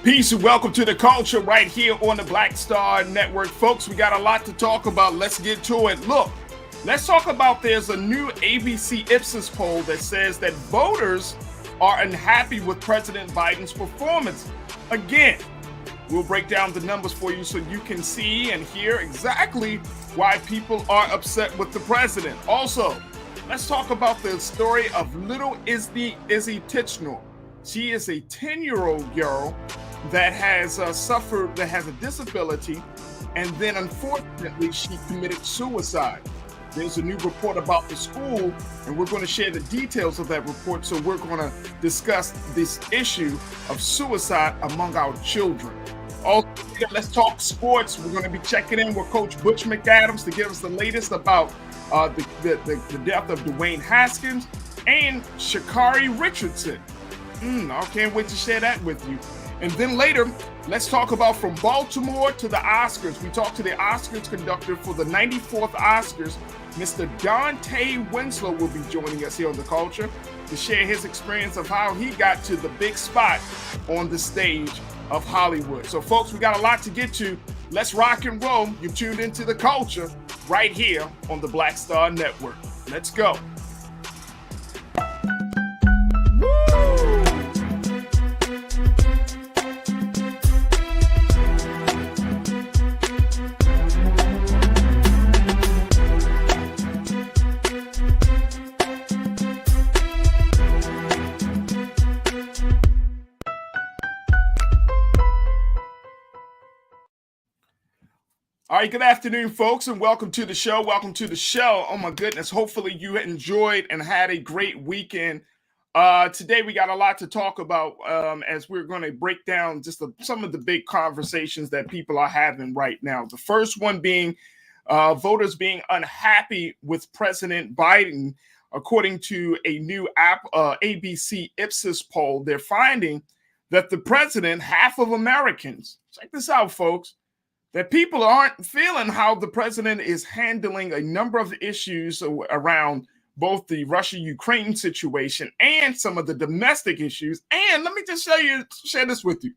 Peace and welcome to the culture right here on the Black Star Network. Folks, we got a lot to talk about. Let's get to it. Look, let's talk about there's a new ABC Ipsos poll that says that voters are unhappy with President Biden's performance. Again, we'll break down the numbers for you so you can see and hear exactly why people are upset with the president. Also, let's talk about the story of little Izzy Tichnor. She is a 10-year-old girl that has suffered, that has a disability, and then unfortunately she committed suicide. There's a new report about the school, and we're going to share the details of that report. So we're going to discuss this issue of suicide among our children. Also, let's talk sports. We're going to be checking in with Coach Butch McAdams to give us the latest about the death of Dwayne Haskins and Sha'Carri Richardson. I can't wait to share that with you. And then later, let's talk about from Baltimore to the Oscars. We talked to the Oscars conductor for the 94th Oscars. Mr. Dante Winslow will be joining us here on The Culture to share his experience of how he got to the big spot on the stage of Hollywood. So, folks, we got a lot to get to. Let's rock and roll. You tuned into The Culture right here on the Black Star Network. Let's go. All right, good afternoon, folks, and welcome to the show. Welcome to the show. Oh, my goodness. Hopefully you enjoyed and had a great weekend. Today, we got a lot to talk about as we're going to break down just some of the big conversations that people are having right now. The first one being voters being unhappy with President Biden. According to a new ABC Ipsos poll, they're finding that the president, half of Americans, check this out, folks, that people aren't feeling how the president is handling a number of issues around both the Russia-Ukraine situation and some of the domestic issues. And let me just share this with you,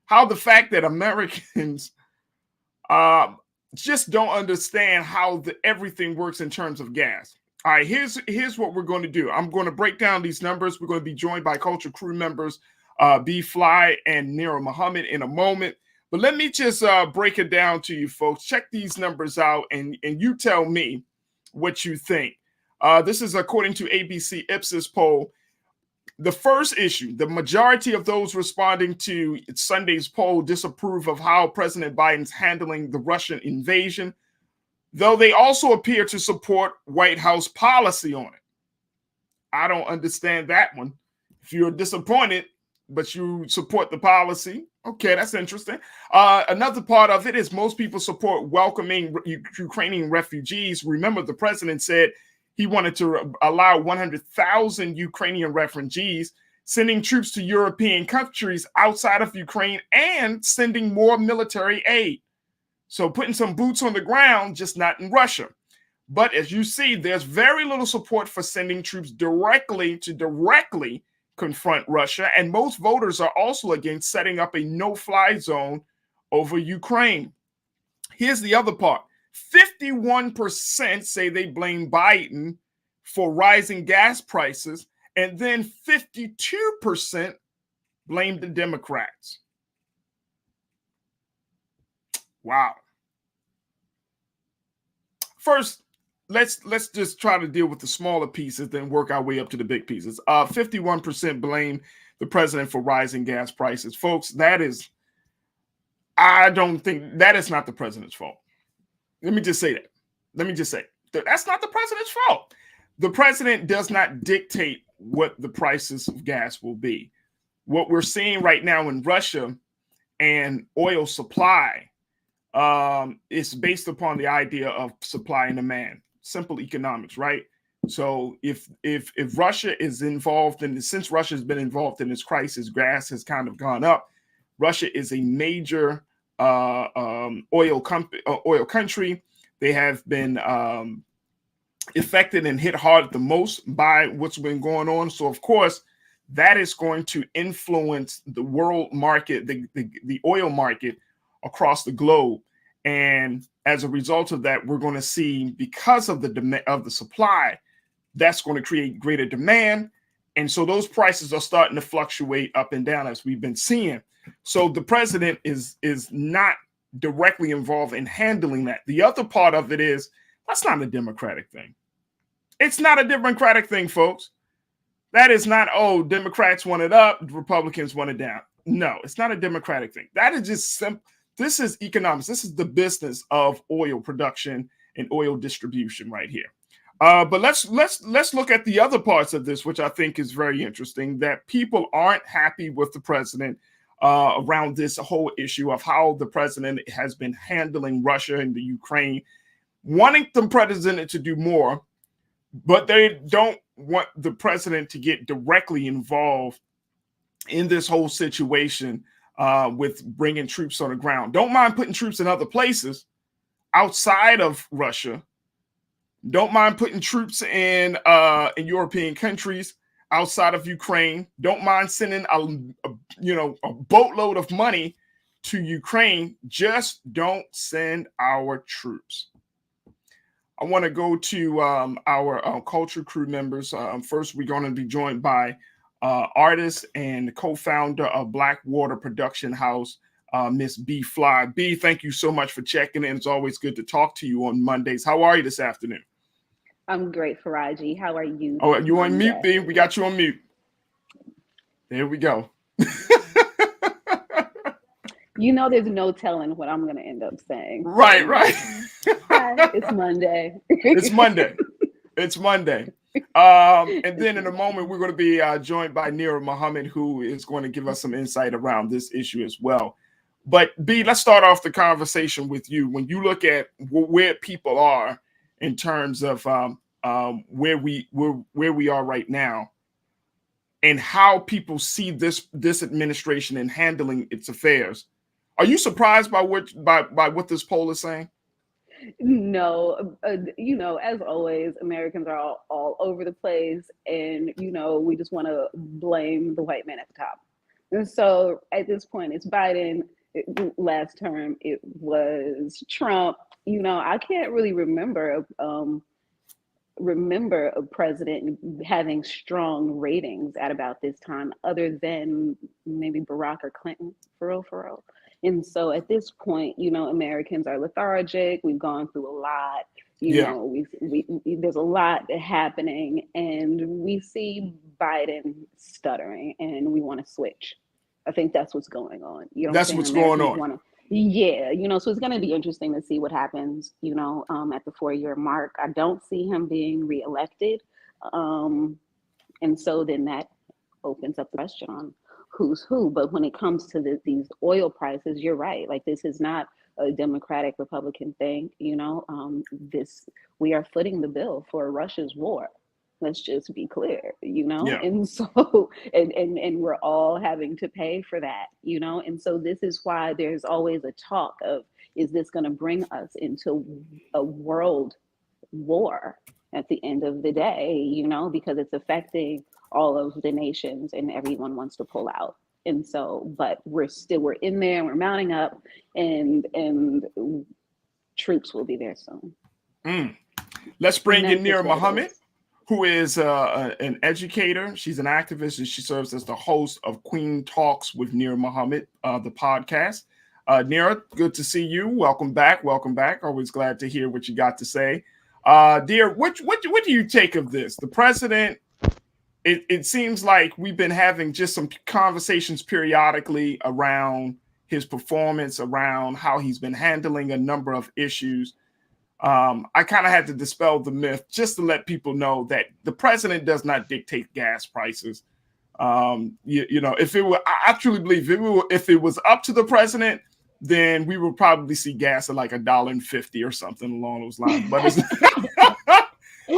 how the fact that Americans just don't understand how everything works in terms of gas. All right, here's what we're going to do. I'm going to break down these numbers. We're going to be joined by Culture crew members B. Fly and Nira Muhammad in a moment. But let me just break it down to you, folks. Check these numbers out, and you tell me what you think. This is according to ABC Ipsos poll. The first issue, the majority of those responding to Sunday's poll disapprove of how President Biden's handling the Russian invasion, though they also appear to support White House policy on it. I don't understand that one. If you're disappointed, but you support the policy, okay, that's interesting. Another part of it is most people support welcoming Ukrainian refugees. Remember, the president said he wanted to allow 100,000 Ukrainian refugees, sending troops to European countries outside of Ukraine and sending more military aid. So putting some boots on the ground, just not in Russia. But as you see, there's very little support for sending troops directly confront Russia, and most voters are also against setting up a no-fly zone over Ukraine. Here's the other part. 51% say they blame Biden for rising gas prices, and then 52% blame the Democrats. Wow. First, let's just try to deal with the smaller pieces, then work our way up to the big pieces. 51% blame the president for rising gas prices. Folks, I don't think that is not the president's fault. Let me just say that. That's not the president's fault. The president does not dictate what the prices of gas will be. What we're seeing right now in Russia and oil supply is based upon the idea of supply and demand. Simple economics, right? So if Russia is involved since Russia has been involved in this crisis, gas has kind of gone up. Russia is a major oil country. They have been affected and hit hard the most by what's been going on. So of course, that is going to influence the world market, the oil market across the globe. And as a result of that, we're going to see, because of the supply, that's going to create greater demand. And so those prices are starting to fluctuate up and down, as we've been seeing. So the president is not directly involved in handling that. The other part of it is, that's not a Democratic thing. It's not a Democratic thing, folks. That is not, oh, Democrats want it up, Republicans want it down. No, it's not a Democratic thing. That is just simple. This is economics. This is the business of oil production and oil distribution right here. But let's look at the other parts of this, which I think is very interesting, that people aren't happy with the president around this whole issue of how the president has been handling Russia and the Ukraine, wanting the president to do more, but they don't want the president to get directly involved in this whole situation with bringing troops on the ground. Don't mind putting troops in other places outside of Russia. Don't mind putting troops in European countries outside of Ukraine. Don't mind sending a boatload of money to Ukraine. Just don't send our troops. I want to go to our culture crew members. First, we're going to be joined by artist and co-founder of Blackwater Production House, Miss B Fly. B, thank you so much for checking in. It's always good to talk to you on Mondays. How are you this afternoon? I'm great, Farajii. How are you? Oh, you on mute, B? We got you on mute. There we go. There's no telling what I'm going to end up saying. Right. Hi, it's Monday. It's Monday. And then in a moment, we're going to be joined by Nira Muhammad, who is going to give us some insight around this issue as well. But B, let's start off the conversation with you. When you look at where people are in terms of where we are right now, and how people see this administration in handling its affairs, are you surprised by what this poll is saying? No, as always, Americans are all over the place, and we just want to blame the white man at the top. And so at this point, it's Biden. Last term, it was Trump. I can't really remember a president having strong ratings at about this time, other than maybe Barack or Clinton, for real. And so at this point, Americans are lethargic. We've gone through a lot. There's a lot happening, and we see Biden stuttering, and we want to switch. I think that's what's going on. That's what's going on. So it's going to be interesting to see what happens, at the 4-year mark. I don't see him being reelected. And so then that opens up the question on who's who. But when it comes to these oil prices, you're right. Like, this is not a Democratic Republican thing. We are footing the bill for Russia's war. Let's just be clear, Yeah. And so, and we're all having to pay for that, and so this is why there's always a talk of, is this going to bring us into a world war at the end of the day, because it's affecting all of the nations and everyone wants to pull out. And so, but we're in there, we're mounting up, and troops will be there soon. Let's bring in Nira Muhammad, who is an educator. She's an activist, and she serves as the host of Queen Talks with Nira Muhammad, the podcast. Nira, good to see you. Welcome back. Always glad to hear what you got to say. Dear, what do you take of this? The president, it seems like we've been having just some conversations periodically around his performance, around how he's been handling a number of issues. I kind of had to dispel the myth just to let people know that the president does not dictate gas prices. If it were, I truly believe if it was up to the president, then we would probably see gas at like $1.50 or something along those lines. But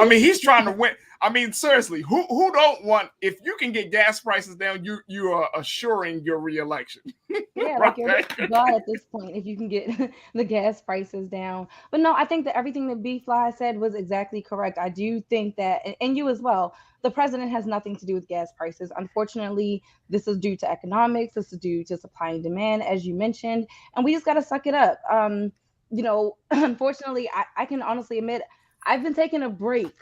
I mean, he's trying to win. I mean, seriously, who don't want, if you can get gas prices down, you are assuring your reelection. Yeah, like you're Right? God at this point if you can get the gas prices down. But no, I think that everything that B Fly said was exactly correct. I do think that, and you as well, the president has nothing to do with gas prices. Unfortunately, this is due to economics, this is due to supply and demand, as you mentioned, and we just got to suck it up. Unfortunately, I can honestly admit I've been taking a break,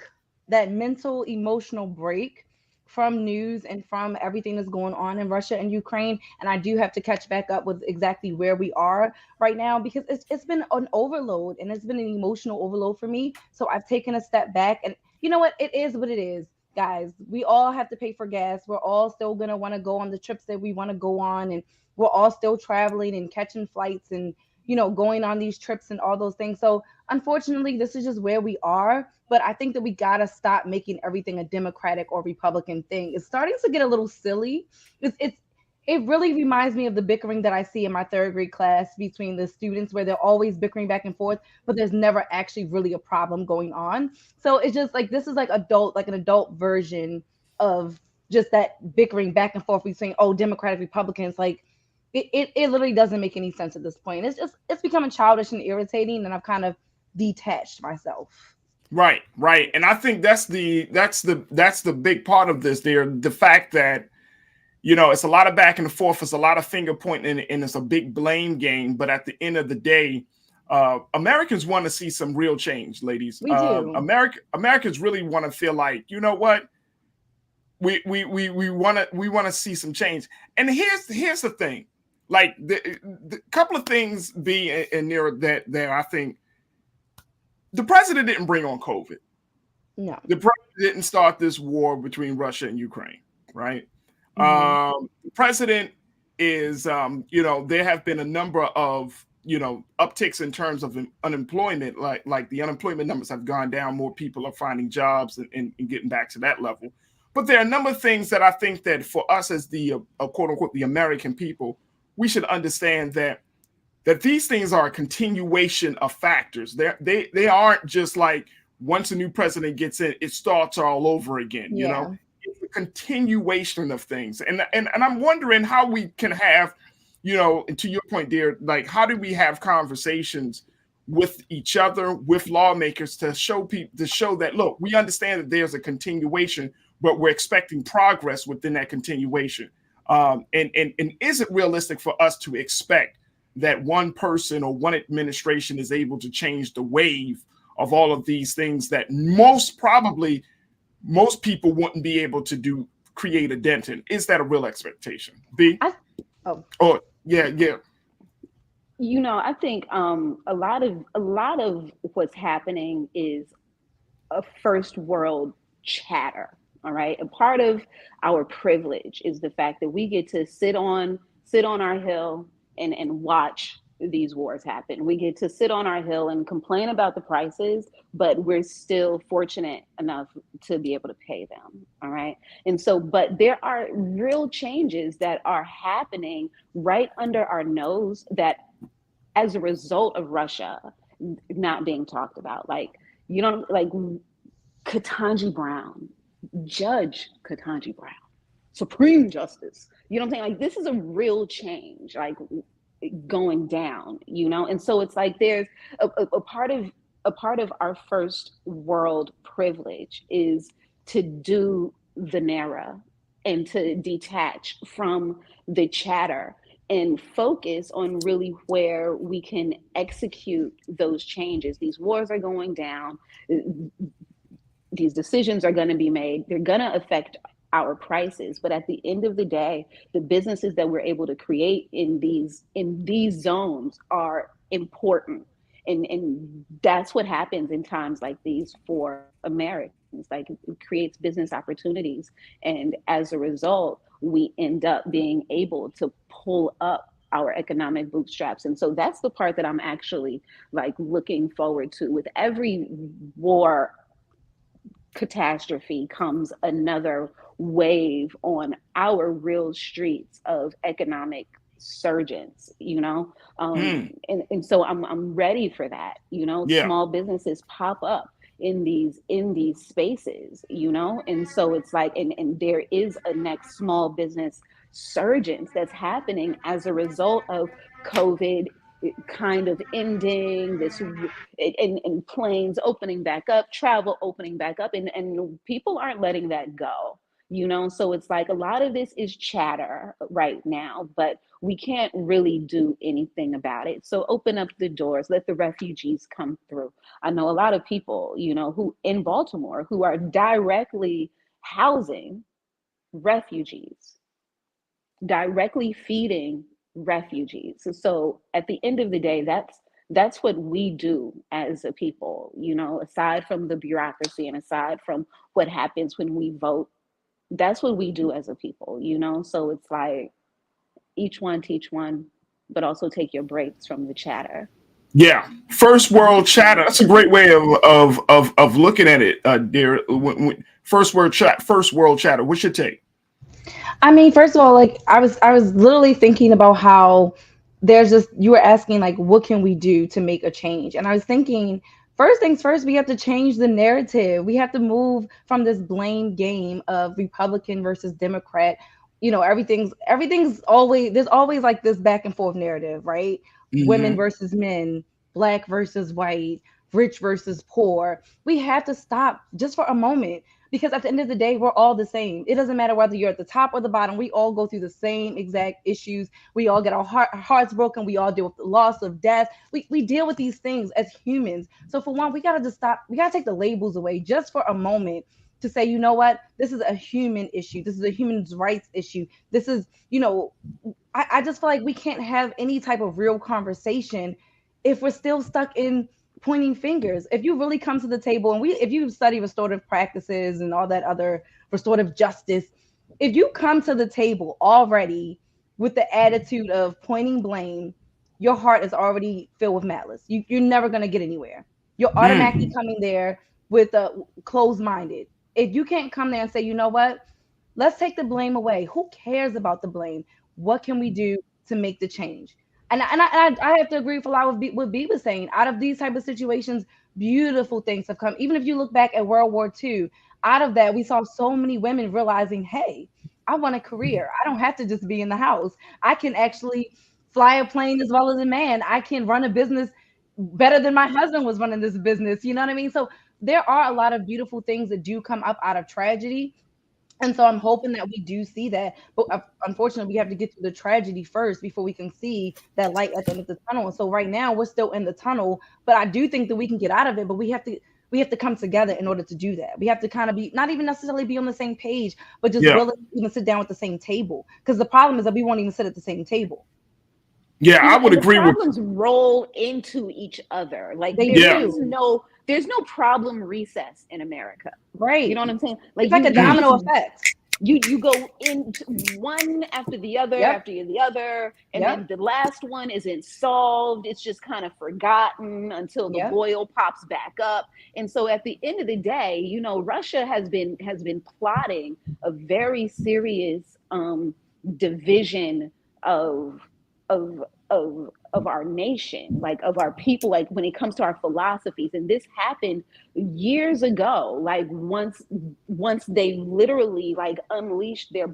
that mental, emotional break from news and from everything that's going on in Russia and Ukraine. And I do have to catch back up with exactly where we are right now because it's been an overload and it's been an emotional overload for me. So I've taken a step back. And you know what it is, guys. We all have to pay for gas. We're all still going to want to go on the trips that we want to go on. And we're all still traveling and catching flights and, going on these trips and all those things. So unfortunately, this is just where we are. But I think that we gotta stop making everything a Democratic or Republican thing. It's starting to get a little silly. It really reminds me of the bickering that I see in my third grade class between the students where they're always bickering back and forth, but there's never actually really a problem going on. So it's just like this is like an adult version of just that bickering back and forth between Democratic Republicans. Like it literally doesn't make any sense at this point. It's becoming childish and irritating, and I've kind of detached myself. Right. And I think that's the big part of this there. The fact that, it's a lot of back and forth, it's a lot of finger pointing, and it's a big blame game. But at the end of the day, Americans want to see some real change, ladies. We do. Americans really want to feel like, you know what? We want to see some change. And here's the thing. Like the couple of things be in there that I think the president didn't bring on COVID. No. The president didn't start this war between Russia and Ukraine, right? The president is, there have been a number of, upticks in terms of unemployment, like the unemployment numbers have gone down. More people are finding jobs and getting back to that level. But there are a number of things that I think that for us as the quote unquote the American people, we should understand that these things are a continuation of factors. They aren't just like once a new president gets in, it starts all over again. Yeah. It's a continuation of things. And I'm wondering how we can have, and to your point, dear, like how do we have conversations with each other, with lawmakers to show that, look, we understand that there's a continuation, but we're expecting progress within that continuation. And is it realistic for us to expect that one person or one administration is able to change the wave of all of these things that most people wouldn't be able to create a dent in? Is that a real expectation? B? Oh, yeah. I think a lot of what's happening is a first world chatter. All right. A part of our privilege is the fact that we get to sit on our hill and watch these wars happen. We get to sit on our hill and complain about the prices, but we're still fortunate enough to be able to pay them. All right. And so, but there are real changes that are happening right under our nose that as a result of Russia not being talked about. Like, like Ketanji Brown, Judge Ketanji Brown, Supreme Justice. You know what I'm saying? Like, this is a real change, like going down, And so it's like there's a part of our first world privilege is to do the NARA and to detach from the chatter and focus on really where we can execute those changes. These wars are going down. These decisions are going to be made. They're going to affect our prices, but at the end of the day, the businesses that we're able to create in these zones are important, and that's what happens in times like these for Americans. Like, it creates business opportunities, and as a result, we end up being able to pull up our economic bootstraps. And so that's the part that I'm actually like looking forward to. With every war catastrophe comes another wave on our real streets of economic surgence, and so I'm ready for that. Yeah. Small businesses pop up in these spaces, you know. And so it's like, and there is a next small business surgence that's happening as a result of COVID kind of ending this, and planes opening back up, travel opening back up, and people aren't letting that go, you know. So it's like a lot of this is chatter right now, but we can't really do anything about it. So open up the doors, let the refugees come through. I know a lot of people, you know, who in Baltimore who are directly housing refugees, directly feeding refugees. So at the end of the day, that's what we do as a people, you know, aside from the bureaucracy and aside from what happens when we vote. That's what we do as a people, you know. So it's like each one teach one, but also take your breaks from the chatter. Yeah, first world chatter. That's a great way of looking at it, dear. First world chatter. What's your take? I mean, first of all, like I was literally thinking about how there's just, you were asking like what can we do to make a change? And I was thinking, first things first, we have to change the narrative. We have to move from this blame game of Republican versus Democrat. You know, everything's always, there's always like this back and forth narrative, right? Women Hmm. versus men, black versus white, rich versus poor. We have to stop just for a moment, because at the end of the day, we're all the same. It doesn't matter whether you're at the top or the bottom. We all go through the same exact issues. We all get our hearts broken. We all deal with the loss of death. We deal with these things as humans. So for one, we gotta just stop. We gotta take the labels away just for a moment to say, you know what, this is a human issue. This is a human rights issue. This is, you know, I just feel like we can't have any type of real conversation if we're still stuck in pointing fingers. If you really come to the table, and if you study restorative practices and all that other restorative justice, if you come to the table already with the attitude of pointing blame, your heart is already filled with malice. You're never going to get anywhere. You're automatically Mm. coming there with a closed minded. If you can't come there and say, you know what, let's take the blame away. Who cares about the blame? What can we do to make the change? And I have to agree with a lot with what B was saying. Out of these type of situations, beautiful things have come. Even if you look back at World War II, out of that, we saw so many women realizing, hey, I want a career. I don't have to just be in the house. I can actually fly a plane as well as a man. I can run a business better than my husband was running this business. You know what I mean? So there are a lot of beautiful things that do come up out of tragedy, and so I'm hoping that we do see that. But unfortunately, we have to get through the tragedy first before we can see that light at the end of the tunnel. And so right now we're still in the tunnel, but I do think that we can get out of it. But we have to come together in order to do that. We have to kind of be, not even necessarily be on the same page, but just Yeah, willing to even sit down at the same table. Because the problem is that we won't even sit at the same table. yeah, I would And the agree with. problems roll into each other. Like They Yeah. do. there's no problem recess in America. You Right. know what I'm saying? It's Like like a you Mm. just domino effect. you go into one after the other Yep. after the other, and then Yep. the last one isn't solved. It's just kind of forgotten until the Yep. boil pops back up. And so at the end of the day, you know, Russia has been plotting a very serious division of of of our nation, like of our people, like when it comes to our philosophies. And this happened years ago, like once they literally like unleashed their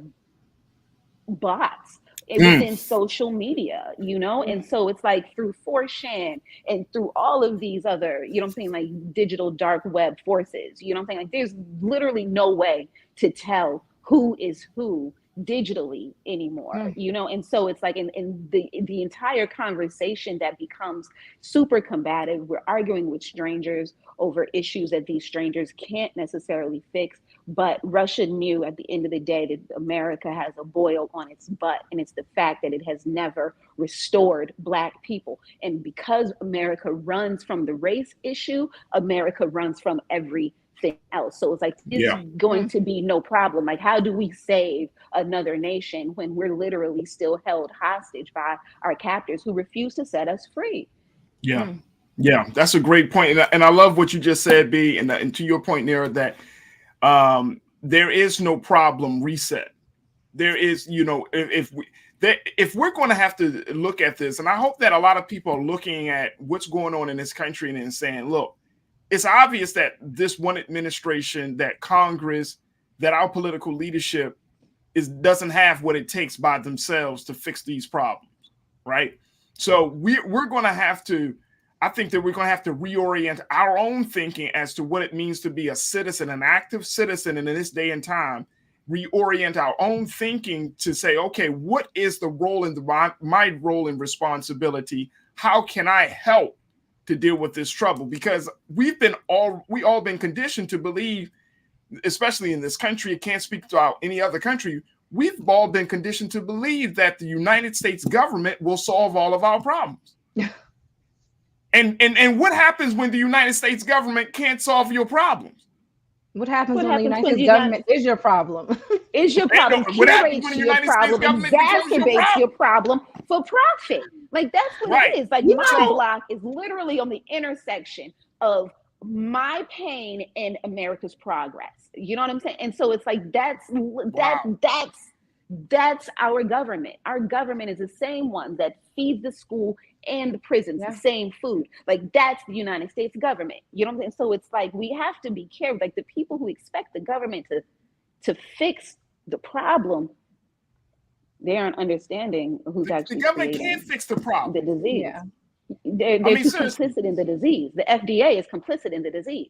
bots Mm. within social media, you know. Mm. And so it's like through 4chan and through all of these other, you know what I'm saying, like digital dark web forces, you know what I'm saying, like there's literally no way to tell who is who digitally anymore, Mm. you know. And so it's like in the entire conversation that becomes super combative. We're arguing with strangers over issues that these strangers can't necessarily fix. But Russia knew at the end of the day that America has a boil on its butt, and it's the fact that it has never restored Black people. And because America runs from the race issue, America runs from everything else. So it's like, it's Yeah. going Mm. to be no problem. Like, how do we save another nation when we're literally still held hostage by our captors who refuse to set us free? Yeah. Mm. Yeah. That's a great point. And I love what you just said, B. And to your point, Nira, that there is no problem reset. There is, you know, if we're going to have to look at this, and I hope that a lot of people are looking at what's going on in this country and saying, look, it's obvious that this one administration, that Congress, that our political leadership doesn't have what it takes by themselves to fix these problems, right? So we're going to have to, I think that we're going to have to reorient our own thinking as to what it means to be a citizen, an active citizen in this day and time. Reorient our own thinking to say, okay, what is the role in my role and responsibility? How can I help to deal with this trouble? Because we all been conditioned to believe, especially in this country, it can't speak about any other country. We've all been conditioned to believe that the United States government will solve all of our problems. And what happens when the United States government can't solve your problems? What happens when the United States government is your problem? Is your problem, curates your problem, exacerbates your problem for profit. Like, that's what it is. Like, my block is literally on the intersection of my pain and America's progress. You know what I'm saying? And so it's like, that's our government. Our government is the same one that feeds the school and the prisons the same food. Like, that's the United States government. You know what I'm saying? So it's like, we have to be careful. Like, the people who expect the government to fix the problem, they aren't understanding who's actually the government can't fix the problem. The disease. Yeah. They're too complicit in the disease. The FDA is complicit in the disease.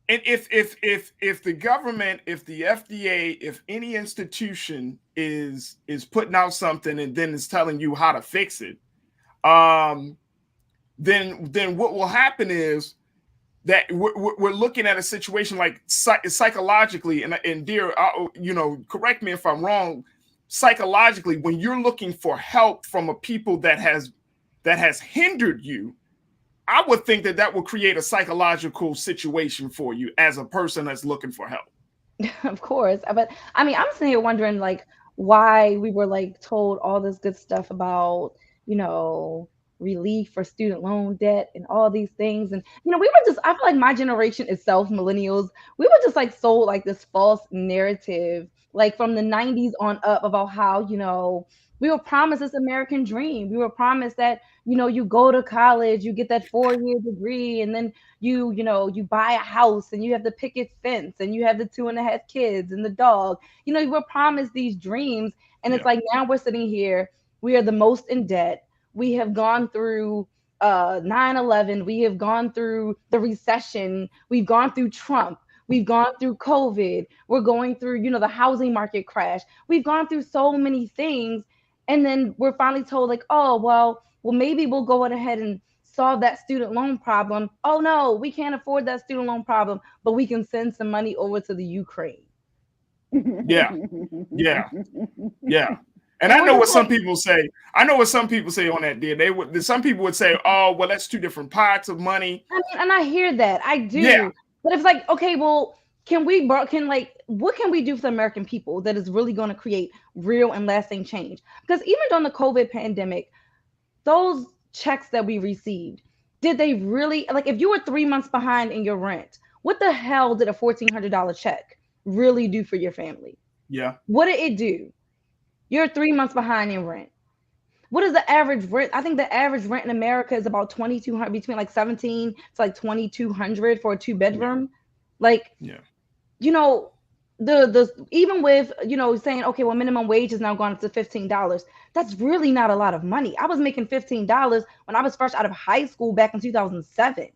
And if the government, if the FDA, if any institution is putting out something and then is telling you how to fix it, then what will happen is that we're looking at a situation like psychologically, and dear, correct me if I'm wrong. Psychologically, when you're looking for help from a people that has hindered you, I would think that will create a psychological situation for you as a person that's looking for help. Of course. But I mean, I'm sitting here wondering, like, why we were like told all this good stuff about, relief for student loan debt and all these things. And, we were just, I feel like my generation itself, millennials, we were just like sold like this false narrative, like from the 90s on up, about how, we were promised this American dream. We were promised that, you go to college, you get that 4-year degree, and then you buy a house and you have the picket fence and you have the 2.5 kids and the dog. You were promised these dreams. And it's like, now we're sitting here, we are the most in debt. We have gone through 9/11. We have gone through the recession. We've gone through Trump. We've gone through COVID. We're going through, the housing market crash. We've gone through so many things. And then we're finally told, like, oh, well, maybe we'll go ahead and solve that student loan problem. Oh, no, we can't afford that student loan problem, but we can send some money over to the Ukraine. Yeah. And I know what some people say. I know what some people say on that deal. Some people would say, oh, well, that's two different pots of money. I mean, and I hear that. I do. Yeah. But it's like, okay, well, what can we do for the American people that is really going to create real and lasting change? Because even during the COVID pandemic, those checks that we received, did they really, like, if you were 3 months behind in your rent, what the hell did a $1,400 check really do for your family? Yeah. What did it do? You're 3 months behind in rent. What is the average rent? I think the average rent in America is about $2,200, between like 17 to like $2,200 for a 2-bedroom. Yeah. Like, the even with, saying, okay, well, minimum wage has now gone up to $15. That's really not a lot of money. I was making $15 when I was fresh out of high school back in 2007.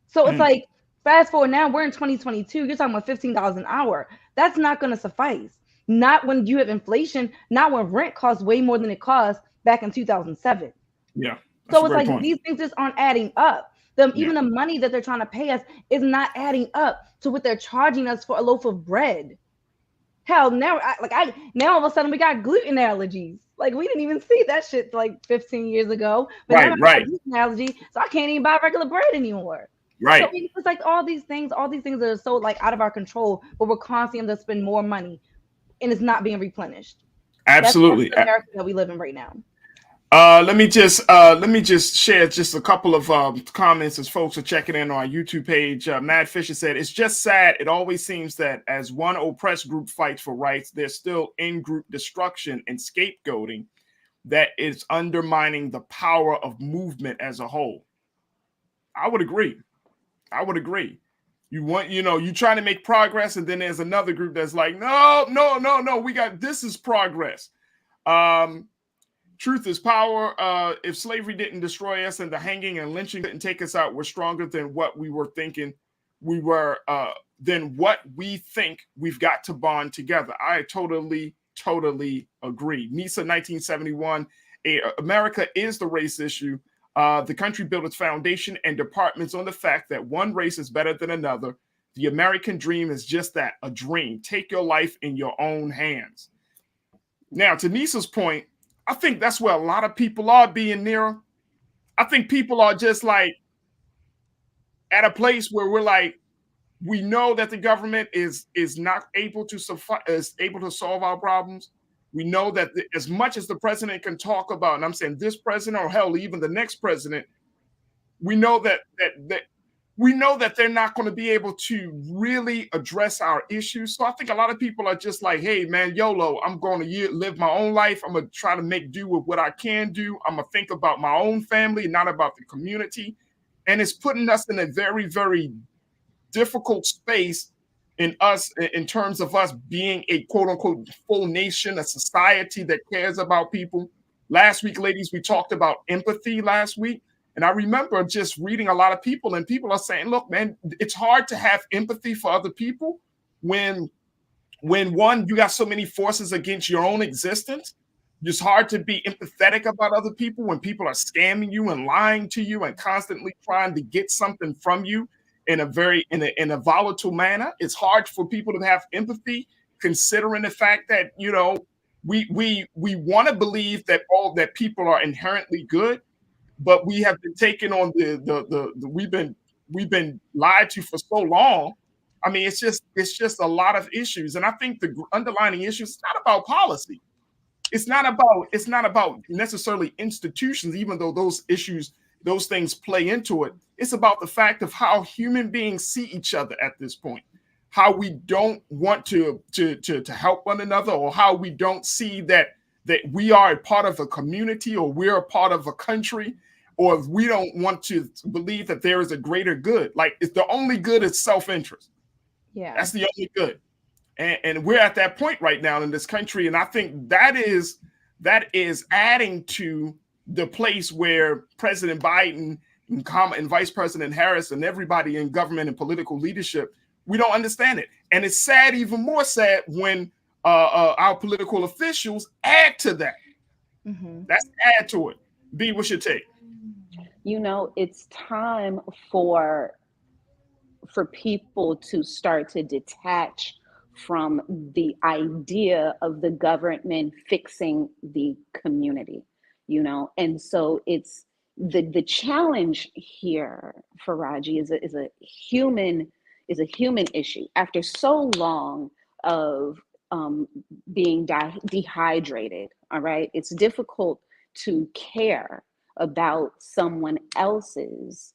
So it's like, fast forward now, we're in 2022. You're talking about $15 an hour. That's not going to suffice. Not when you have inflation, not when rent costs way more than it cost back in 2007. Yeah. So it's like point. These things just aren't adding up. Even the money that they're trying to pay us is not adding up to what they're charging us for a loaf of bread. Hell, now all of a sudden we got gluten allergies. Like, we didn't even see that shit like 15 years ago. But now I got gluten allergy, so I can't even buy regular bread anymore. Right. So it's like all these things that are so like out of our control, but we're constantly having to spend more money. And it's not being replenished. Absolutely. That's the America that we live in right now. Let me just share just a couple of comments as folks are checking in on our YouTube page. Matt Fisher said, "It's just sad. It always seems that as one oppressed group fights for rights, there's still in-group destruction and scapegoating that is undermining the power of movement as a whole." I would agree. I would agree. You want, you trying to make progress, and then there's another group that's like, no, no, no, no. This is progress. Um, Truth is power. If slavery didn't destroy us and the hanging and lynching didn't take us out, we're stronger than what we were thinking we were, than what we think we've got to bond together. I totally, totally agree. NISA 1971, America is the race issue. The country built its foundation and departments on the fact that one race is better than another. The American dream is just that, a dream. Take your life in your own hands. Now, to Nisa's point, I think that's where a lot of people are being nearer. I think people are just like at a place where we're like, we know that the government is not able to solve our problems. We know that as much as the president can talk about, and I'm saying this president or hell, even the next president, we know that we know that they're not going to be able to really address our issues. So I think a lot of people are just like, hey, man, YOLO, I'm going to live my own life. I'm going to try to make do with what I can do. I'm going to think about my own family, not about the community. And it's putting us in a very, very difficult space in terms of us being a quote unquote full nation, a society that cares about people. Last week, ladies, we talked about empathy last week. And I remember just reading a lot of people, and people are saying, look, man, it's hard to have empathy for other people when one, you got so many forces against your own existence. It's hard to be empathetic about other people when people are scamming you and lying to you and constantly trying to get something from you in a volatile manner. It's hard for people to have empathy, considering the fact that, we want to believe that all that people are inherently good, but we have been taken on we've been lied to for so long. I mean, it's just a lot of issues. And I think the underlying issue is not about policy. It's not about necessarily institutions, even though those things play into it. It's about the fact of how human beings see each other at this point, how we don't want to help one another, or how we don't see that we are a part of a community, or we're a part of a country, or if we don't want to believe that there is a greater good. Like, it's the only good is self-interest. Yeah, that's the only good. And we're at that point right now in this country. And I think that is adding to the place where President Biden and Vice President Harris and everybody in government and political leadership, we don't understand it. And it's sad, even more sad, when our political officials add to that. Mm-hmm. That's add to it. B, what's your take? It's time for people to start to detach from the idea of the government fixing the community, and so it's the challenge here, Farajii, is a human issue. After so long of being dehydrated, all right, it's difficult to care about someone else's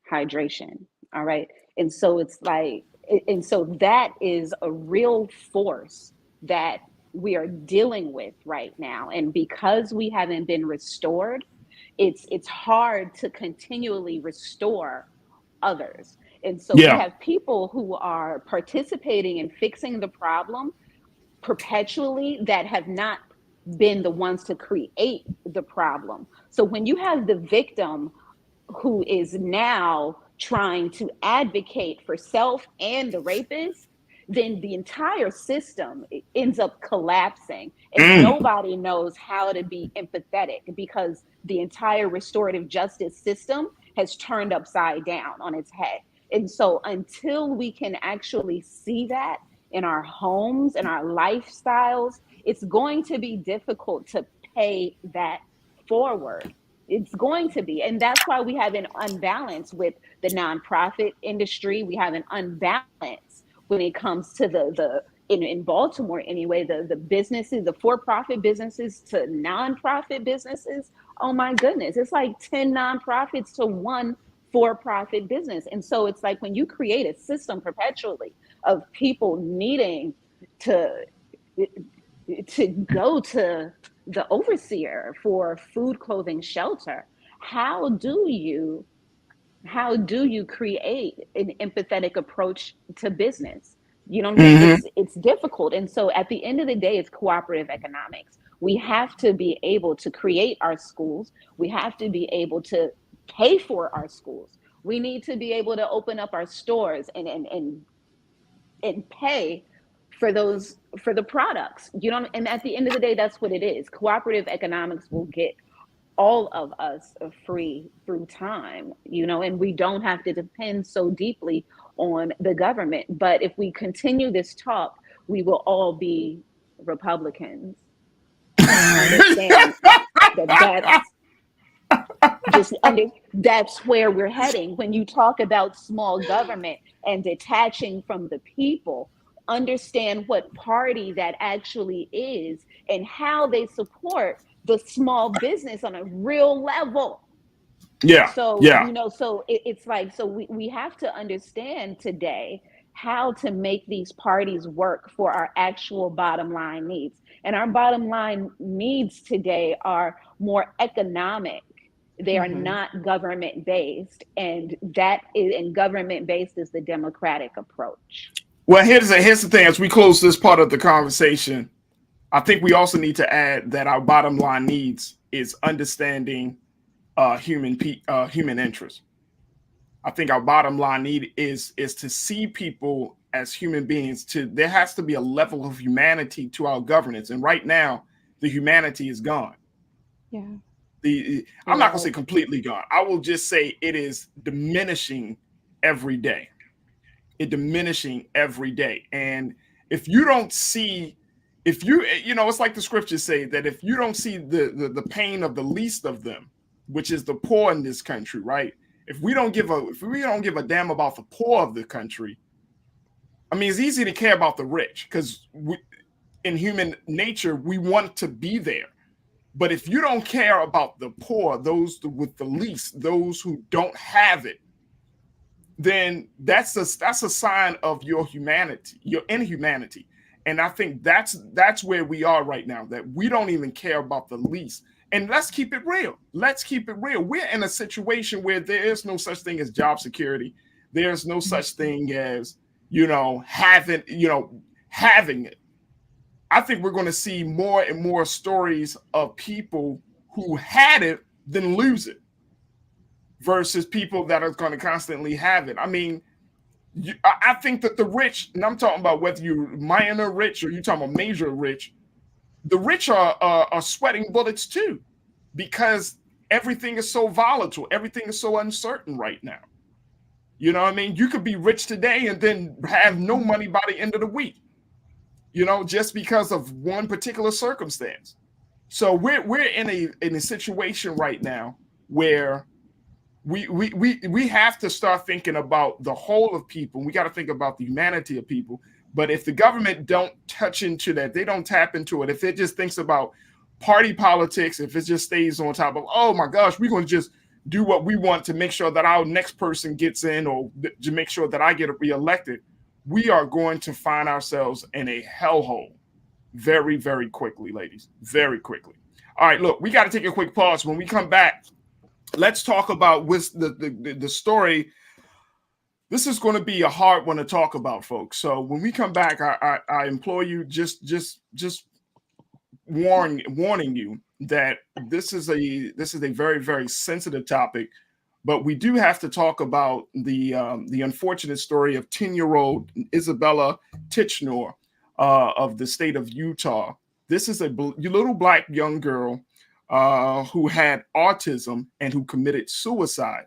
hydration, all right, and so it's like, and so that is a real force that we are dealing with right now. And because we haven't been restored, it's hard to continually restore others. And so we have people who are participating in fixing the problem perpetually that have not been the ones to create the problem. So when you have the victim who is now trying to advocate for self and the rapist, then the entire system ends up collapsing, and nobody knows how to be empathetic, because the entire restorative justice system has turned upside down on its head. And so until we can actually see that in our homes and our lifestyles, it's going to be difficult to pay that forward. It's going to be. And that's why we have an unbalance with the nonprofit industry. We have an unbalance when it comes to in Baltimore anyway, the businesses, the for-profit businesses to nonprofit businesses. Oh my goodness, it's like 10 nonprofits to one for-profit business. And so it's like, when you create a system perpetually of people needing to go to the overseer for food, clothing, shelter, how do you how do you create an empathetic approach to business? You know what I mean? It's difficult. And so at the end of the day, it's cooperative economics. We have to be able to create our schools. We have to be able to pay for our schools. We need to be able to open up our stores and pay for the products. You know, and at the end of the day, that's what it is. Cooperative economics will get all of us free through time, you know, and we don't have to depend so deeply on the government. But if we continue this talk, we will all be Republicans. Understand that's where we're heading. When you talk about small government and detaching from the people, understand what party that actually is and how they support the small business on a real level. So, you know, so it's like, so we have to understand today how to make these parties work for our actual bottom line needs. And our bottom line needs today are more economic. They are not government based, and government based is the democratic approach. Well, here's the thing. As we close this part of the conversation, I think we also need to add that our bottom line needs is understanding human interest. I think our bottom line need is to see people as human beings. There has to be a level of humanity to our governance, and right now, the humanity is gone. Yeah. I'm not gonna say completely gone. I will just say it is diminishing every day. Diminishing every day. And if you don't see, you know, it's like the scriptures say that if you don't see the pain of the least of them, which is the poor in this country, right? If we don't give a damn about the poor of the country, I mean, it's easy to care about the rich because in human nature, we want to be there. But if you don't care about the poor, those with the least, those who don't have it, then that's a sign of your humanity, your inhumanity. And I think that's where we are right now, that we don't even care about the least. And let's keep it real. We're in a situation where there is no such thing as job security. There's no such thing as, you know, having it. I think we're going to see more and more stories of people who had it than lose it versus people that are going to constantly have it. I mean, I think that the rich, and I'm talking about whether you're minor rich or you're talking about major rich, the rich are sweating bullets too, because everything is so volatile. Everything is so uncertain right now. You know what I mean? You could be rich today and then have no money by the end of the week, you know, just because of one particular circumstance. So we're in a situation right now where we have to start thinking about the whole of people. We got to think about the humanity of people. But if the government don't touch into that, they don't tap into it, if it just thinks about party politics, if it just stays on top of, oh my gosh, we're going to just do what we want to make sure that our next person gets in, or to make sure that I get reelected, we are going to find ourselves in a hellhole very, very quickly, ladies, very quickly. All right, look, we got to take a quick pause. When we come back, let's talk about the story. This is going to be a hard one to talk about, folks. So when we come back, I implore you, just warning you that this is a very, very sensitive topic. But we do have to talk about the unfortunate story of 10-year-old Isabella Tichenor of the state of Utah. This is a little black young girl who had autism and who committed suicide.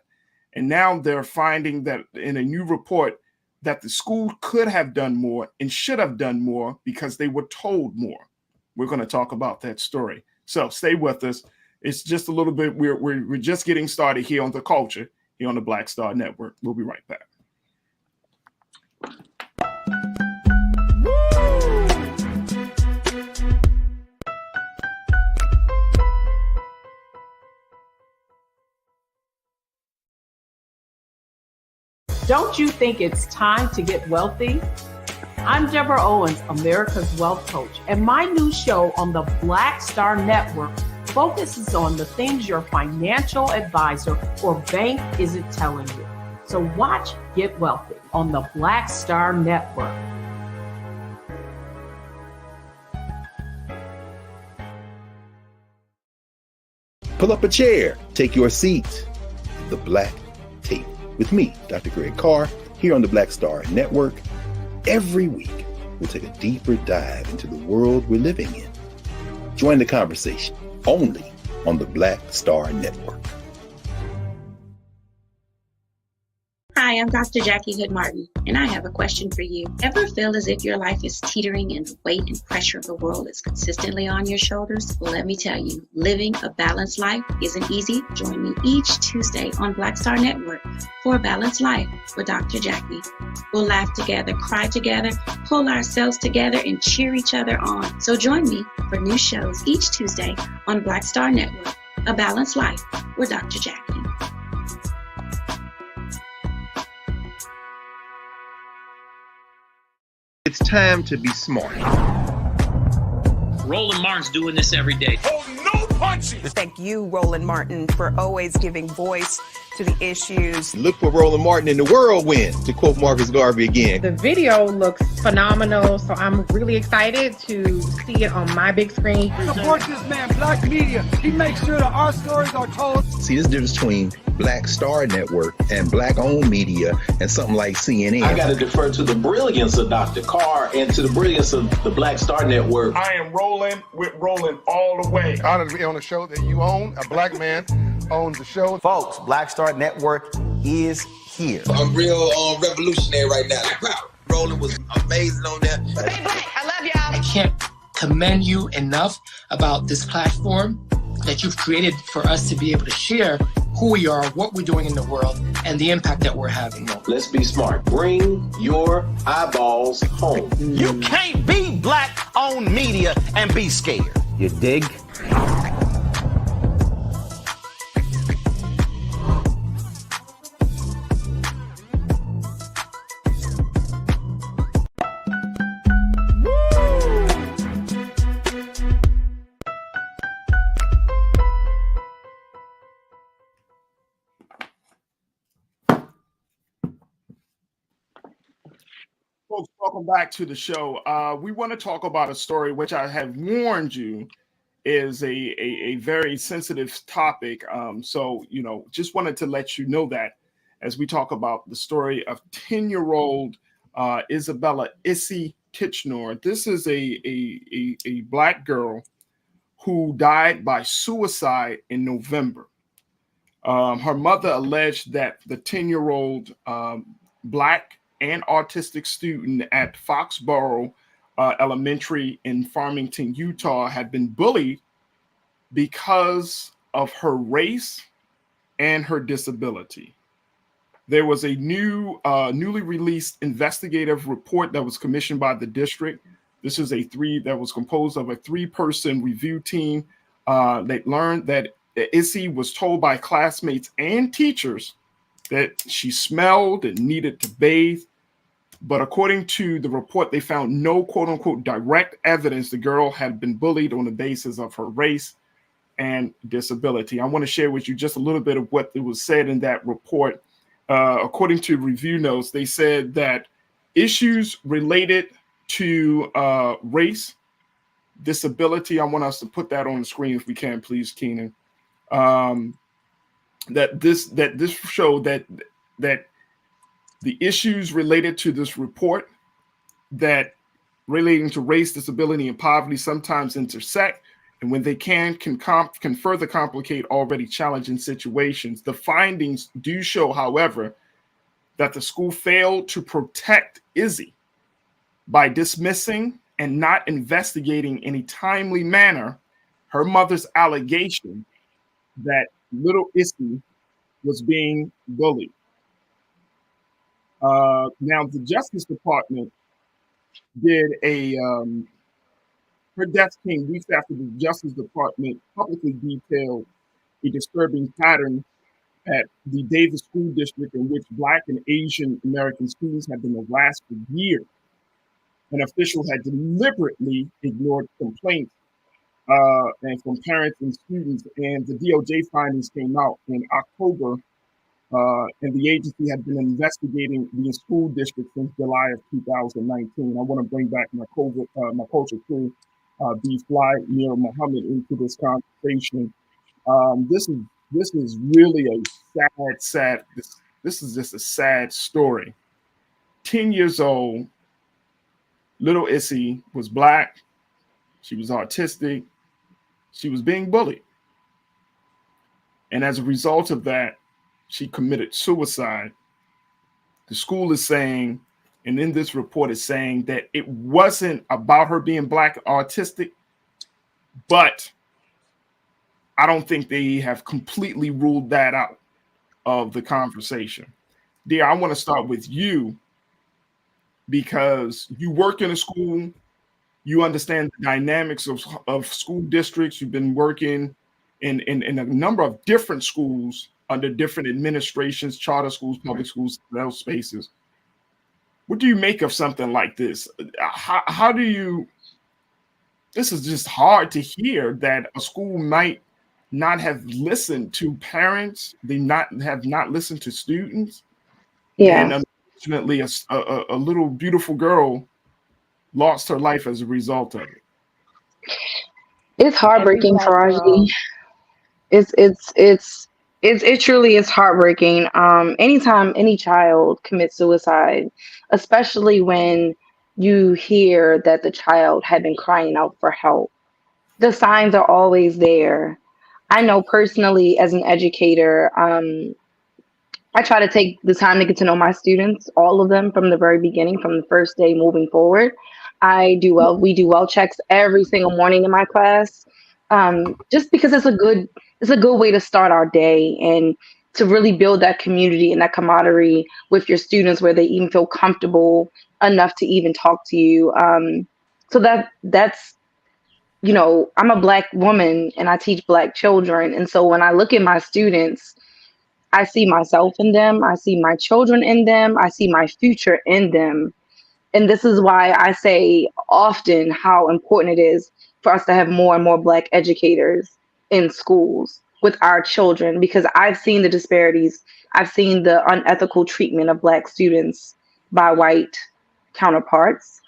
And now they're finding that in a new report that the school could have done more and should have done more because they were told more. We're going to talk about that story. So stay with us. It's just a little bit, we're just getting started here on The Culture, here on the Black Star Network. We'll be right back. Don't you think it's time to get wealthy? I'm Deborah Owens, America's Wealth Coach, and my new show on the Black Star Network focuses on the things your financial advisor or bank isn't telling you. So watch Get Wealthy on the Black Star Network. Pull up a chair, take your seat. The Black Tape with me, Dr. Greg Carr, here on the Black Star Network. Every week, we'll take a deeper dive into the world we're living in. Join the conversation only on the Black Star Network. Hi, I'm Dr. Jackie Hood Martin, and I have a question for you. Ever feel as if your life is teetering and the weight and pressure of the world is consistently on your shoulders? Well, let me tell you, living a balanced life isn't easy. Join me each Tuesday on Black Star Network for a Balanced Life with Dr. Jackie. We'll laugh together, cry together, pull ourselves together, and cheer each other on. So join me for new shows each Tuesday on Black Star Network, A Balanced Life with Dr. Jackie. It's time to be smart. Roland Martin's doing this every day. Oh, no punches! Thank you, Roland Martin, for always giving voice to the issues. Look for Roland Martin in the whirlwind, to quote Marcus Garvey again. The video looks phenomenal, so I'm really excited to see it on my big screen. Support this man, Black Media. He makes sure that our stories are told. See, this difference between Black Star Network and Black-owned media and something like CNN. I got to defer to the brilliance of Dr. Carr and to the brilliance of the Black Star Network. I am rolling with Roland all the way. Honored to be on a show that you own. A black man owns the show. Folks, Black Star Network is here. I'm real revolutionary right now. Roland was amazing on there. Stay black. I love y'all. I can't commend you enough about this platform that you've created for us to be able to share who we are, what we're doing in the world, and the impact that we're having. Let's be smart. Bring your eyeballs home. You can't be Black-owned media and be scared. You dig? Folks, welcome back to the show. We want to talk about a story which I have warned you is a very sensitive topic. So, just wanted to let you know that as we talk about the story of 10-year-old Isabella Izzy Tichenor. This is a Black girl who died by suicide in November. Her mother alleged that the 10-year-old Black and autistic student at Foxborough Elementary in Farmington, Utah, had been bullied because of her race and her disability. There was a newly released investigative report that was commissioned by the district. This is that was composed of a 3-person review team that learned that Izzy was told by classmates and teachers that she smelled and needed to bathe. But according to the report, they found no quote unquote direct evidence the girl had been bullied on the basis of her race and disability. I want to share with you just a little bit of what was said in that report. According to review notes, they said that issues related to race, disability, I want us to put that on the screen if we can, please, Keenan. That this showed that the issues related to this report that relating to race, disability, and poverty sometimes intersect, and when they can further complicate already challenging situations. The findings do show, however, that the school failed to protect Izzy by dismissing and not investigating in a timely manner her mother's allegation that little Izzy was being bullied. Now, the Justice Department did her death came weeks after the Justice Department publicly detailed a disturbing pattern at the Davis School District in which Black and Asian American students had been harassed for years. An official had deliberately ignored complaints and from parents and students, and the DOJ findings came out in October And the agency had been investigating the school district since July of 2019. I want to bring back my culture crew, B. Fly, Nira Muhammad, into this conversation. This is really a sad. This is just a sad story. 10 years old, little Izzy was Black. She was autistic. She was being bullied. And as a result of that, she committed suicide. The school is saying, and in this report is saying, that it wasn't about her being Black autistic, but I don't think they have completely ruled that out of the conversation. Dear, I want to start with you because you work in a school, you understand the dynamics of school districts, you've been working in a number of different schools under different administrations, charter schools, public schools, those spaces. What do you make of something like this? How do you, this is just hard to hear that a school might not have listened to parents, they have not listened to students. Yeah. And unfortunately, a little beautiful girl lost her life as a result of it. It's heartbreaking, Farajii. It truly is heartbreaking. Anytime any child commits suicide, especially when you hear that the child had been crying out for help, the signs are always there. I know personally as an educator, I try to take the time to get to know my students, all of them from the very beginning, from the first day moving forward. We do well checks every single morning in my class, just because it's a good way to start our day and to really build that community and that camaraderie with your students where they even feel comfortable enough to even talk to you. So that's, you know, I'm a Black woman and I teach Black children. And so when I look at my students, I see myself in them. I see my children in them. I see my future in them. And this is why I say often how important it is for us to have more and more Black educators in schools with our children, because I've seen the disparities. I've seen the unethical treatment of Black students by white counterparts.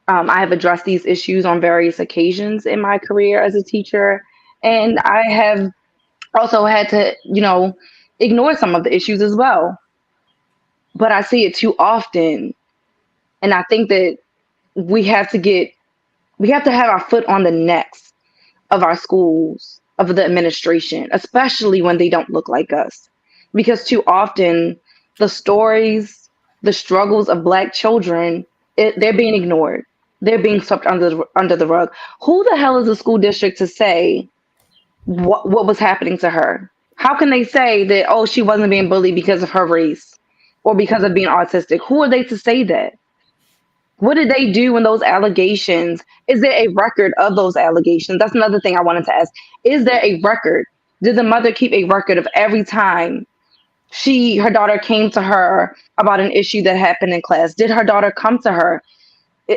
I have addressed these issues on various occasions in my career as a teacher. And I have also had to, you know, ignore some of the issues as well. But I see it too often. And I think that we have to have our foot on the necks of our schools, of the administration, especially when they don't look like us. Because too often the stories, the struggles of Black children, they're being ignored. They're being swept under the rug. Who the hell is the school district to say what was happening to her? How can they say that, oh, she wasn't being bullied because of her race or because of being autistic? Who are they to say that? What did they do when those allegations? Is there a record of those allegations? That's another thing I wanted to ask. Is there a record? Did the mother keep a record of every time her daughter came to her about an issue that happened in class? Did her daughter come to her?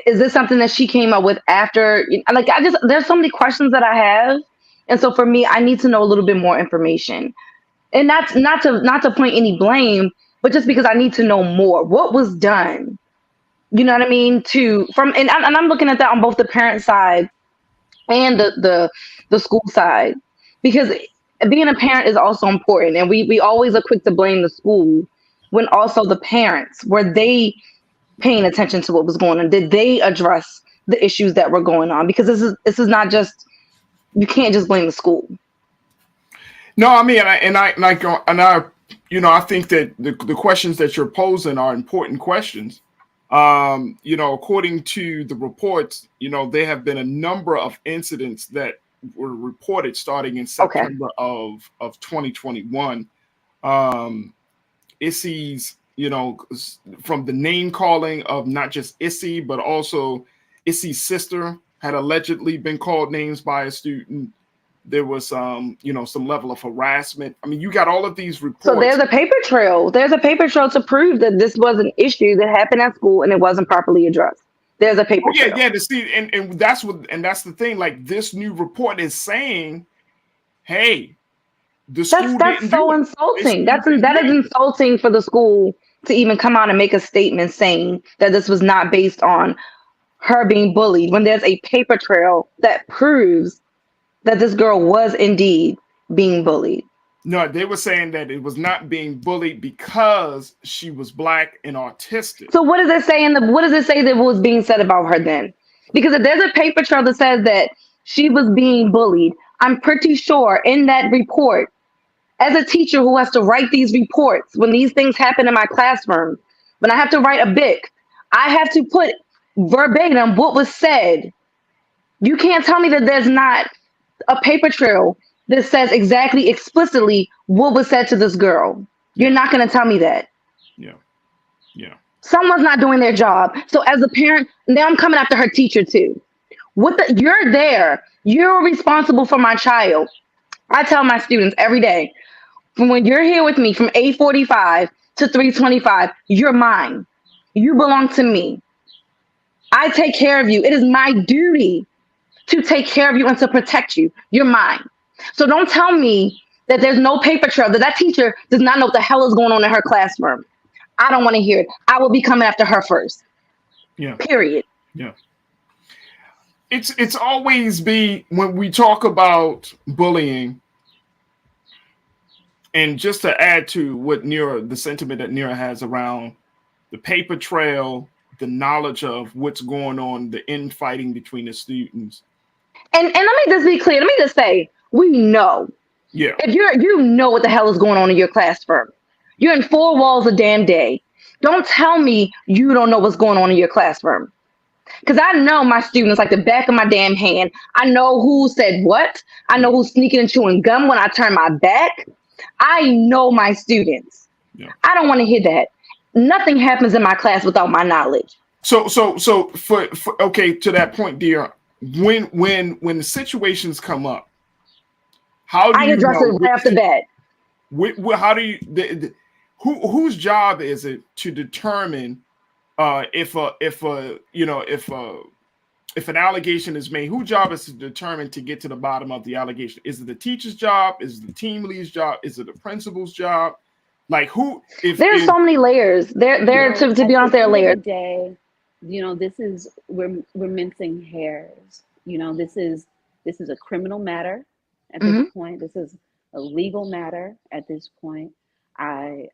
Is this something that she came up with after? Like, there's so many questions that I have. And so for me, I need to know a little bit more information. And that's not to point any blame, but just because I need to know more. What was done? You know what I mean? And I'm looking at that on both the parent side and the school side, because being a parent is also important. And we always are quick to blame the school when also the parents, were they paying attention to what was going on? Did they address the issues that were going on? Because this is not just, you can't just blame the school. No, I mean, I you know, I think that the questions that you're posing are important questions. You know, according to the reports, you know, there have been a number of incidents that were reported starting in September of 2021. Izzy's, you know, from the name calling of not just Izzy, but also Izzy's sister had allegedly been called names by a student. There was you know, some level of harassment. I mean, you got all of these reports. So there's a paper trail. There's a paper trail to prove that this was an issue that happened at school and it wasn't properly addressed. There's a paper trail. Yeah, to see, and that's the thing. Like, this new report is saying, hey, The school That's didn't so do it. insulting. That is insulting for the school to even come out and make a statement saying that this was not based on her being bullied when there's a paper trail that proves that this girl was indeed being bullied. No, they were saying that it was not being bullied because she was black and autistic. So what does it say what does it say that was being said about her then? Because if there's a paper trail that says that she was being bullied, I'm pretty sure in that report, as a teacher who has to write these reports when these things happen in my classroom, when I have to write a BIC, I have to put verbatim what was said. You can't tell me that there's not a paper trail that says exactly explicitly what was said to this girl. You're not going to tell me that. Yeah. Yeah. Someone's not doing their job. So as a parent, now I'm coming after her teacher too. You're there. You're responsible for my child. I tell my students every day, from when you're here with me from 8:45 to 3:25, you're mine. You belong to me. I take care of you. It is my duty to take care of you and to protect you. You're mine. So don't tell me that there's no paper trail, that teacher does not know what the hell is going on in her classroom. I don't want to hear it. I will be coming after her first. Yeah. Period. Yeah. It's always be when we talk about bullying, and just to add to what the sentiment that Nira has around the paper trail, the knowledge of what's going on, the infighting between the students. And let me just be clear. Let me just say, we know. Yeah. If you know what the hell is going on in your classroom. You're in four walls a damn day. Don't tell me you don't know what's going on in your classroom. Because I know my students like the back of my damn hand. I know who said what. I know who's sneaking and chewing gum when I turn my back. I know my students. Yeah. I don't want to hear that. Nothing happens in my class without my knowledge. So for okay, to that point, dear, when the situations come up, how do I you address know it right off the bat? How do you whose job is it to determine if an allegation is made? Whose job is to determine to get to the bottom of the allegation? Is it the teacher's job? Is it the team lead's job? Is it the principal's job? Like who? There's so many layers. There to be honest, there are layers. Day, we're mincing hairs. This is a criminal matter at this point. This is a legal matter at this point. I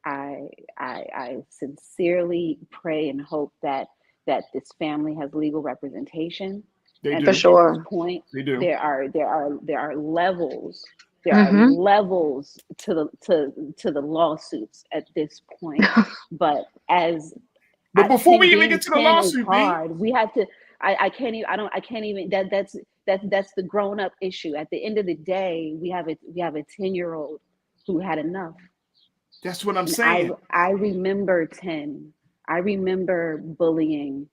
sincerely pray and hope that this family has legal representation. They do. For sure. At this point, they do. There are levels. There are levels to the lawsuits at this point. But before we even get to the lawsuit, we have to. I can't even. That's the grown up issue. At the end of the day, we have a 10-year-old who had enough. That's what I'm saying. I remember 10. I remember being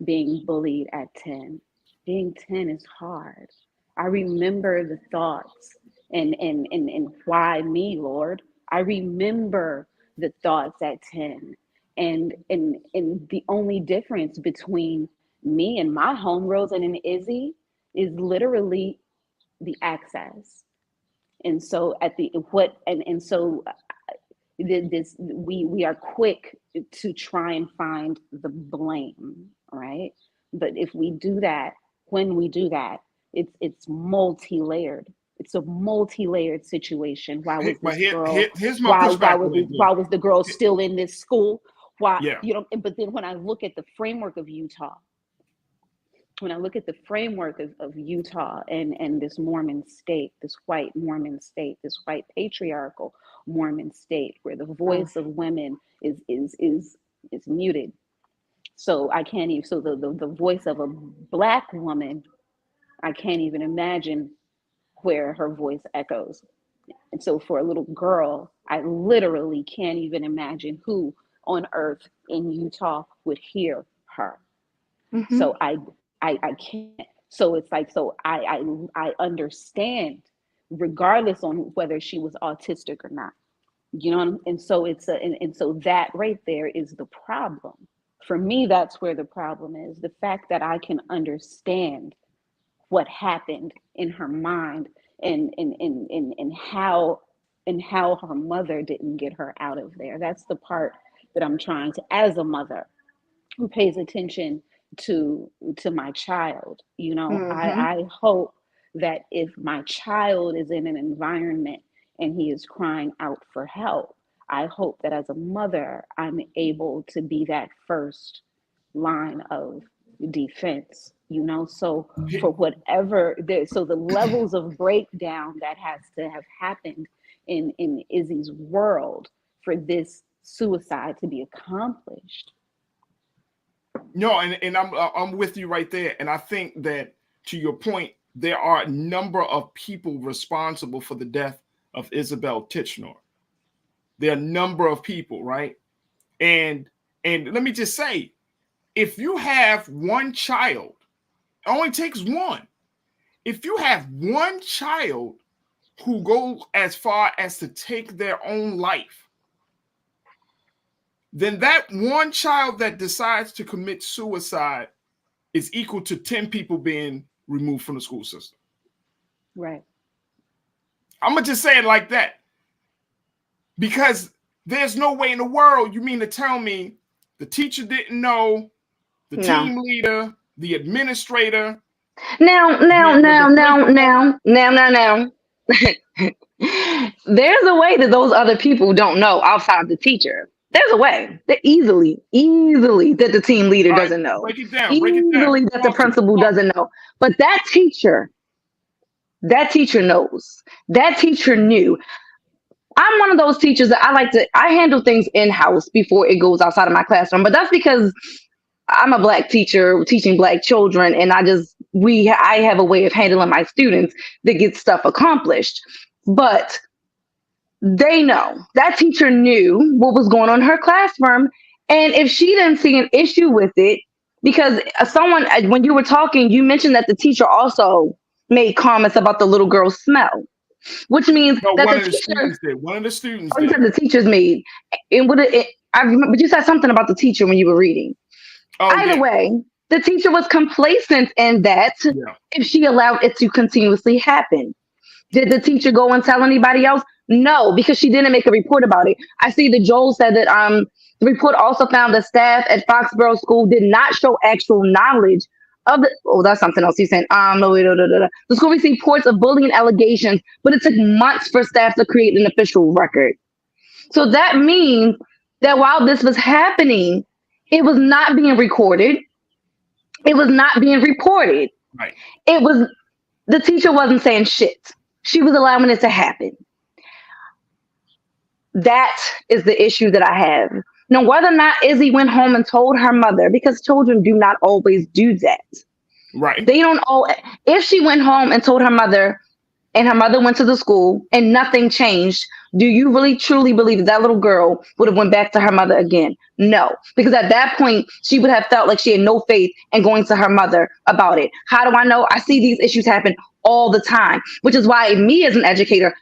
bullied at 10. Being 10 is hard. I remember the thoughts and why me, Lord. I remember the thoughts at 10. And the only difference between me and my homegirls and an Izzy is literally the access. And so we are quick to try and find the blame, right? But when we do that, it's multi-layered. It's a multi-layered situation. Why was the girl still in this school? Why? Yeah. But then when I look at the framework of Utah, of Utah and this Mormon state, this white Mormon state, this white patriarchal Mormon state, where the voice of women is muted. So I can't even. So the voice of a Black woman, I can't even imagine where her voice echoes. And so for a little girl, I literally can't even imagine who on earth in Utah would hear her. So I can't. So it's like, so I understand, regardless on whether she was autistic or not. And so and so that right there is the problem. For me, that's where the problem is. The fact that I can understand what happened in her mind and how and how her mother didn't get her out of there. That's the part that I'm trying to, as a mother who pays attention to my child. You know, I hope that if my child is in an environment and he is crying out for help, I hope that as a mother, I'm able to be that first line of defense, you know. So for whatever so the levels of breakdown that has to have happened in Izzy's world for this suicide to be accomplished. No, and I'm with you right there. And I think that, to your point, there are a number of people responsible for the death of Isabel Tichenor. There are a number of people, right? And let me just say, if you have one child, it only takes one. If you have one child who goes as far as to take their own life, then that one child that decides to commit suicide is equal to 10 people being removed from the school system. Right. I'm going to just say it like that. Because there's no way in the world you mean to tell me the teacher didn't know, the team leader, the administrator. Now. There's a way that those other people don't know outside the teacher. There's a way that easily that the team leader doesn't know. Break it down. Easily that the principal doesn't know. But that teacher knows. That teacher knew. I'm one of those teachers that I handle things in-house before it goes outside of my classroom. But that's because I'm a Black teacher teaching Black children, and I have a way of handling my students that gets stuff accomplished. But they know. That teacher knew what was going on in her classroom. And if she didn't see an issue with it, because when you were talking, you mentioned that the teacher also made comments about the little girl's smell, which means that one of the students did. The teachers made. I remember, but you said something about the teacher when you were reading. Either way, the teacher was complacent in that if she allowed it to continuously happen. Did the teacher go and tell anybody else? No, because she didn't make a report about it. I see that Joel said that the report also found that staff at Foxborough School did not show actual knowledge of the. Oh, that's something else. He's saying, The school received reports of bullying allegations, but it took months for staff to create an official record. So that means that while this was happening, it was not being recorded. It was not being reported. Right. The teacher wasn't saying shit. She was allowing it to happen. That is the issue that I have. Now, whether or not Izzy went home and told her mother, because children do not always do that. Right. They don't if she went home and told her mother, and her mother went to the school and nothing changed, do you really truly believe that little girl would have went back to her mother again? No, because at that point, she would have felt like she had no faith in going to her mother about it. How do I know? I see these issues happen all the time, which is why me as an educator,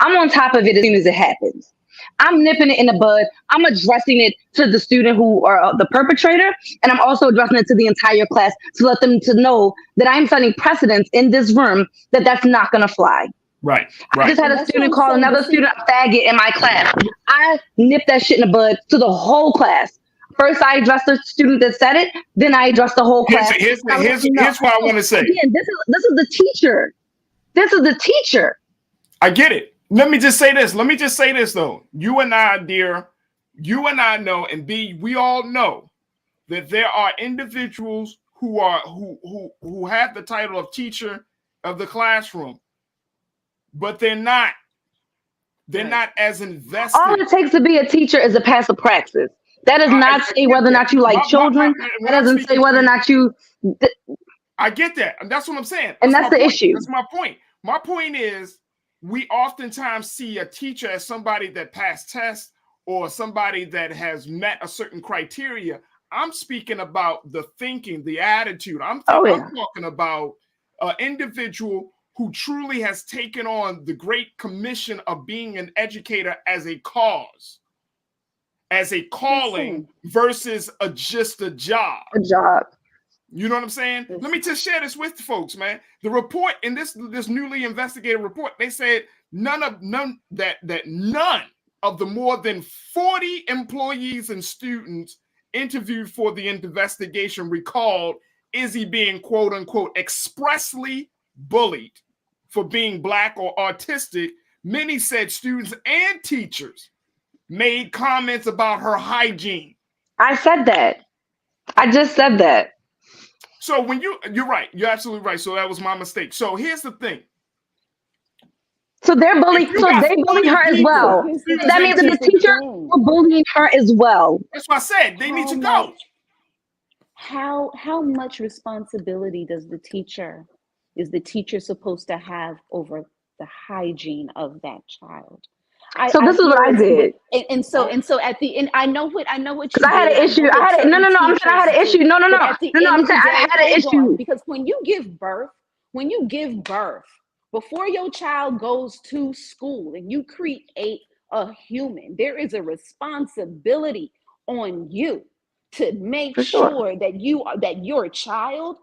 I'm on top of it as soon as it happens. I'm nipping it in the bud. I'm addressing it to the student who are the perpetrator, and I'm also addressing it to the entire class to let them to know that I'm setting precedence in this room that that's not going to fly. Right. I just had a student call another student a faggot in my class. I nipped that shit in the bud to the whole class. First, I addressed the student that said it. Then I addressed the whole class. Here's what I want to say. Again, this is the teacher. This is the teacher. I get it. Let me just say this though. You and I, dear, know, and B, we all know that there are individuals who have the title of teacher of the classroom, but they're not as invested. All it takes to be a teacher is a pass of praxis. That does not say whether or not you like children. That doesn't say whether or not you. I get that. And that's what I'm saying. And that's the issue. That's my point. My point is, we oftentimes see a teacher as somebody that passed tests or somebody that has met a certain criteria. I'm speaking about the thinking, the attitude. I'm talking about an individual who truly has taken on the great commission of being an educator as a cause, as a calling versus just a job. A job. You know what I'm saying? Let me just share this with folks, man. The report in this newly investigated report, they said none of the more than 40 employees and students interviewed for the investigation recalled Izzy being quote unquote expressly bullied for being Black or autistic. Many said students and teachers made comments about her hygiene. I said that. I just said that. So when you're right, you're absolutely right. So that was my mistake. So here's the thing. So they're bullying. So they bullied her as well. So that means that the teacher were bullying her as well. That's what I said. They need to go. How much responsibility is the teacher supposed to have over the hygiene of that child? So this is what I did. And so at the end, I know what you did. I had an issue. I'm saying I had an issue. No. I'm saying I had an issue. Because when you give birth, before your child goes to school and you create a human, there is a responsibility on you to make sure that your child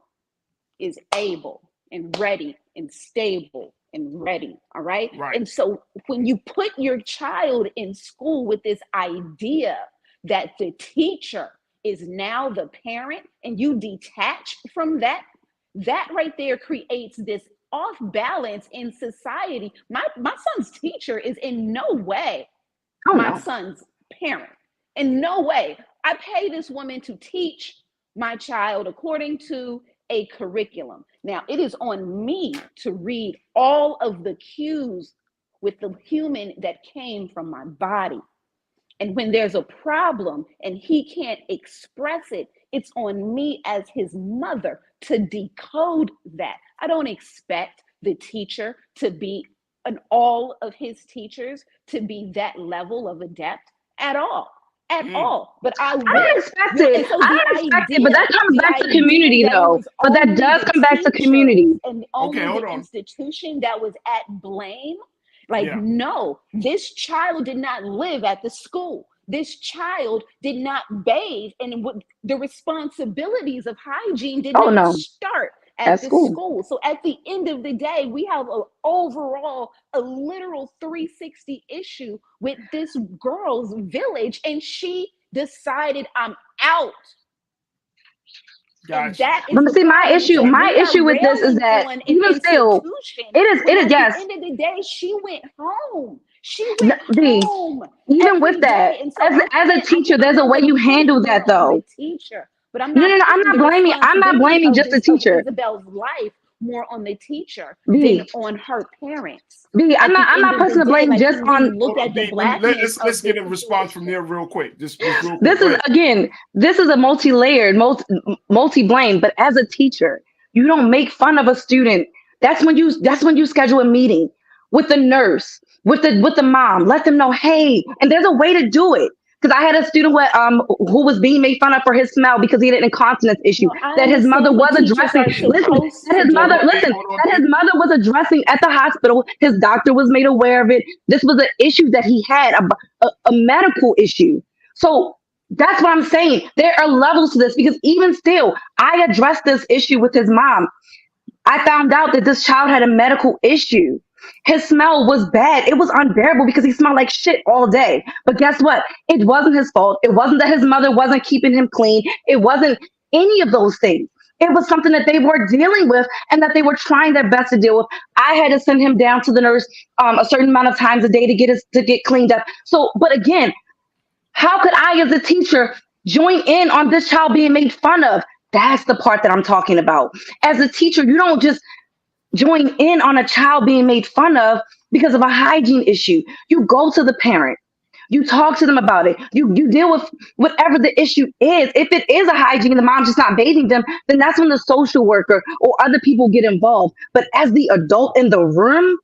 is able and ready and stable and ready. All right. And so when you put your child in school with this idea that the teacher is now the parent and you detach from that right there creates this off balance in society. My son's teacher is in no way my son's parent. In no way. I pay this woman to teach my child according to a curriculum. Now, it is on me to read all of the cues with the human that came from my body. And when there's a problem and he can't express it, it's on me as his mother to decode that. I don't expect the teacher to be, and all of his teachers to be that level of adept at all. But I don't expect it. But that comes back to community, though. But that does come back to community. And only the institution that was at blame. No, this child did not live at the school. This child did not bathe, and the responsibilities of hygiene did not start at the school. So at the end of the day, we have a literal 360 issue with this girl's village, and she decided, I'm out. But see, my issue with this is that even still, it is yes. At the end of the day, she went home. Home. Even with that, as a teacher, there's a way you handle that, though. But I'm not blaming just the teacher. Isabel's life more on the teacher than on her parents. I'm not putting the blame just on. Let's get a response from there real quick. Just real quick. This is a multi-layered, multi-blame. But as a teacher, you don't make fun of a student. That's when you schedule a meeting with the nurse, with the mom. Let them know, hey, and there's a way to do it. Because I had a student who was being made fun of for his smell because he had an incontinence issue that his mother was addressing. That his mother was addressing at the hospital. His doctor was made aware of it. This was an issue that he had, a medical issue. So that's what I'm saying. There are levels to this, because even still, I addressed this issue with his mom. I found out that this child had a medical issue. His smell was bad. It was unbearable because he smelled like shit all day. But guess what? It wasn't his fault. It wasn't that his mother wasn't keeping him clean. It wasn't any of those things. It was something that they were dealing with and that they were trying their best to deal with. I had to send him down to the nurse a certain amount of times a day to get cleaned up. So, but again, how could I, as a teacher, join in on this child being made fun of? That's the part that I'm talking about. As a teacher, you don't just join in on a child being made fun of because of a hygiene issue. You go to the parent. You talk to them about it. You deal with whatever the issue is. If it is a hygiene, the mom's just not bathing them, then that's when the social worker or other people get involved. But as the adult in the room,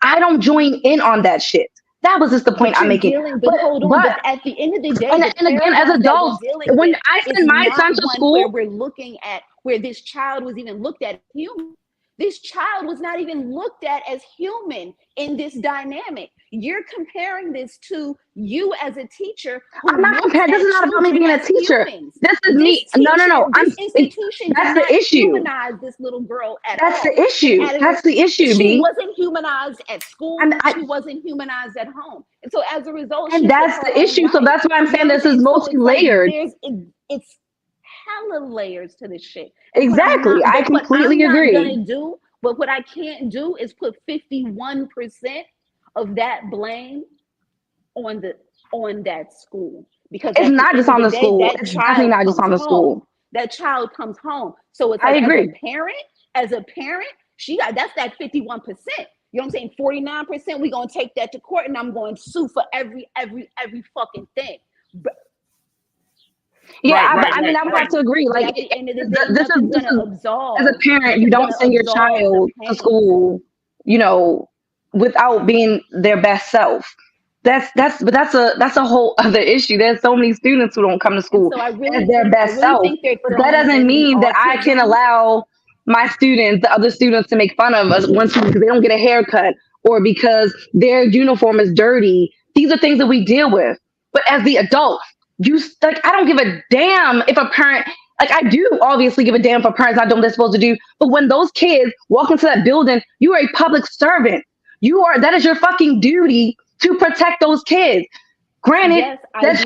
I don't join in on that shit. That was just the point I'm making. But at the end of the day, and again, as adults, when I send my son to school, where we're looking at where this child was even looked at human. This child was not even looked at as human in this dynamic. You're comparing this to you as a teacher. I'm not comparing. This is not about me being a teacher. This is me. No. This institution that's did the not issue. humanize this little girl at all. That's the issue. That's the issue. She B. wasn't humanized at school. She wasn't humanized at home, and so as a result, and that's the issue. So that's why I'm saying this is multi-layered. It's hella layers to this shit. Exactly. I completely agree. But what I can't do is put 51% of that blame on that school, because it's not just on the school. It's definitely not just on the school. That child comes home, so it's I agree. As a parent, that's that 51%. You know what I'm saying? 49%. We're gonna take that to court, and I'm going to sue for every fucking thing. But, I mean, I would have to agree. Like, at the end of the day, this is gonna absolve. As a parent, you don't send your child to school, without being their best self. That's a whole other issue. There's so many students who don't come to school as their best self. But that doesn't mean that I can allow my students, the other students, to make fun of us because they don't get a haircut or because their uniform is dirty. These are things that we deal with. But as the adult, I don't give a damn if a parent, I do obviously give a damn for parents not doing what they're supposed to do. But when those kids walk into that building, you are a public servant. That is your fucking duty to protect those kids. Granted, yes,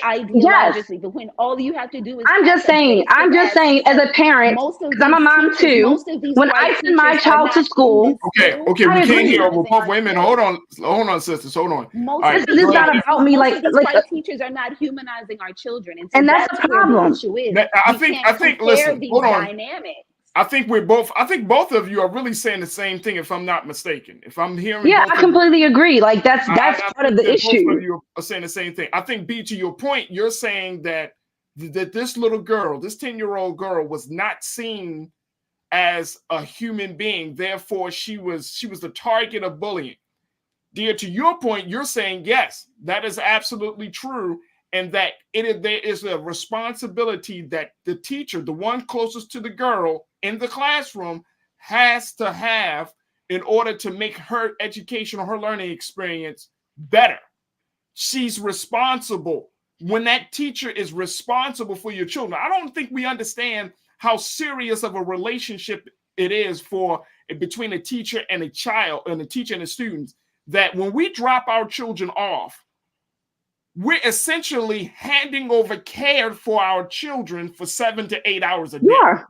ideologically, but when all you have to do is I'm just saying as a parent, because I'm a mom too, when I send my child to school. Okay, we can't hear. Wait a minute, hold on, sisters, hold on. This is not about me. Like white teachers are not humanizing our children, and that's the problem. I think. Listen, hold on. Dynamics. I think both of you are really saying the same thing, if I'm not mistaken. If I'm hearing, I completely agree. Like that's part of the issue. Both of you are saying the same thing. I think, B, to your point, you're saying that this little girl, this 10-year-old girl, was not seen as a human being. Therefore, she was the target of bullying. Dear, to your point, you're saying yes, that is absolutely true. And that there is a responsibility that the teacher, the one closest to the girl in the classroom, has to have in order to make her education or her learning experience better. She's responsible. When that teacher is responsible for your children, I don't think we understand how serious of a relationship it is between a teacher and a child, and a teacher and the students, that when we drop our children off, we're essentially handing over care for our children for 7 to 8 hours a day. Yeah.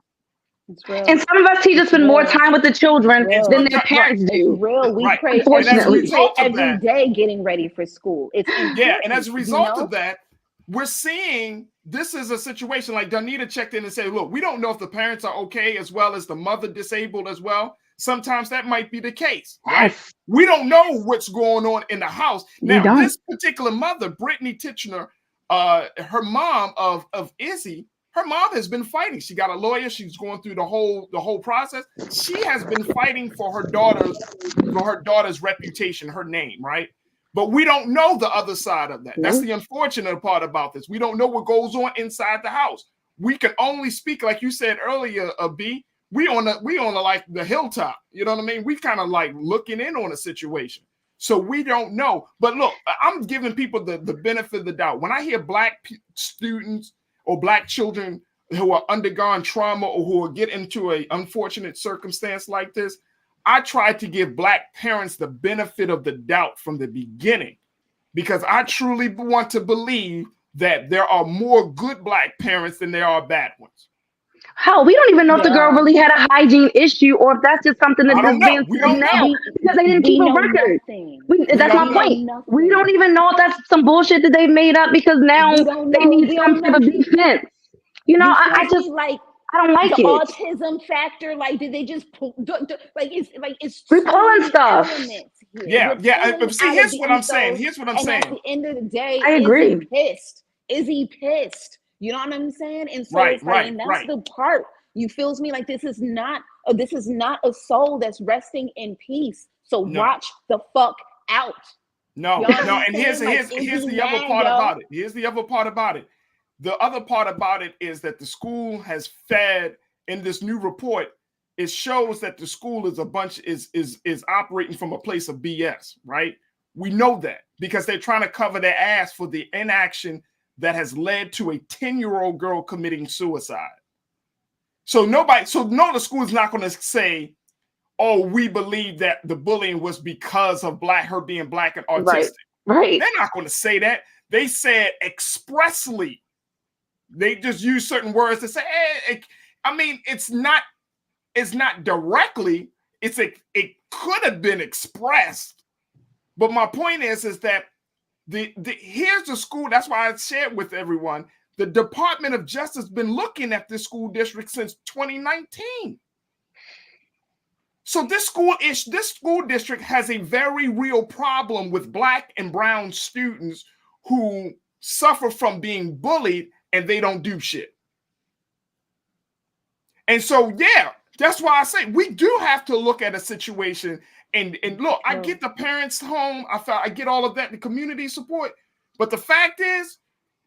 And some of us teachers spend more time with the children than their parents do. It's real. We pray every day getting ready for school. And as a result of that, we're seeing this is a situation like Danita checked in and said, look, we don't know if the parents are okay as well as the mother disabled as well. Sometimes that might be the case, right? Yes. We don't know what's going on in the house. Now, this particular mother, Brittany Titchener, her mom of Izzy, her mom has been fighting. She got a lawyer. She's going through the whole process. She has been fighting for her daughter's reputation, her name, right? But we don't know the other side of that. That's the unfortunate part about this. We don't know what goes on inside the house. We can only speak, like you said earlier, B. We on like the hilltop, you know what I mean? We kind of like looking in on a situation. So we don't know. But look, I'm giving people the benefit of the doubt. When I hear Black students or Black children who are undergone trauma or who will get into an unfortunate circumstance like this, I try to give Black parents the benefit of the doubt from the beginning, because I truly want to believe that there are more good Black parents than there are bad ones. Hell, we don't even know if the girl really had a hygiene issue or if that's just something that's being said now because they didn't keep a record. That's my point. We don't even know if that's some bullshit that they made up because now they need some type of defense. I just like. I don't like the it. Autism factor, like, did they just pull? It's we're pulling stuff. Yeah. See, here's what I'm saying. At the end of the day, I agree. Izzy pissed. You know what I'm saying? And so that's the part. You feels me like this is not a soul that's resting in peace. So watch the fuck out. No. And here's the other part about it. Here's the other part about it. The other part about it is that the school has fed in this new report. It shows that the school is operating from a place of BS, right? We know that because they're trying to cover their ass for the inaction that has led to a 10-year-old girl committing suicide. So the school is not going to say, oh, we believe that the bullying was because of her being Black and autistic. Right. They're not going to say that. They said expressly. They just use certain words to say, I mean, it's not directly. It could have been expressed. But my point is that here's the school. That's why I shared with everyone. The Department of Justice has been looking at this school district since 2019. So this school district has a very real problem with Black and brown students who suffer from being bullied and they don't do shit. And so, yeah, that's why I say we do have to look at a situation and look, I get the parents home. I get all of that, the community support. But the fact is,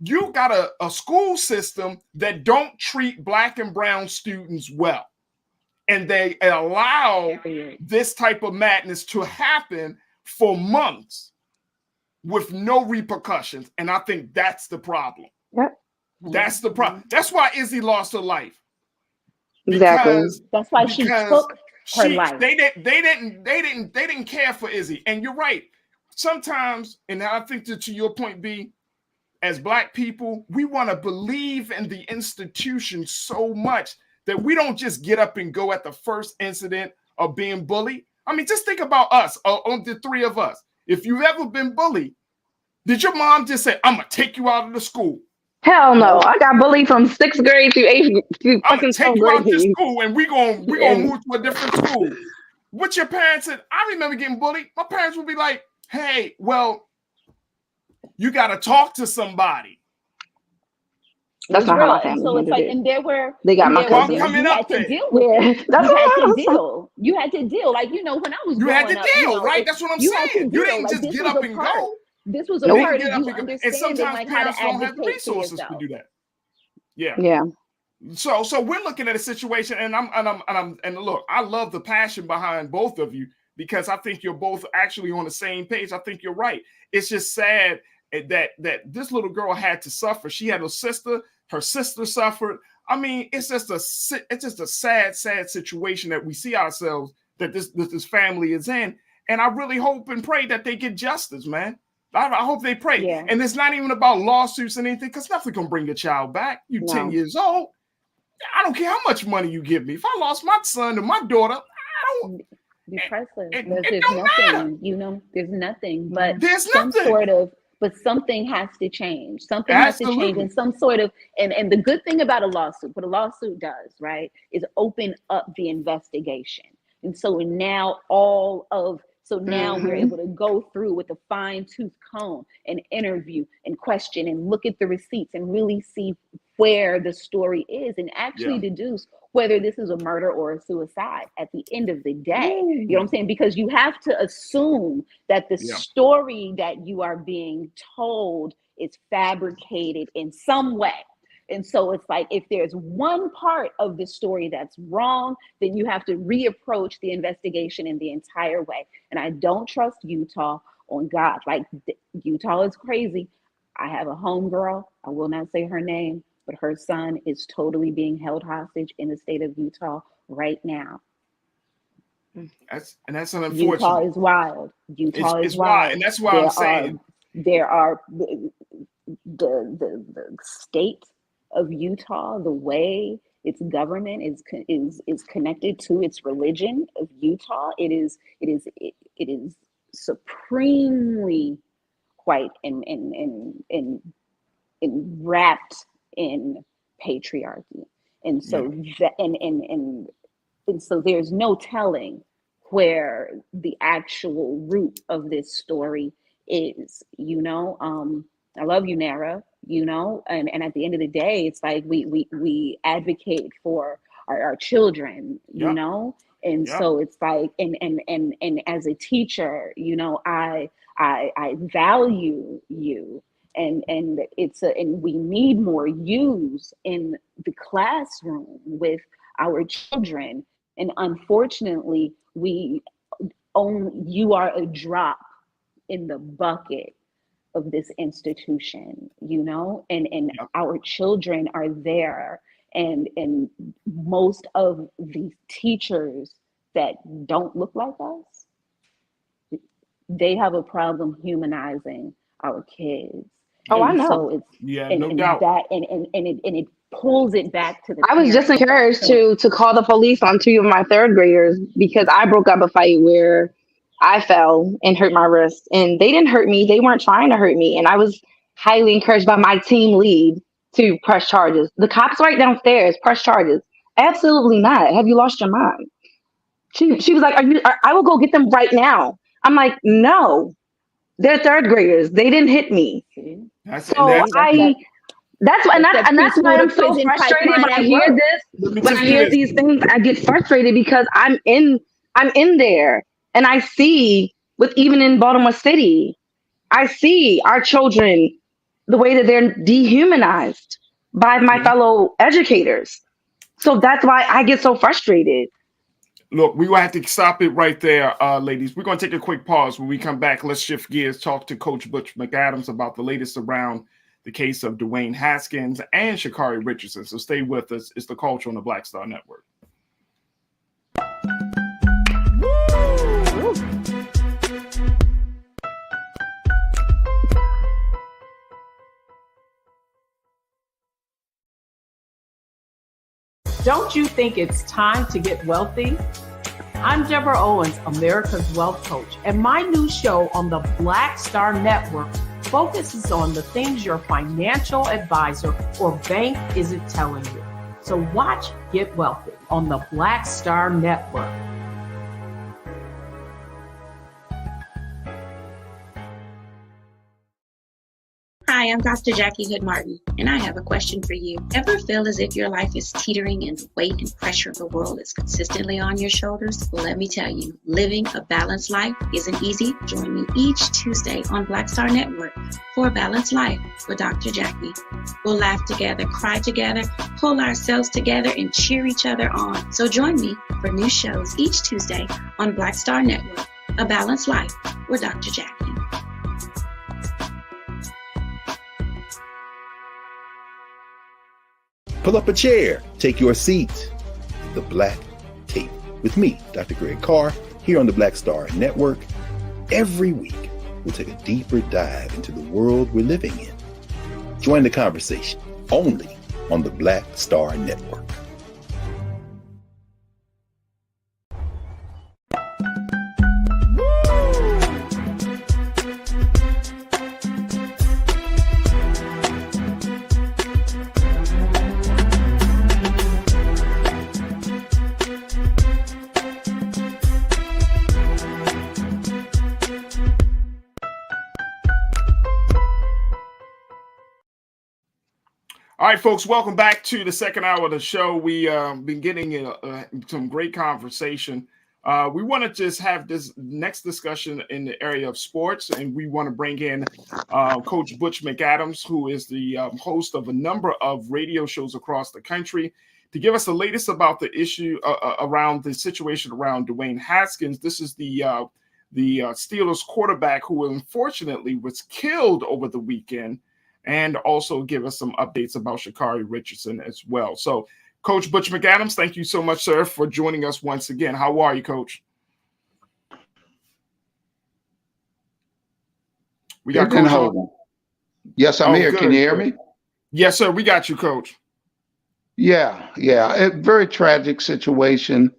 you got a school system that don't treat Black and brown students well. And they allow this type of madness to happen for months with no repercussions. And I think that's the problem. Yep. That's the problem. That's why Izzy lost her life. Exactly. That's why she took her life. They didn't care for Izzy. And you're right. Sometimes, and I think that to your point, B, as Black people, we want to believe in the institution so much that we don't just get up and go at the first incident of being bullied. I mean, just think about us, on the three of us. If you've ever been bullied, did your mom just say, I'm going to take you out of the school? Hell no. I got bullied from 6th grade through 8th grade. I'm going to take you out of this school and we're going to move to a different school. What your parents said, I remember getting bullied. My parents would be like, hey, well, you got to talk to somebody. That's not how my family so it's like, and there were they got my cousin. You had to deal with it. That's you had to deal. You had to deal. Like, you know, when I was you growing had to up, deal, right? That's what I'm saying. You didn't just get up and go. This was a part of you understanding, and sometimes like, parents how to don't have the resources to do that. Yeah. Yeah. So we're looking at a situation, and look, I love the passion behind both of you because I think you're both actually on the same page. I think you're right. It's just sad that this little girl had to suffer. She had a sister. Her sister suffered. I mean, it's just a sad situation that we see ourselves that this family is in. And I really hope and pray that they get justice, man. I hope they pray. Yeah. And it's not even about lawsuits and anything, because nothing can bring your child back. You're 10 years old. I don't care how much money you give me. If I lost my son and my daughter, I don't. Be priceless. It there's don't nothing, matter. you know, there's nothing. But there's some nothing. sort of. But something has to change. Something has to change, and some sort of, and the good thing about a lawsuit, what a lawsuit does, right, is open up the investigation. And so now we're able to go through with a fine-tooth comb and interview and question and look at the receipts and really see where the story is and actually deduce whether this is a murder or a suicide at the end of the day. You know what I'm saying? Because you have to assume that the story that you are being told is fabricated in some way. And so it's like, if there's one part of the story that's wrong, then you have to reapproach the investigation in the entire way. And I don't trust Utah on God. Like, Utah is crazy. I have a homegirl. I will not say her name, but her son is totally being held hostage in the state of Utah right now. That's an unfortunate. Utah is wild. Utah is wild. And that's why I'm saying there are the state of Utah, the way its government is connected to its religion of Utah. It is supremely white and wrapped in patriarchy. And so and so there's no telling where the actual root of this story is, you know. I love you, Nara, you know, and at the end of the day, it's like we advocate for our children, you know, and so it's like, and as a teacher, you know, I value you, and we need more yous in the classroom with our children, and unfortunately, you are a drop in the bucket of this institution, you know, and our children are there, and most of the teachers that don't look like us, they have a problem humanizing our kids. Oh, I know. So it's no doubt. That it pulls it back to the I was just parents. encouraged to call the police on 2 of my third graders because I broke up a fight where I fell and hurt my wrist, and they didn't hurt me. They weren't trying to hurt me. And I was highly encouraged by my team lead to press charges. The cops right downstairs, press charges. Absolutely not. Have you lost your mind? She was like, I will go get them right now. I'm like, no, they're third graders. They didn't hit me. That's why I'm so frustrated when I hear this. When I hear these things, I get frustrated because I'm in there, and I see even in Baltimore City, I see our children the way that they're dehumanized by my fellow educators. So that's why I get so frustrated. Look, we will have to stop it right there, ladies. We're going to take a quick pause. When we come back, let's shift gears, talk to Coach Butch McAdams about the latest around the case of Dwayne Haskins and Sha'Carri Richardson. So stay with us. It's The Culture on the Black Star Network. Don't you think it's time to get wealthy? I'm Deborah Owens, America's Wealth Coach, and my new show on the Black Star Network focuses on the things your financial advisor or bank isn't telling you. So watch Get Wealthy on the Black Star Network. Hi, I'm Dr. Jackie Hood Martin, and I have a question for you. Ever feel as if your life is teetering and the weight and pressure of the world is consistently on your shoulders? Well, let me tell you, living a balanced life isn't easy. Join me each Tuesday on Black Star Network for A Balanced Life with Dr. Jackie. We'll laugh together, cry together, pull ourselves together, and cheer each other on. So join me for new shows each Tuesday on Black Star Network, A Balanced Life with Dr. Jackie. Pull up a chair, take your seat. The Black Tape with me, Dr. Greg Carr, here on the Black Star Network. Every week, we'll take a deeper dive into the world we're living in. Join the conversation only on the Black Star Network. All right, folks, welcome back to the second hour of the show. We been getting some great conversation. We want to just have this next discussion in the area of sports, and we want to bring in Coach Butch McAdams, who is the host of a number of radio shows across the country, to give us the latest about the issue around the situation around Dwayne Haskins. This is the Steelers quarterback who unfortunately was killed over the weekend, and also give us some updates about Sha'Carri Richardson as well. So, Coach Butch McAdams, thank you so much, sir, for joining us once again. How are you, Coach? We got Coach on. Yes, I'm here. Good. Can you hear me? Yes, sir. We got you, Coach. Yeah. A very tragic situation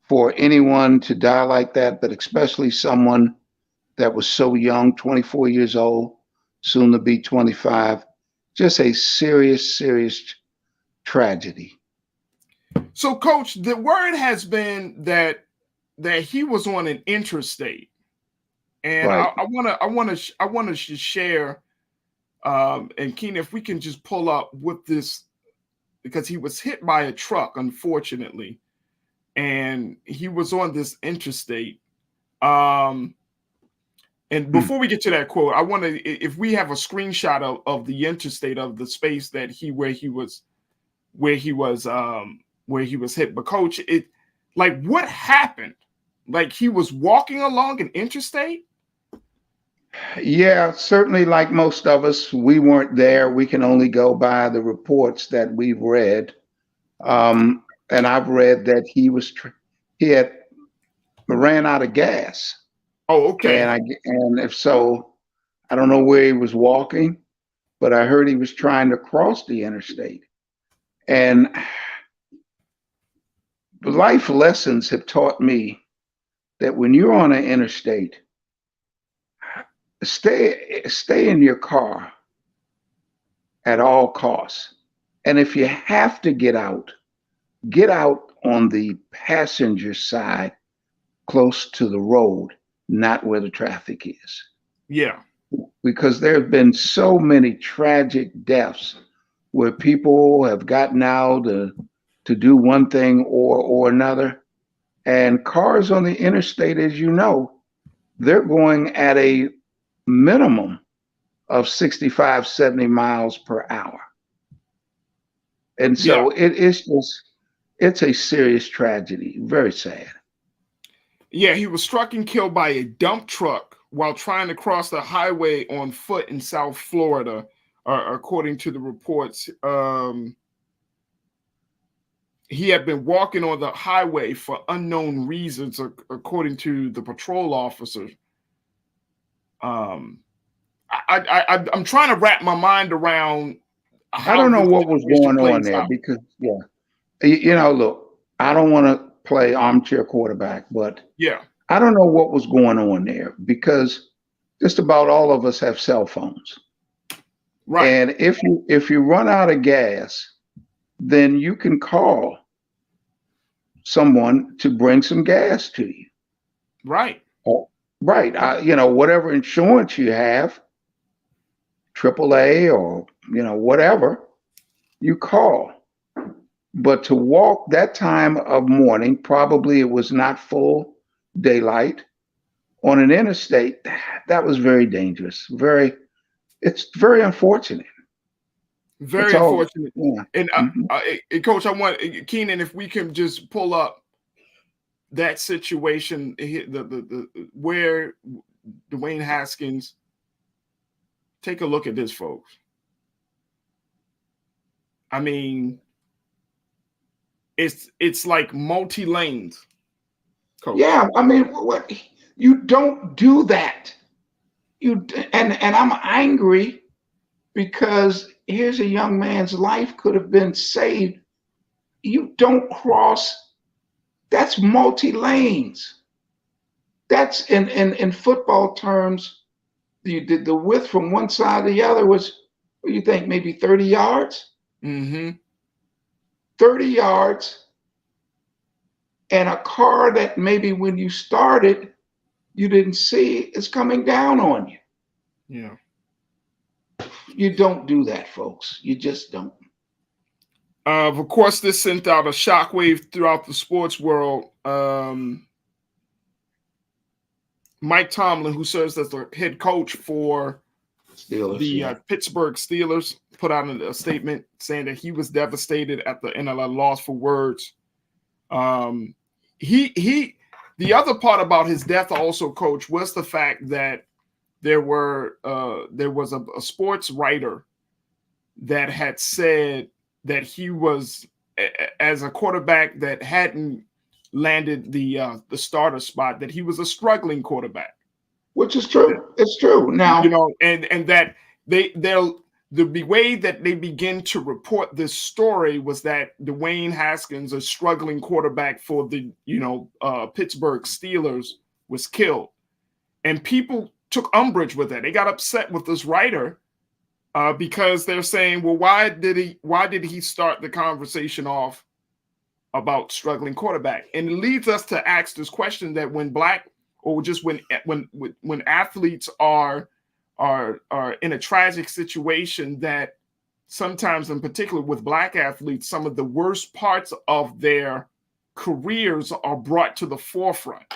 for anyone to die like that, but especially someone that was so young, 24 years old, soon to be 25. Just a serious tragedy. So, Coach, the word has been that he was on an interstate, and right. I want to share, and Keenan, if we can just pull up with this, because he was hit by a truck, unfortunately, and he was on this interstate. And before we get to that quote, I want to, if we have a screenshot of the interstate, of the space that where he was hit. But Coach, what happened? Like, he was walking along an interstate? Yeah, certainly, like most of us, we weren't there. We can only go by the reports that we've read. And I've read that he had ran out of gas. Oh, okay. And if so, I don't know where he was walking, but I heard he was trying to cross the interstate. And life lessons have taught me that when you're on an interstate, stay in your car at all costs. And if you have to get out on the passenger side close to the road, not where the traffic is. Yeah. Because there have been so many tragic deaths where people have gotten out to do one thing or another. And cars on the interstate, as you know, they're going at a minimum of 65, 70 miles per hour. And so it's a serious tragedy, very sad. Yeah, he was struck and killed by a dump truck while trying to cross the highway on foot in South Florida, according to the reports. He had been walking on the highway for unknown reasons, according to the patrol officer. I'm trying to wrap my mind around. I don't know what was going on there because, look, I don't want to play armchair quarterback, but yeah, I don't know what was going on there because just about all of us have cell phones. Right. And if you run out of gas, then you can call someone to bring some gas to you. Right. Right. Whatever insurance you have, AAA or, whatever, you call. But to walk that time of morning, probably it was not full daylight on an interstate, that was very dangerous. It's very unfortunate. Very unfortunate. Yeah. And Coach, I want Keenan, if we can just pull up that situation, the where Dwayne Haskins. Take a look at this, folks. I mean, it's like multi-lanes. Coach. Yeah, I mean, what you don't do that. And I'm angry because here's a young man's life could have been saved. You don't cross. That's multi-lanes. That's in football terms. The width from one side to the other was, what do you think, maybe 30 yards? Mm-hmm. 30 yards. And a car that maybe when you started, you didn't see is coming down on you. Yeah. You don't do that, folks. You just don't. Of course, this sent out a shockwave throughout the sports world. Mike Tomlin, who serves as the head coach for the Pittsburgh Steelers, put out a statement saying that he was devastated at the NLL loss for words. The other part about his death also, Coach, was the fact that there was a sports writer that had said that he was, as a quarterback that hadn't landed the starter spot, that he was a struggling quarterback. Which is true. It's true. Now, and that the way that they begin to report this story was that Dwayne Haskins, a struggling quarterback for the Pittsburgh Steelers, was killed, and people took umbrage with that. They got upset with this writer because they're saying, well, why did he start the conversation off about struggling quarterback? And it leads us to ask this question that when athletes are in a tragic situation, that sometimes, in particular with Black athletes, some of the worst parts of their careers are brought to the forefront.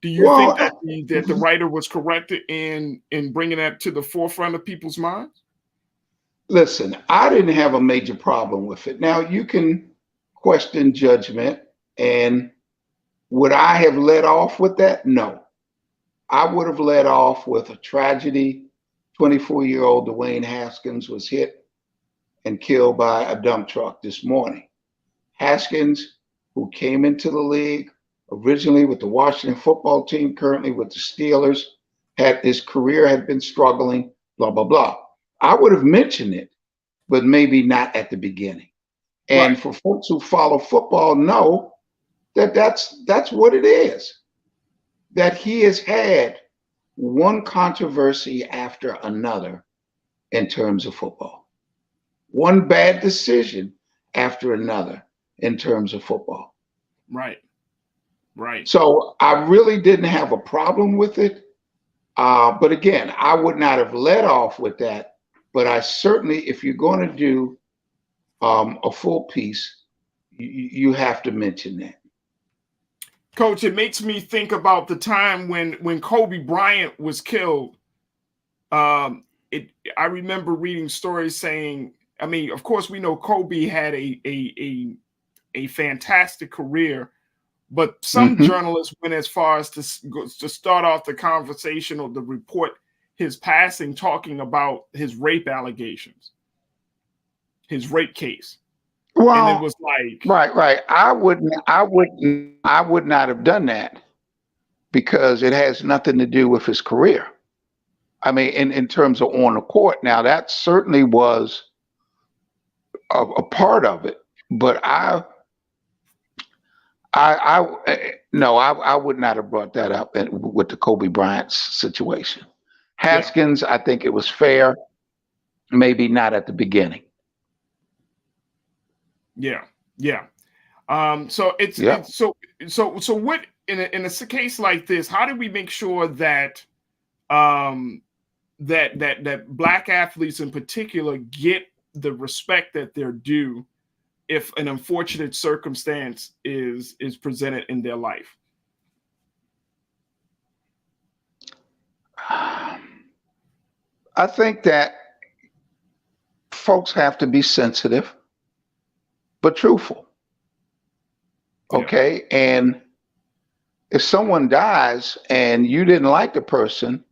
Do you think that the writer was correct in bringing that to the forefront of people's minds? Listen, I didn't have a major problem with it. Now, you can question judgment, and would I have let off with that? No. I would have led off with a tragedy. 24-year-old Dwayne Haskins was hit and killed by a dump truck this morning. Haskins, who came into the league originally with the Washington football team, currently with the Steelers, his career had been struggling, blah, blah, blah. I would have mentioned it, but maybe not at the beginning. And for folks who follow football know that that's what it is, that he has had one controversy after another in terms of football, one bad decision after another in terms of football. Right. So I really didn't have a problem with it. But again, I would not have led off with that. But I certainly, if you're going to do a full piece, you have to mention that. Coach, it makes me think about the time when Kobe Bryant was killed. I remember reading stories saying, I mean, of course, we know Kobe had a fantastic career, but some journalists went as far as to start off the conversation or to report his passing, talking about his rape allegations, his rape case. Well, and it was like, right. I would not have done that because it has nothing to do with his career. I mean, in terms of on the court, now that certainly was a part of it, but I would not have brought that up with the Kobe Bryant situation. Haskins, I think it was fair, maybe not at the beginning. Yeah. So so what in a case like this, how do we make sure that that Black athletes in particular get the respect that they're due if an unfortunate circumstance is presented in their life? I think that folks have to be sensitive but truthful. Okay. Yeah. And if someone dies and you didn't like the person,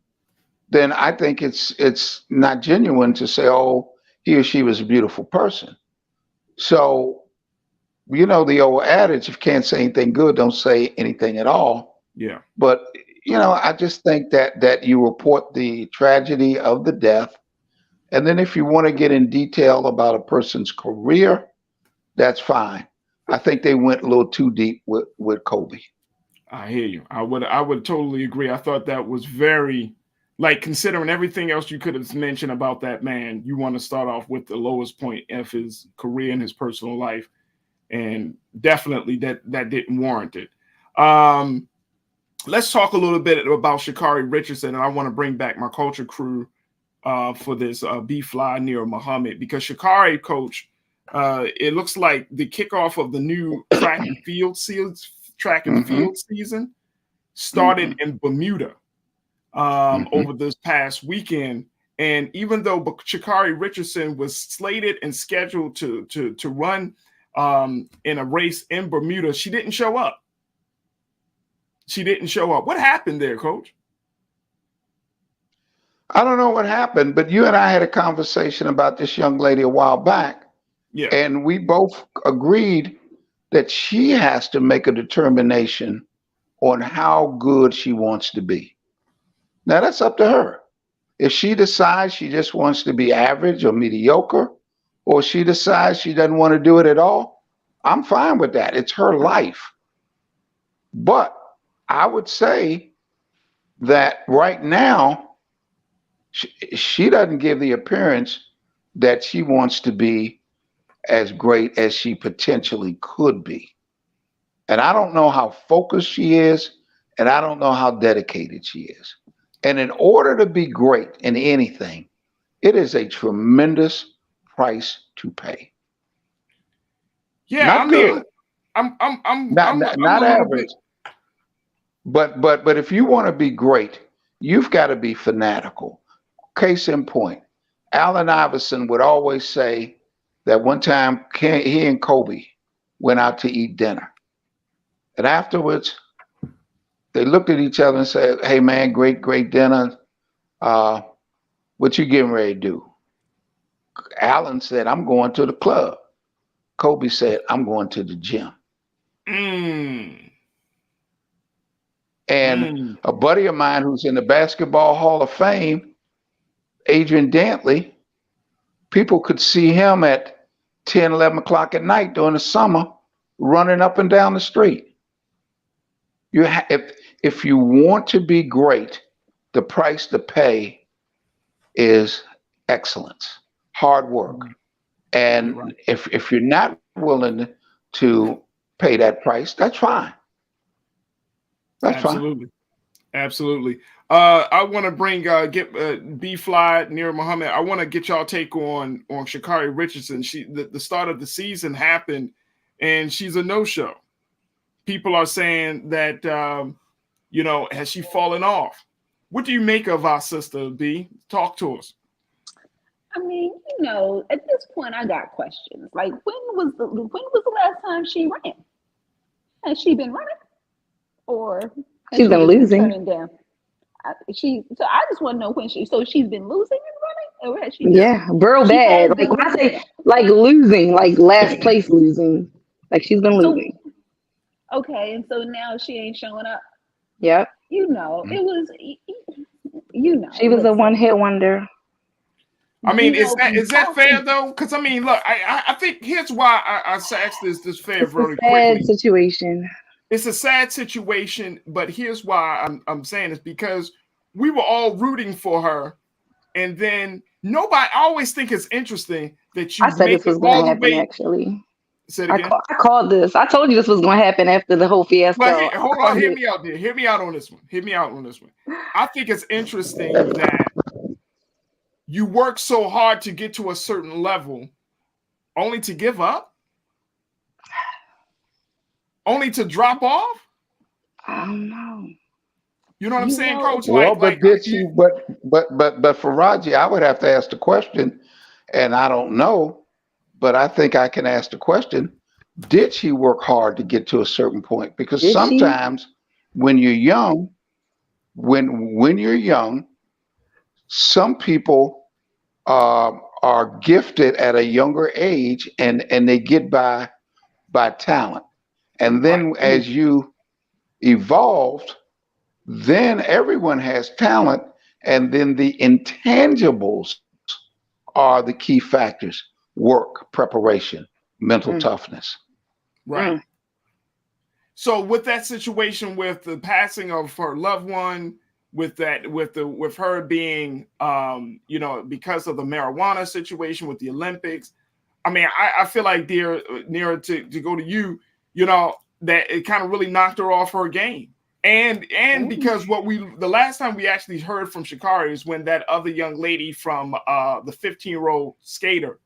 then I think it's not genuine to say, oh, he or she was a beautiful person. So, you know, the old adage, if you can't say anything good, don't say anything at all. Yeah. But, you know, I just think that you report the tragedy of the death. And then if you want to get in detail about a person's career, that's fine. I think they went a little too deep with Kobe. I hear you. I would totally agree. I thought that was very, like, considering everything else you could have mentioned about that man, you want to start off with the lowest point of his career and his personal life. And definitely that didn't warrant it. Let's talk a little bit about Sha'Carri Richardson. And I want to bring back my culture crew for this B-Fly Nira Muhammad, because Sha'Carri, coach, it looks like the kickoff of the new track and field season started in Bermuda over this past weekend. And even though Sha'Carri Richardson was slated and scheduled to run in a race in Bermuda, she didn't show up. What happened there, Coach? I don't know what happened, but you and I had a conversation about this young lady a while back. Yeah. And we both agreed that she has to make a determination on how good she wants to be. Now, that's up to her. If she decides she just wants to be average or mediocre, or she decides she doesn't want to do it at all, I'm fine with that. It's her life. But I would say that right now, she doesn't give the appearance that she wants to be as great as she potentially could be. And I don't know how focused she is, and I don't know how dedicated she is. And in order to be great in anything, it is a tremendous price to pay. Yeah, not good. I'm not average. But if you want to be great, you've got to be fanatical. Case in point, Allen Iverson would always say that one time he and Kobe went out to eat dinner. And afterwards, They looked at each other and said, "Hey man, great dinner. What you getting ready to do?" Allen said, "I'm going to the club." Kobe said, "I'm going to the gym." And a buddy of mine who's in the Basketball Hall of Fame, Adrian Dantley, people could see him at 10, 11 o'clock at night during the summer running up and down the street. If you want to be great, the price to pay is excellence, hard work. And if you're not willing to pay that price, that's fine. Absolutely. Absolutely. I want to bring B Fly, Nira Muhammad. I want to get y'all take on Sha'Carri Richardson. The start of the season happened and she's a no-show. People are saying that has she fallen off? What do you make of our sister, B? Talk to us. I mean, at this point I got questions. Like when was the last time she ran? Has she been running? Or she's been losing. Turning down. So I just want to know when she's been losing and running, or has she? Yeah, real bad. Like when I say like losing, like last place losing, like she's been losing. Okay, and so now she ain't showing up. Yep. It was. She was a one-hit wonder. I mean, is that fair though? Because I mean, look, I think here's why I asked this fair very quickly. Situation. It's a sad situation, but here's why I'm saying this, because we were all rooting for her, and then nobody. I always think it's interesting that you. I said this was going to happen. Actually, say it again. I called this. I told you this was going to happen after the whole fiasco. But hold on, hear me out there. Hear me out on this one. I think it's interesting that you work so hard to get to a certain level, only to give up. Only to drop off? I don't know. You know what I'm saying, Coach? Well, but Farajii, I would have to ask the question, and I don't know, but I think I can ask the question: did she work hard to get to a certain point? Because sometimes when you're young, when you're young, some people are gifted at a younger age, and they get by talent. And then as you evolved, then everyone has talent. And then the intangibles are the key factors: work, preparation, mental toughness. Right. So with that situation, with the passing of her loved one, with her being, because of the marijuana situation with the Olympics, I mean, I feel like, Nira, to go to you, that it kind of really knocked her off her game. And because the last time we actually heard from Sha'Carri is when that other young lady from the 15-year-old skater.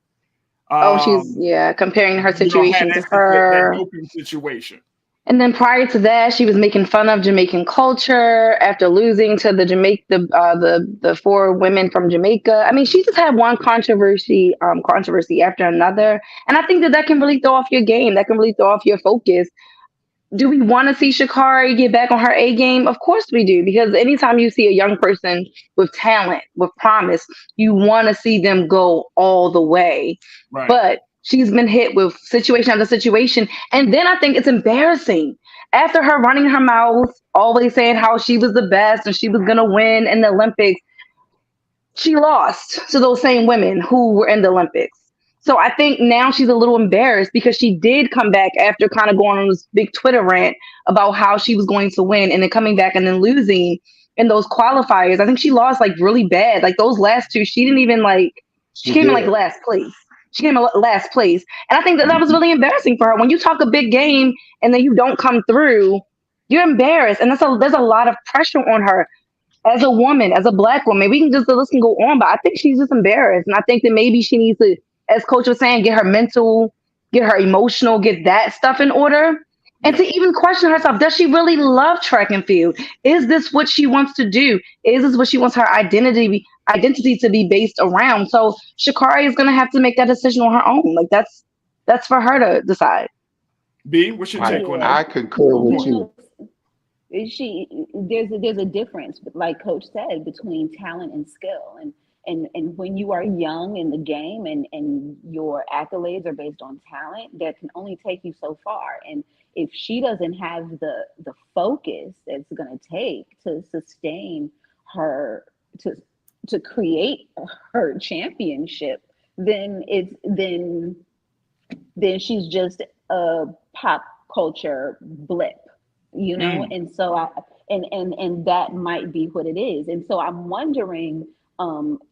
She's comparing her situation to her. That doping situation. And then prior to that, she was making fun of Jamaican culture after losing to the 4 women from Jamaica. I mean, she just had one controversy after another. And I think that can really throw off your game. That can really throw off your focus. Do we want to see Sha'Carri get back on her A game? Of course we do, because anytime you see a young person with talent, with promise, you want to see them go all the way. Right. But she's been hit with situation after situation. And then I think it's embarrassing. After her running her mouth, always saying how she was the best and she was going to win in the Olympics, she lost to those same women who were in the Olympics. So I think now she's a little embarrassed because she did come back after kind of going on this big Twitter rant about how she was going to win and then coming back and then losing in those qualifiers. I think she lost like really bad. Like those last 2, she didn't even she came in like last place. She came in last place. And I think that was really embarrassing for her. When you talk a big game and then you don't come through, you're embarrassed. And there's a lot of pressure on her as a woman, as a Black woman. We can just, the list can go on, but I think she's just embarrassed. And I think that maybe she needs to, as Coach was saying, get her mental, get her emotional, get that stuff in order. And to even question herself, does she really love track and field? Is this what she wants to do? Is this what she wants her identity to be based around? So Sha'Carri is going to have to make that decision on her own. Like that's for her to decide. B, what's your take on that? I concur with you. There's a difference, like Coach said, between talent and skill. And when you are young in the game and your accolades are based on talent, that can only take you so far. And if she doesn't have the focus that's going to take to sustain her, to create her championship, then she's just a pop culture blip, you know. And so and that might be what it is. And so I'm wondering,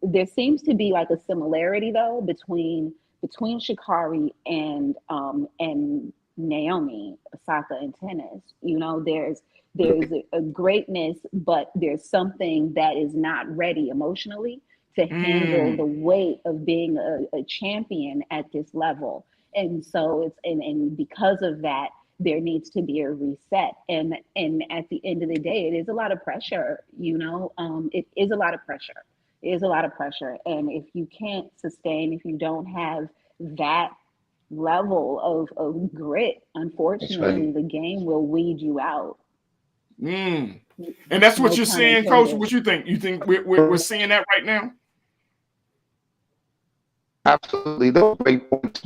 there seems to be like a similarity though between Sha'Carri and Naomi Osaka in tennis. You know, there's a greatness, but there's something that is not ready emotionally to handle the weight of being a champion at this level. And so it's and because of that, there needs to be a reset. And at the end of the day, it is a lot of pressure, you know. It is a lot of pressure. It is a lot of pressure. And if you can't sustain, if you don't have that level of grit, unfortunately, the game will weed you out. And that's what you're seeing, Coach. What you think? You think we're seeing that right now? Absolutely. Those great points.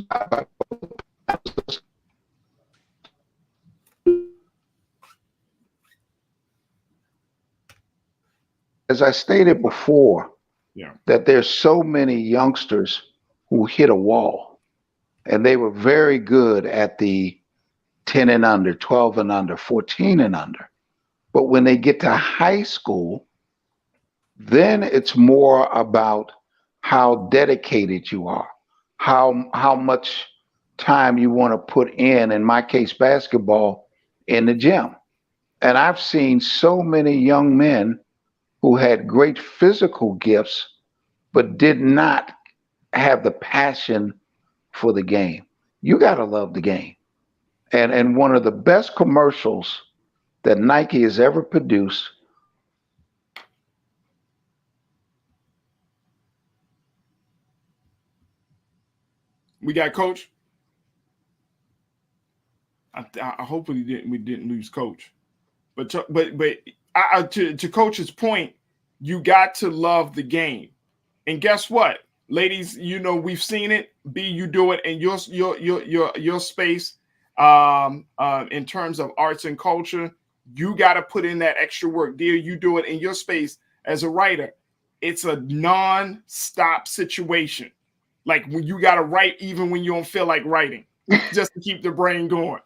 As I stated before, that there's so many youngsters who hit a wall, and they were very good at the 10 and under, 12 and under, 14 and under. But when they get to high school, then it's more about how dedicated you are, how much time you want to put in my case, basketball, in the gym. And I've seen so many young men who had great physical gifts, but did not have the passion for the game. You got to love the game. And one of the best commercials that Nike has ever produced. We got Coach. I hope we didn't lose Coach. But to Coach's point, you got to love the game. And guess what, ladies? You know, we've seen it. B, you do it in your space. In terms of arts and culture, you got to put in that extra work. Dear, you do it in your space as a writer. It's a non-stop situation. Like when you got to write even when you don't feel like writing, just to keep the brain going.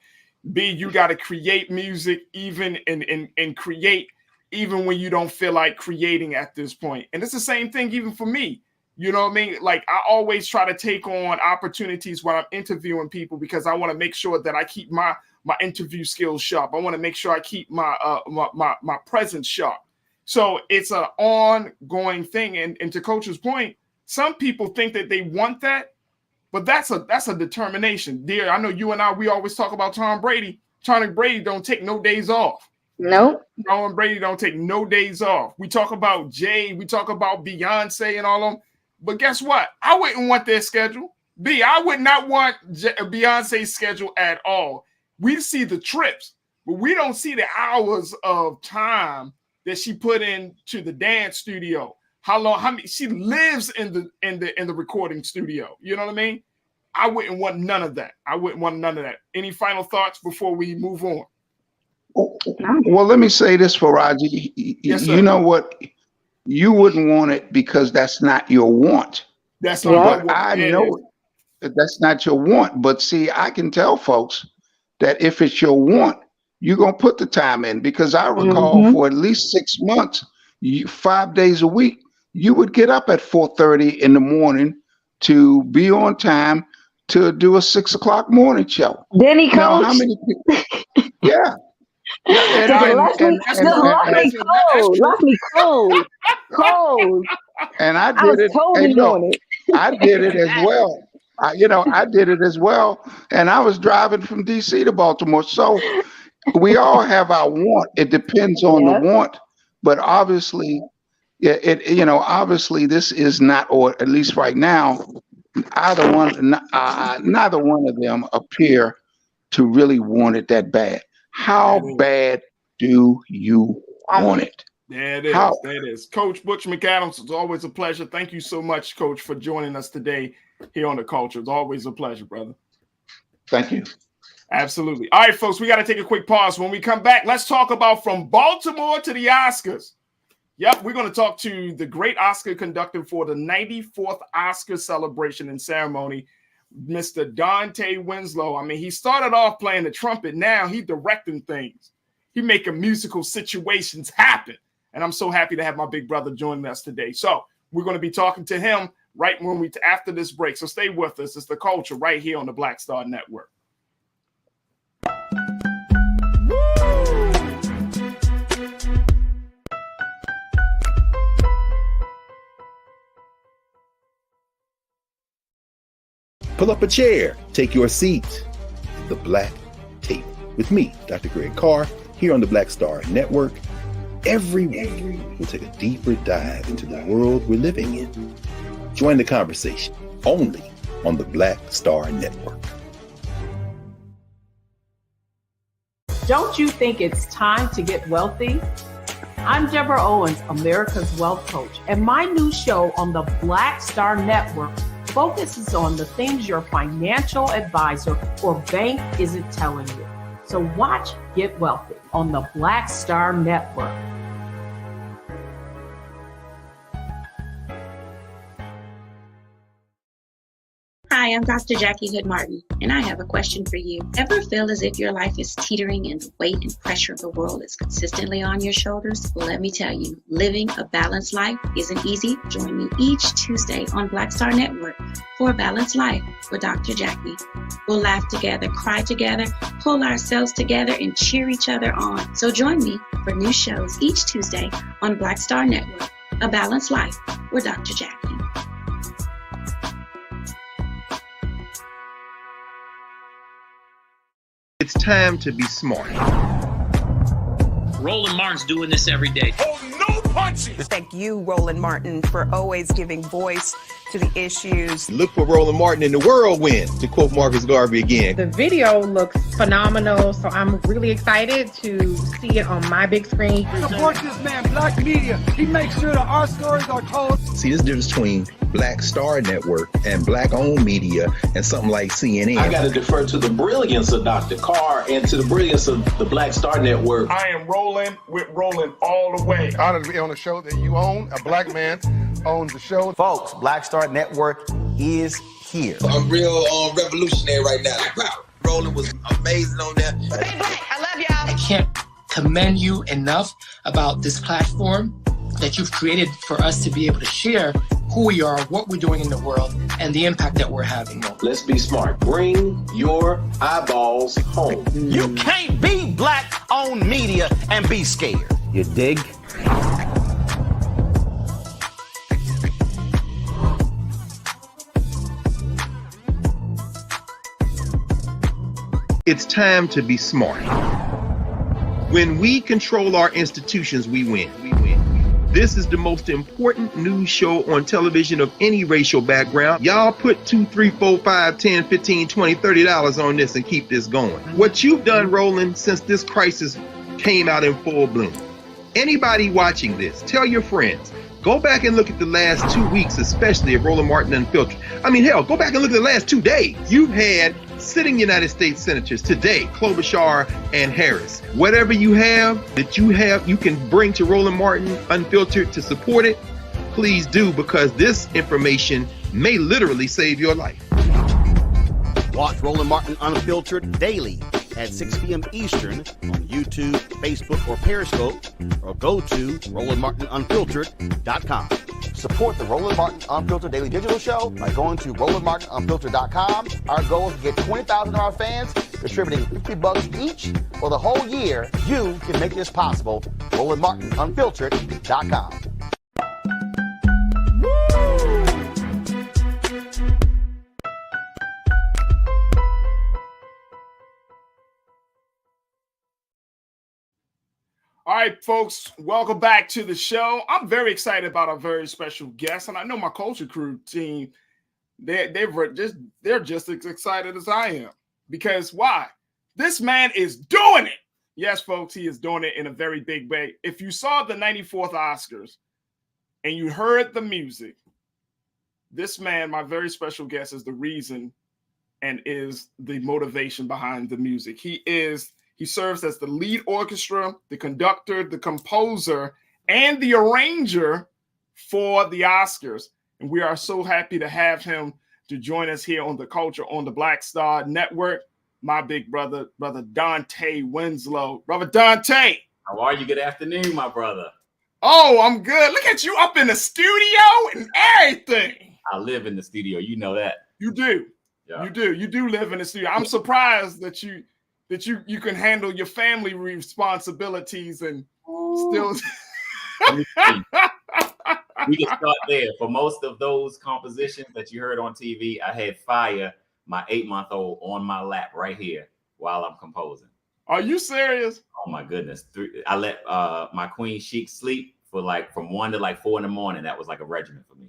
B, you got to create music even and create even when you don't feel like creating at this point. And it's the same thing even for me. You know what I mean? Like I always try to take on opportunities when I'm interviewing people because I want to make sure that I keep my interview skills sharp. I want to make sure I keep my presence sharp. So it's an ongoing thing. And to Coach's point, some people think that they want that, but that's a determination. Dear, I know you and I, we always talk about Tom Brady. Tom Brady don't take no days off. Nope. Tom Brady don't take no days off. We talk about Jay, we talk about Beyonce and all of them. But guess what? I wouldn't want their schedule. B, I would not want Beyonce's schedule at all. We see the trips, but we don't see the hours of time that she put into the dance studio. How many she lives in the recording studio. You know what I mean? I wouldn't want none of that. I wouldn't want none of that. Any final thoughts before we move on? Well, let me say this, Farajii. Yes, sir. You know what? You wouldn't want it because that's not your want. That's not what I know. That's not your want. But see, I can tell folks that if it's your want, you're going to put the time in, because I recall for at least 6 months, 5 days a week, you would get up at 4:30 in the morning to be on time to do a 6 o'clock morning show. Denny, Coach. Now, how many people? Yeah. Left me cold. And I did it. Totally on it. I did it as well. I did it as well. And I was driving from DC to Baltimore. So we all have our want. It depends on the want. But obviously, obviously this is not, or at least right now, neither one of them appear to really want it that bad. How bad do you want it? There it is. How? There it is. Coach Butch McAdams, it's always a pleasure. Thank you so much, Coach, for joining us today here on The Culture. It's always a pleasure, brother. Thank you. Absolutely. All right, folks, we got to take a quick pause. When we come back, let's talk about from Baltimore to the Oscars. Yep, we're going to talk to the great Oscar conductor for the 94th Oscar celebration and ceremony, Mr. Dante Winslow. I mean, he started off playing the trumpet. Now he's directing things. He making musical situations happen. And I'm so happy to have my big brother joining us today. So we're going to be talking to him right when after this break. So stay with us. It's The Culture right here on the Black Star Network. Pull up a chair, take your seat. The Black Tape with me, Dr. Greg Carr, here on the Black Star Network. Every week, we'll take a deeper dive into the world we're living in. Join the conversation only on the Black Star Network. Don't you think it's time to get wealthy? I'm Deborah Owens, America's Wealth Coach, and my new show on the Black Star Network focuses on the things your financial advisor or bank isn't telling you. So watch Get Wealthy on the Black Star Network. Hi, I'm Dr. Jackie Hood Martin, and I have a question for you. Ever feel as if your life is teetering and the weight and pressure of the world is consistently on your shoulders? Well, let me tell you, living a balanced life isn't easy. Join me each Tuesday on Black Star Network for A Balanced Life with Dr. Jackie. We'll laugh together, cry together, pull ourselves together, and cheer each other on. So join me for new shows each Tuesday on Black Star Network, A Balanced Life with Dr. Jackie. It's time to be smart. Roland Martin's doing this every day. Oh, no punches! Thank you, Roland Martin, for always giving voice to the issues. Look for Roland Martin in the whirlwind, to quote Marcus Garvey again. The video looks phenomenal, so I'm really excited to see it on my big screen. Support this man, Black Media. He makes sure that our stories are told. See, there's a difference between Black Star Network and Black-owned media and something like CNN. I got to defer to the brilliance of Dr. Carr and to the brilliance of the Black Star Network. I am rolling with Roland all the way. Honored to be on a show that you own. A black man owns the show. Folks, Black Star Network is here. I'm real revolutionary right now. Wow. Roland was amazing on that. Hey, Black, I love y'all. I can't commend you enough about this platform that you've created for us to be able to share who we are, what we're doing in the world, and the impact that we're having. Let's be smart. Bring your eyeballs home. You can't be Black-owned media and be scared. You dig? It's time to be smart. When we control our institutions, we win. This is the most important news show on television of any racial background. Y'all put $2, $3, $4, $5, $10, $15, $20, $30 on this and keep this going. What you've done, Roland, since this crisis came out in full bloom. Anybody watching this, tell your friends. Go back and look at the last 2 weeks, especially of Roland Martin Unfiltered. I mean, hell, go back and look at the last 2 days. You've had sitting United States senators today, Klobuchar and Harris. Whatever you have, you can bring to Roland Martin Unfiltered to support it. Please do, because this information may literally save your life. Watch Roland Martin Unfiltered daily at 6 p.m. Eastern on YouTube, Facebook, or Periscope, or go to RolandMartinUnfiltered.com. Support the Roland Martin Unfiltered Daily Digital Show by going to RolandMartinUnfiltered.com. Our goal is to get 20,000 of our fans contributing $50 each for the whole year. You can make this possible. RolandMartinUnfiltered.com. All right, folks, welcome back to the show. I'm very excited about our very special guest, and I know my Culture Crew team, they're just as excited as I am. Because why? This man is doing it. Yes, folks, he is doing it in a very big way. If you saw the 94th Oscars and you heard the music, this man, my very special guest, is the reason and is the motivation behind the music. He serves as the lead orchestra, the conductor, the composer, and the arranger for the Oscars. And we are so happy to have him to join us here on The Culture on the Black Star Network. My big brother, Brother Dante Winslow. Brother Dante. How are you? Good afternoon, my brother. Oh, I'm good. Look at you up in the studio and everything. I live in the studio. You know that. You do. Yeah. You do live in the studio. I'm surprised that you can handle your family responsibilities and still. We can start there. For most of those compositions that you heard on TV, I had Fire, my 8-month-old, on my lap right here while I'm composing. Are you serious? Oh my goodness! I let my Queen Chic sleep for from 1 to 4 in the morning. That was like a regimen for me.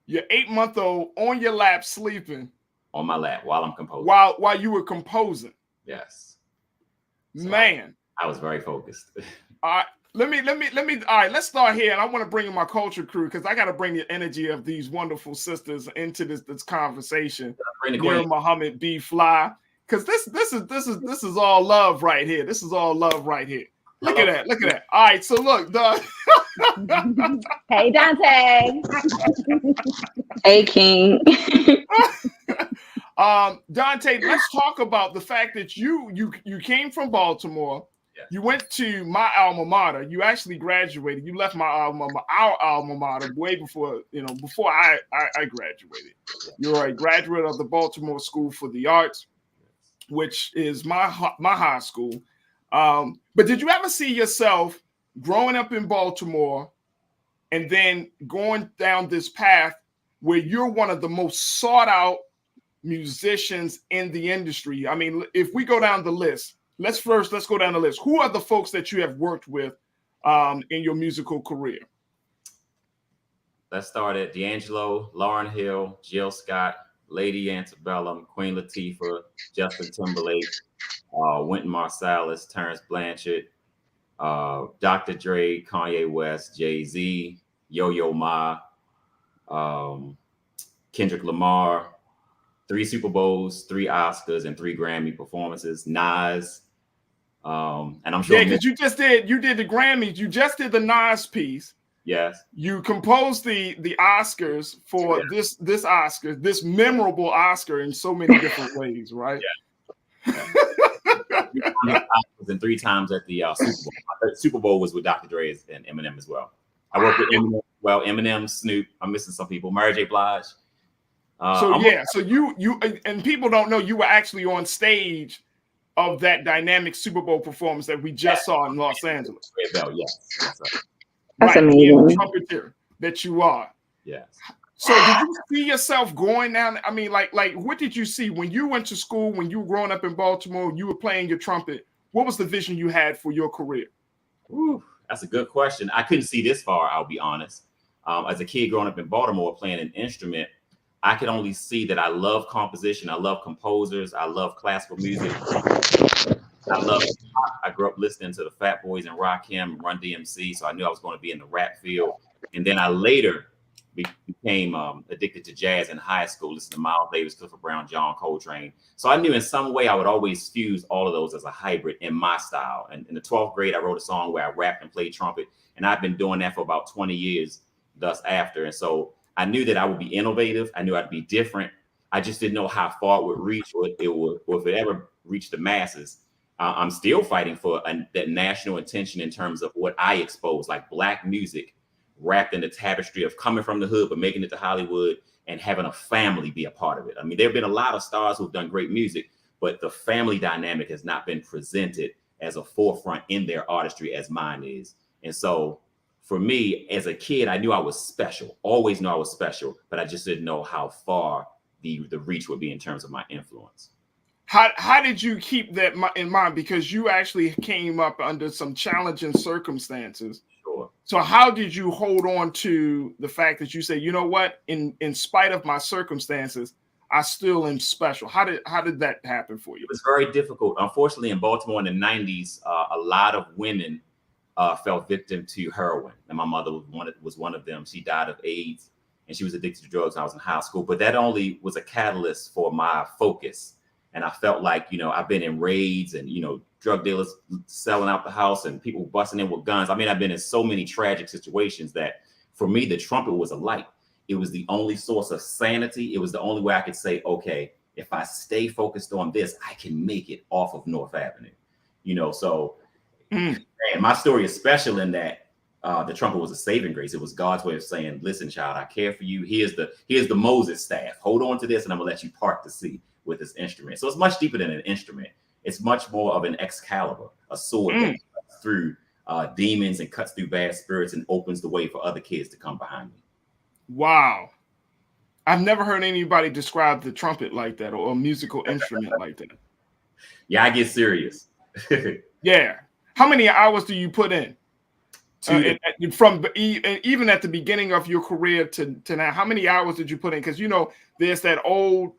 Your 8-month-old on your lap sleeping. On my lap while I'm composing. While you were composing. Yes. So man. I was very focused. All right. Let me. All right, let's start here. And I want to bring in my culture crew because I got to bring the energy of these wonderful sisters into this conversation. Nira Muhammad, B Fly. Because this is all love right here. This is all love right here. Look at that. Look at that. All right. So look, hey Dante. Hey King. Dante, let's talk about the fact that you came from Baltimore. Yes. You went to my alma mater. You actually graduated. You left our alma mater way before I graduated. You're a graduate of the Baltimore School for the Arts, which is my high school. But did you ever see yourself growing up in Baltimore and then going down this path where you're one of the most sought out musicians in the industry? I mean, if we go down the list, let's go down the list. Who are the folks that you have worked with in your musical career? Let's start at D'Angelo, Lauryn Hill, Jill Scott, Lady Antebellum, Queen Latifah, Justin Timberlake, Wynton Marsalis, Terrence Blanchard, Dr. Dre, Kanye West, Jay-Z, Yo-Yo Ma, Kendrick Lamar, 3 Super Bowls, 3 Oscars, and 3 Grammy performances. Nas, and I'm sure. Yeah, because you did the Grammys. You just did the Nas piece. Yes. You composed the Oscars for this Oscar, this memorable Oscar in so many different ways, right? Yeah. And 3 times at the Super Bowl. The Super Bowl was with Dr. Dre and Eminem as well. I worked with Eminem. Well, Eminem, Snoop. I'm missing some people. Mary J. Blige. So you and people don't know you were actually on stage of that dynamic Super Bowl performance that we just saw in Los Angeles. Red Bell, yes. That's amazing. The trumpeter that you are. Yes. So did you see yourself going down? I mean, like what did you see when you went to school, when you were growing up in Baltimore, you were playing your trumpet? What was the vision you had for your career? Ooh, that's a good question. I couldn't see this far, I'll be honest. As a kid growing up in Baltimore playing an instrument, I could only see that I love composition. I love composers. I love classical music. I grew up listening to the Fat Boys and Rakim, Run DMC, so I knew I was going to be in the rap field. And then I later became addicted to jazz in high school, listening to Miles Davis, Clifford Brown, John Coltrane. So I knew in some way I would always fuse all of those as a hybrid in my style. And in the 12th grade, I wrote a song where I rapped and played trumpet. And I've been doing that for about 20 years thus after. And so I knew that I would be innovative. I knew I'd be different. I just didn't know how far it would reach or if it ever reached the masses. I'm still fighting for that national attention in terms of what I expose, like Black music wrapped in the tapestry of coming from the hood, but making it to Hollywood and having a family be a part of it. I mean, there have been a lot of stars who've done great music, but the family dynamic has not been presented as a forefront in their artistry as mine is. And so for me, as a kid, I knew I was special, always knew I was special, but I just didn't know how far the reach would be in terms of my influence. How did you keep that in mind? Because you actually came up under some challenging circumstances. Sure. So how did you hold on to the fact that you say, you know what, in spite of my circumstances, I still am special. How did that happen for you? It was very difficult. Unfortunately, in Baltimore in the 90s, a lot of women fell victim to heroin, and my mother was one of them. She died of AIDS, and she was addicted to drugs when I was in high school. But that only was a catalyst for my focus. And I felt like, I've been in raids and, drug dealers selling out the house and people busting in with guns. I mean, I've been in so many tragic situations that for me, the trumpet was a light. It was the only source of sanity. It was the only way I could say, okay, if I stay focused on this, I can make it off of North Avenue. So and my story is special in that the trumpet was a saving grace. It was God's way of saying, listen, child, I care for you. Here's the Moses staff. Hold on to this and I'm gonna let you part the sea with this instrument. So it's much deeper than an instrument. It's much more of an Excalibur, a sword that cuts through demons and cuts through bad spirits and opens the way for other kids to come behind me. Wow. I've never heard anybody describe the trumpet like that or a musical instrument like that. Yeah, I get serious. Yeah. How many hours do you put in? From even at the beginning of your career to now, how many hours did you put in? Because there's that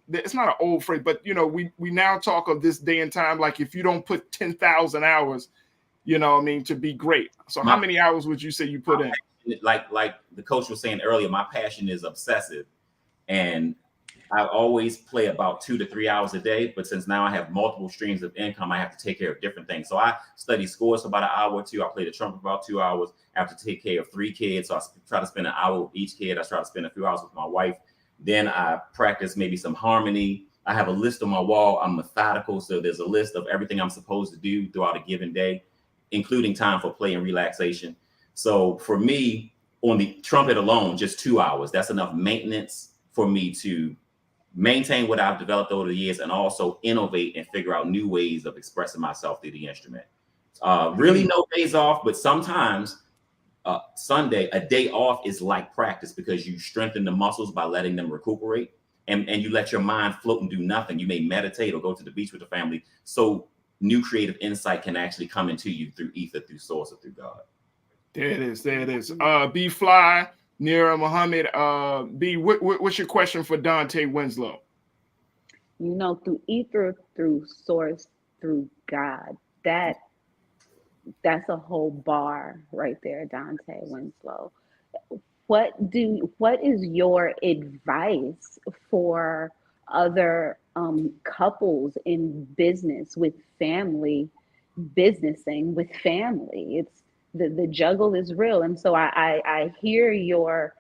it's not an old phrase, but we now talk of this day and time like if you don't put 10,000 hours, to be great. So how many hours would you say you put in? Like the coach was saying earlier, my passion is obsessive, and I always play about 2 to 3 hours a day. But since now I have multiple streams of income, I have to take care of different things. So I study scores for about an hour or two. I play the trumpet for about 2 hours. I have to take care of 3 kids. So I try to spend an hour with each kid. I try to spend a few hours with my wife. Then I practice maybe some harmony. I have a list on my wall. I'm methodical. So there's a list of everything I'm supposed to do throughout a given day, including time for play and relaxation. So for me, on the trumpet alone, just 2 hours, that's enough maintenance for me to maintain what I've developed over the years and also innovate and figure out new ways of expressing myself through the instrument. Really no days off, but sometimes Sunday, a day off is like practice because you strengthen the muscles by letting them recuperate and you let your mind float and do nothing. You may meditate or go to the beach with the family. So new creative insight can actually come into you through ether, through source, or through God. There it is. B Fly, Nira Muhammad. B, what's your question for Dante Winslow? Through ether, through source, through God. That's a whole bar right there, Dante Winslow. What is your advice for other couples in business with family, businessing with family? It's the juggle is real. And so I hear your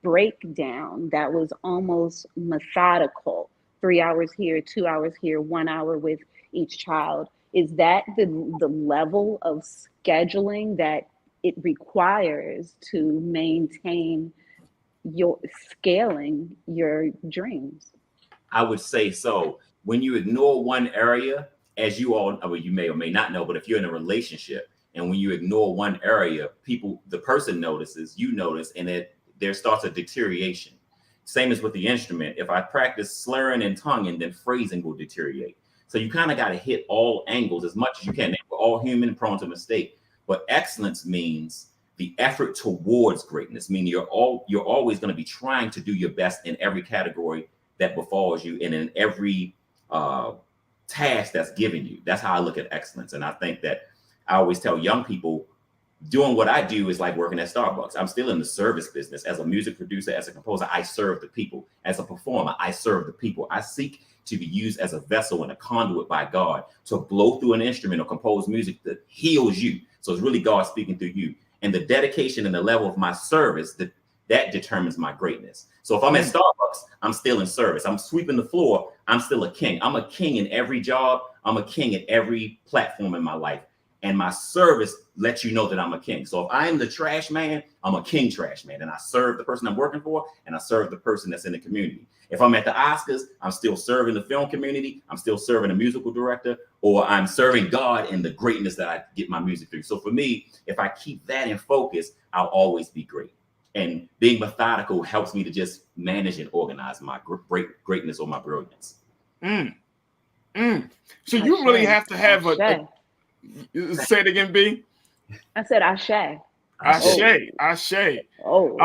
breakdown that was almost methodical. 3 hours here, 2 hours here, 1 hour with each child. Is that the level of scheduling that it requires to maintain your scaling your dreams? I would say so. When you ignore one area, as you all, you may or may not know, but if you're in a relationship and when you ignore one area, the person notices, you notice, and there starts a deterioration. Same as with the instrument. If I practice slurring and tonguing, then phrasing will deteriorate. So you kind of got to hit all angles as much as you can. We're all human and prone to mistake. But excellence means the effort towards greatness, meaning you're always going to be trying to do your best in every category that befalls you and in every task that's given you. That's how I look at excellence. And I think that I always tell young people, doing what I do is like working at Starbucks. I'm still in the service business. As a music producer, as a composer, I serve the people. As a performer, I serve the people. I seek to be used as a vessel and a conduit by God to blow through an instrument or compose music that heals you. So it's really God speaking through you. And the dedication and the level of my service, that determines my greatness. So if I'm at Starbucks, I'm still in service. I'm sweeping the floor, I'm still a king. I'm a king in every job. I'm a king at every platform in my life. And my service lets you know that I'm a king. So if I'm the trash man, I'm a king trash man. And I serve the person I'm working for, and I serve the person that's in the community. If I'm at the Oscars, I'm still serving the film community. I'm still serving a musical director, or I'm serving God in the greatness that I get my music through. So for me, if I keep that in focus, I'll always be great. And being methodical helps me to just manage and organize my greatness or my brilliance. So you really have to have say it again, B. I said ashe. Ashe. Oh.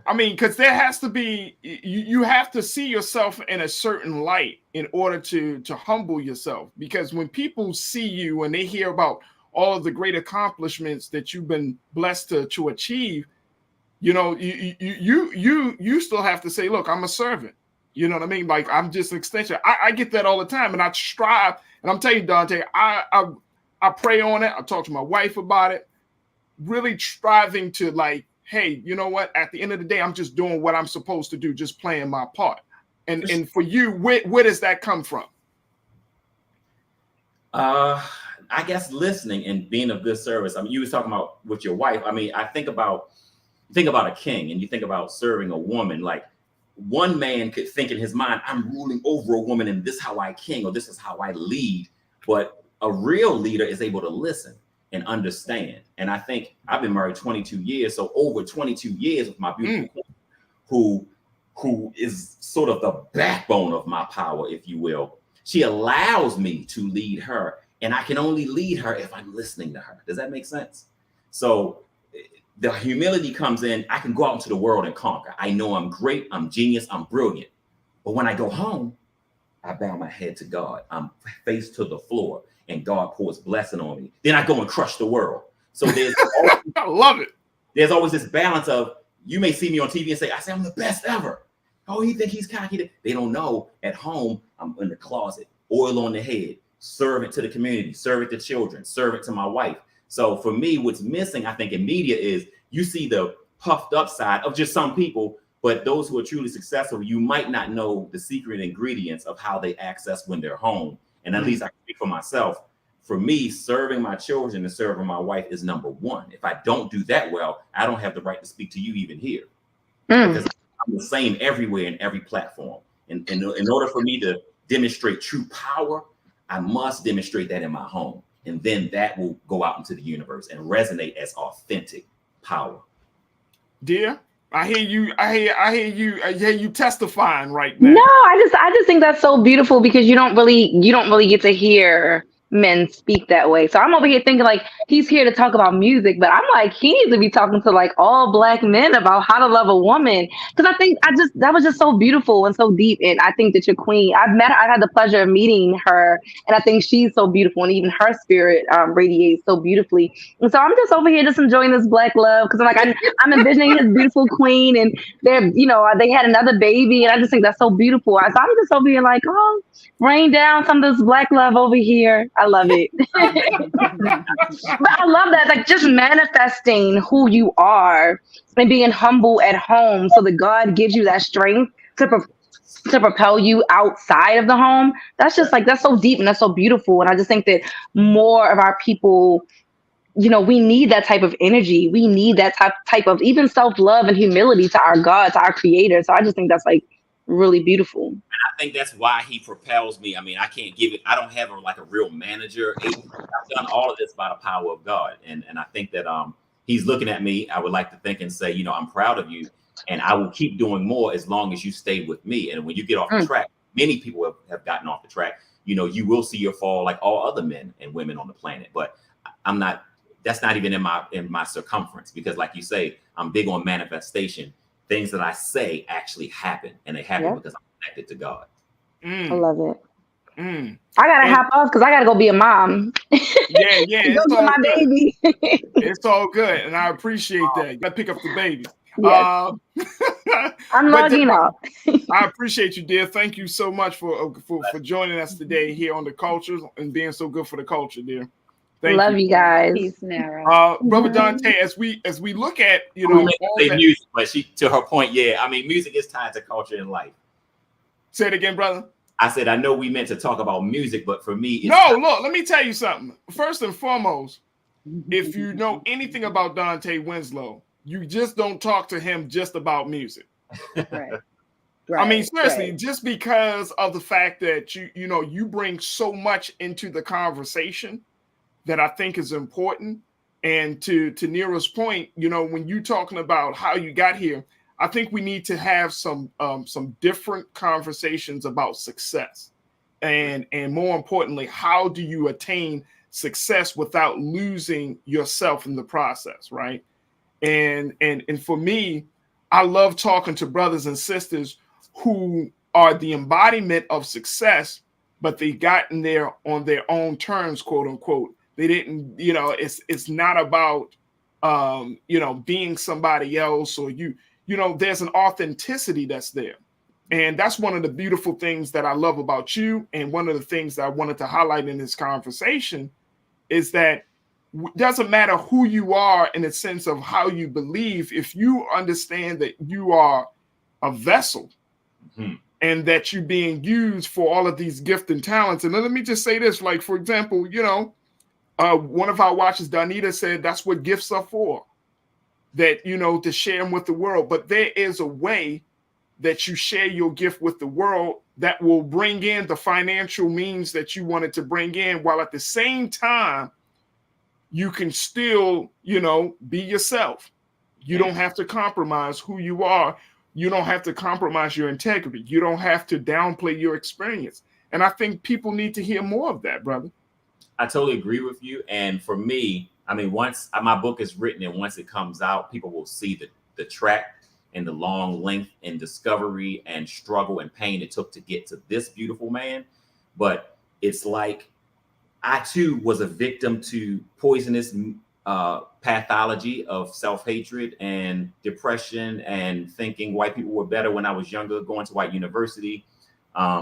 I mean, because there has to be, you have to see yourself in a certain light in order to humble yourself. Because when people see you and they hear about all of the great accomplishments that you've been blessed to achieve, you know, you still have to say, look, I'm a servant. You know what I mean? Like, I'm just an extension. I get that all the time, and I strive. And I'm telling you, Dante, I pray on it. I talk to my wife about it, really striving to, like, hey, you know what? At the end of the day, I'm just doing what I'm supposed to do, just playing my part. And for you, where does that come from? I guess listening and being of good service. I mean, you was talking about with your wife. I mean, I think about a king, and you think about serving a woman. Like, one man could think in his mind, I'm ruling over a woman, and this is how I king, or this is how I lead. But a real leader is able to listen and understand. And I think I've been married 22 years, so over 22 years with my beautiful queen, who is sort of the backbone of my power, if you will. She allows me to lead her, and I can only lead her if I'm listening to her. Does that make sense? So the humility comes in. I can go out into the world and conquer. I know I'm great, I'm genius, I'm brilliant. But when I go home, I bow my head to God. I'm face to the floor, and God pours blessing on me. Then I go and crush the world. So there's always, I love it. There's always this balance of, you may see me on TV and say, I'm the best ever. Oh, you think he's cocky? They don't know. At home, I'm in the closet, oil on the head, servant to the community, servant to children, servant to my wife. So for me, what's missing, I think, in media is you see the puffed up side of just some people, but those who are truly successful, you might not know the secret ingredients of how they access when they're home. And at least I can speak for myself. For me, serving my children and serving my wife is number one. If I don't do that well, I don't have the right to speak to you even here. Because I'm the same everywhere in every platform. And in order for me to demonstrate true power, I must demonstrate that in my home. And then that will go out into the universe and resonate as authentic power. Dear, I hear you testifying right now. No, I just think that's so beautiful, because you don't really get to hear men speak that way. So I'm over here thinking, like, he's here to talk about music, but I'm like, he needs to be talking to, like, all Black men about how to love a woman. Because I think that was just so beautiful and so deep. And I think that your queen, I've had the pleasure of meeting her, and I think she's so beautiful, and even her spirit radiates so beautifully. And so I'm just over here just enjoying this Black love, because I'm envisioning his beautiful queen, and they had another baby, and I just think that's so beautiful. So I'm just over here like, oh, rain down some of this Black love over here. I love it. But I love that, like, just manifesting who you are and being humble at home, so that God gives you that strength to propel you outside of the home. That's just like, that's so deep and that's so beautiful. And I just think that more of our people, we need that type of energy. We need that type of even self-love and humility to our God, to our creator. So I just think that's, like, really beautiful. And I think that's why he propels me. I mean, I can't give it. I don't have a real manager. I've done all of this by the power of God. And I think that he's looking at me. I would like to think and say, I'm proud of you, and I will keep doing more as long as you stay with me. And when you get off the track, many people have gotten off the track. You will see your fall, like all other men and women on the planet. But I'm not. That's not even in my circumference, because, like you say, I'm big on manifestation. Things that I say actually happen, and they happen because I'm connected to God. I love it. I gotta hop off because I gotta go be a mom. Yeah, it's all my good. baby. It's all good, and I appreciate that. You gotta pick up the baby. Yes. I'm logging off. I appreciate you, dear. Thank you so much for joining us today here on The Culture and being so good for the culture, dear. Love you guys. Peace, Nara. Brother Dante, as we look at music, but to her point, music is tied to culture and life. Say it again, brother. I said, I know we meant to talk about music, but for me, look, let me tell you something. First and foremost, if you know anything about Dante Winslow, you just don't talk to him just about music. Right. I mean, seriously, just because of the fact that you bring so much into the conversation that I think is important. And to Nero's point, when you're talking about how you got here, I think we need to have some different conversations about success, and more importantly, how do you attain success without losing yourself in the process, right? And for me, I love talking to brothers and sisters who are the embodiment of success, but they gotten there on their own terms, quote unquote. They didn't, it's not about, being somebody else, or there's an authenticity that's there. And that's one of the beautiful things that I love about you. And one of the things that I wanted to highlight in this conversation is that it doesn't matter who you are in the sense of how you believe, if you understand that you are a vessel and that you're being used for all of these gifts and talents. And let me just say this, like, for example, one of our watchers, Donita, said that's what gifts are for, that, to share them with the world. But there is a way that you share your gift with the world that will bring in the financial means that you wanted to bring in, while at the same time, you can still, be yourself. You don't have to compromise who you are. You don't have to compromise your integrity. You don't have to downplay your experience. And I think people need to hear more of that, brother. I totally agree with you. And for me, I mean, once my book is written and once it comes out, people will see the track and the long length and discovery and struggle and pain it took to get to this beautiful man. But it's like I too was a victim to poisonous pathology of self-hatred and depression and thinking white people were better when I was younger, going to white university,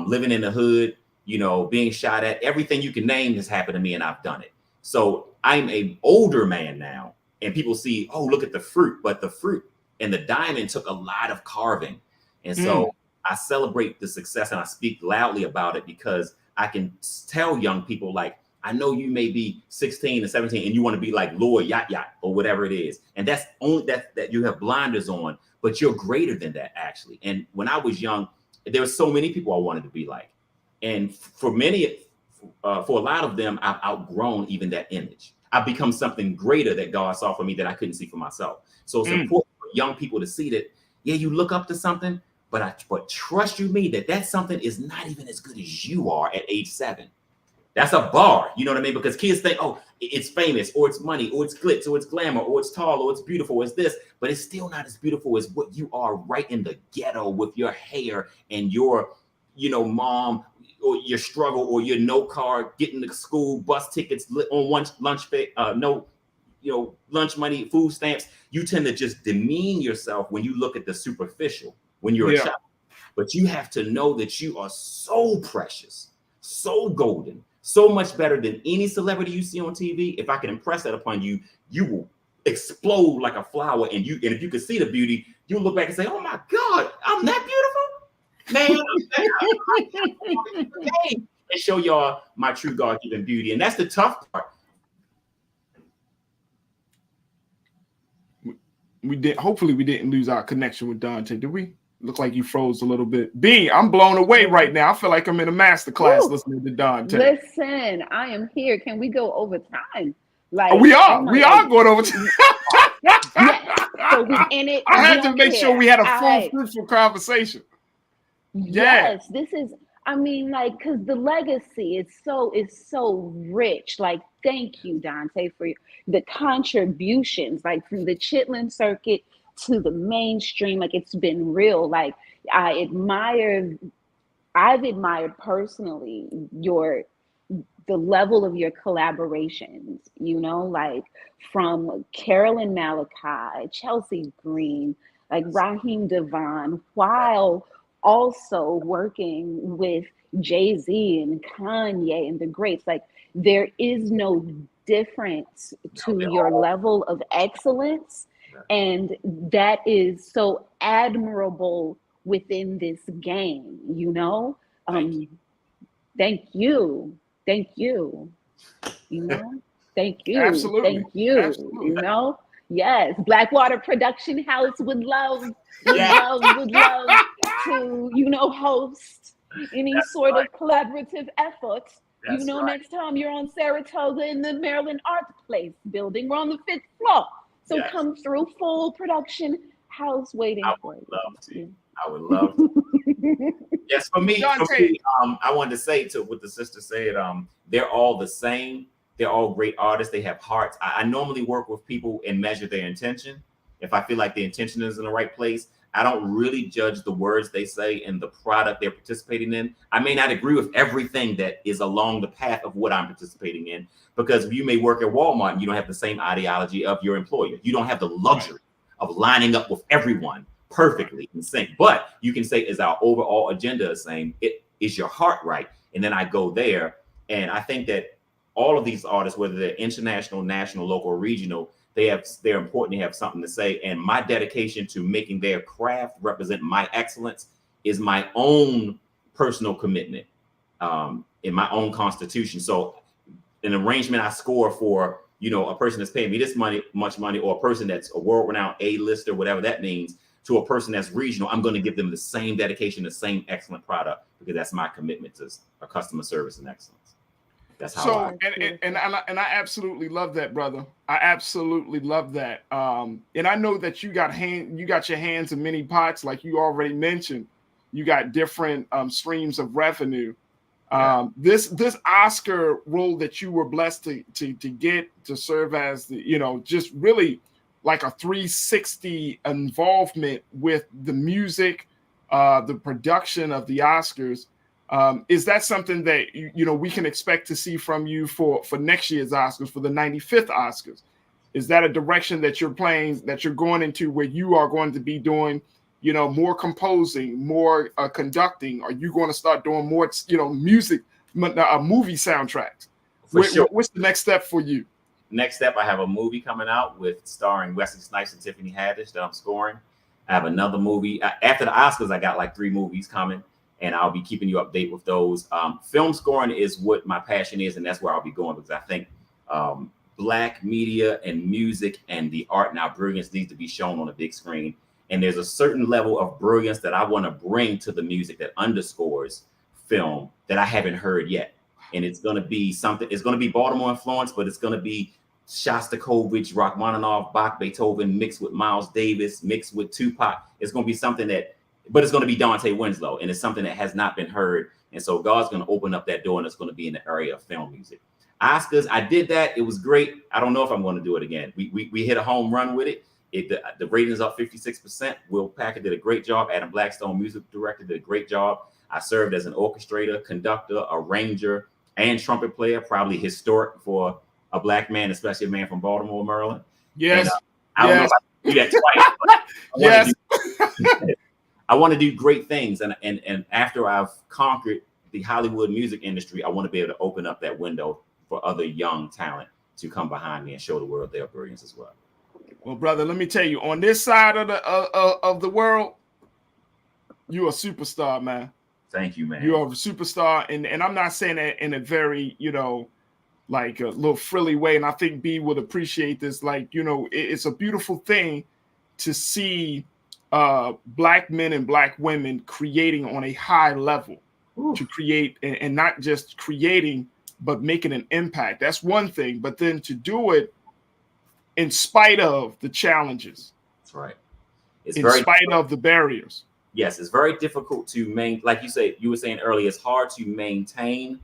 living in the hood, being shot at. Everything you can name has happened to me, and I've done it. So I'm an older man now, and people see, oh, look at the fruit, but the fruit and the diamond took a lot of carving. And so I celebrate the success and I speak loudly about it, because I can tell young people, like, I know you may be 16 and 17 and you want to be like Lord Yacht Yacht or whatever it is. And that's only that you have blinders on, but you're greater than that, actually. And when I was young, there were so many people I wanted to be like. And for a lot of them, I've outgrown even that image. I've become something greater that God saw for me that I couldn't see for myself. So it's important for young people to see that, yeah, you look up to something, but trust you me that something is not even as good as you are at age 7. That's a bar, you know what I mean? Because kids think, oh, it's famous, or it's money, or it's glitz, or it's glamour, or it's tall, or it's beautiful, or it's this, but it's still not as beautiful as what you are right in the ghetto with your hair and your, mom, or your struggle, or your no card, getting to school, bus tickets on lunch lunch money, food stamps. You tend to just demean yourself when you look at the superficial when you're a child. But you have to know that you are so precious, so golden, so much better than any celebrity you see on TV. If I can impress that upon you, you will explode like a flower. And if you can see the beauty, you'll look back and say, oh my God, I'm that beautiful? Man, and show y'all my true God-given beauty. And that's the tough part. Hopefully we didn't lose our connection with Dante. Did we? Look like you froze a little bit. B, I'm blown away right now. I feel like I'm in a master class listening to Dante. Listen, I am here. Can we go over time? Like we are going over time. So I had to make sure we had a full, fruitful conversation. Yes, this is. I mean, like, because the legacy is so rich. Like, thank you, Dante, for the contributions, like from the Chitlin circuit to the mainstream. Like, it's been real. Like, I've admired personally the level of your collaborations, like from Carolyn Malachi, Chelsea Green, like Raheem Devon, while also working with Jay-Z and Kanye and the greats. Like, there is no difference to your level of excellence. And that is so admirable within this game, Thank you. Thank you. Thank you. Absolutely. Thank you. Absolutely. Yes. Blackwater Production House would love to, host any sort of collaborative effort. Next time you're on Saratoga in the Maryland Arts Place building, we're on the 5th floor. So come through, full production house waiting for you. I would love to. Yes, for me, I wanted to say to what the sister said, they're all the same. They're all great artists. They have hearts. I normally work with people and measure their intention. If I feel like the intention is in the right place, I don't really judge the words they say and the product they're participating in. I may not agree with everything that is along the path of what I'm participating in, because you may work at Walmart and you don't have the same ideology of your employer. You don't have the luxury of lining up with everyone perfectly in sync. But you can say, is our overall agenda the same? Is your heart right? And then I go there. And I think that all of these artists, whether they're international, national, local, or regional, they're important to have something to say. And my dedication to making their craft represent my excellence is my own personal commitment in my own constitution. So an arrangement I score for, a person that's paying me this much money, or a person that's a world-renowned A-lister, whatever that means, to a person that's regional, I'm going to give them the same dedication, the same excellent product, because that's my commitment to a customer service and excellence. That's how and I absolutely love that, brother. I absolutely love that. And I know that you got your hands in many pots, like you already mentioned. You got different streams of revenue. This Oscar role that you were blessed to get to serve as the, just really like a 360 involvement with the music, the production of the Oscars. Is that something that we can expect to see from you for next year's Oscars, for the 95th Oscars? Is that a direction that you're going into, where you are going to be doing, more composing, more conducting? Are you going to start doing more, music, movie soundtracks? Sure. What's the next step for you? Next step, I have a movie coming out starring Wesley Snipes and Tiffany Haddish that I'm scoring. I have another movie after the Oscars. I got like 3 movies coming, and I'll be keeping you updated with those. Film scoring is what my passion is, and that's where I'll be going, because I think Black media and music and the art and our brilliance needs to be shown on a big screen. And there's a certain level of brilliance that I want to bring to the music that underscores film that I haven't heard yet. And it's going to be something, it's going to be Baltimore influence, but it's going to be Shostakovich, Rachmaninoff, Bach, Beethoven, mixed with Miles Davis, mixed with Tupac. It's going to be something but it's going to be Dante Winslow, and it's something that has not been heard. And so God's going to open up that door, and it's going to be in the area of film music. Oscars, I did that. It was great. I don't know if I'm going to do it again. We hit a home run with it. The ratings up 56%. Will Packer did a great job. Adam Blackstone, music director, did a great job. I served as an orchestrator, conductor, arranger, and trumpet player, probably historic for a Black man, especially a man from Baltimore, Maryland. Yes. And, I don't know if I can do that twice. Yes. I want to do great things. And after I've conquered the Hollywood music industry, I want to be able to open up that window for other young talent to come behind me and show the world their brilliance as well. Well, brother, let me tell you, on this side of the world, you're a superstar, man. Thank you, man. You are a superstar, and I'm not saying that in a very, like a little frilly way. And I think B would appreciate this. Like, it's a beautiful thing to see Black men and Black women creating on a high level. Ooh. To create, and not just creating, but making an impact. That's one thing. But then to do it in spite of the challenges. That's right. In spite of the barriers. Yes, it's very difficult to maintain. Like you were saying earlier, it's hard to maintain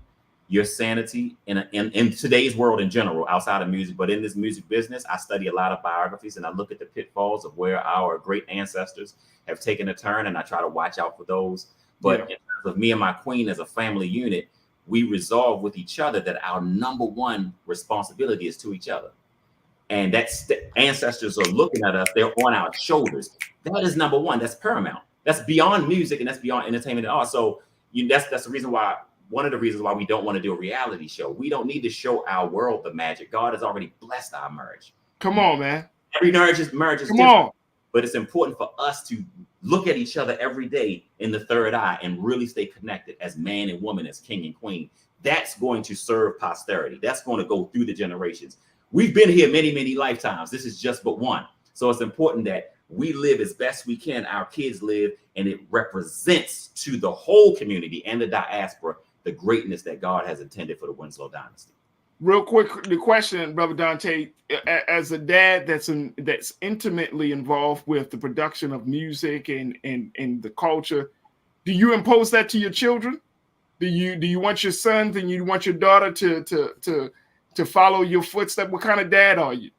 your sanity in today's world in general, outside of music. But in this music business, I study a lot of biographies, and I look at the pitfalls of where our great ancestors have taken a turn, and I try to watch out for those. But in terms of me and my queen as a family unit, we resolve with each other that our number one responsibility is to each other. And that's ancestors are looking at us, they're on our shoulders. That is number one, that's paramount. That's beyond music, and that's beyond entertainment and art. So that's the reason why, one of the reasons why we don't want to do a reality show. We don't need to show our world the magic. God has already blessed our marriage. Come on, man. Every marriage is different. On. But it's important for us to look at each other every day in the third eye and really stay connected as man and woman, as king and queen. That's going to serve posterity. That's going to go through the generations. We've been here many, many lifetimes. This is just but one. So it's important that we live as best we can. Our kids live, and it represents to the whole community and the diaspora the greatness that God has intended for the Winslow dynasty. Real quick, the question, Brother Dante, as a dad that's intimately involved with the production of music and the culture, do you impose that to your children? Do you want your sons and you want your daughter to follow your footsteps? What kind of dad are you?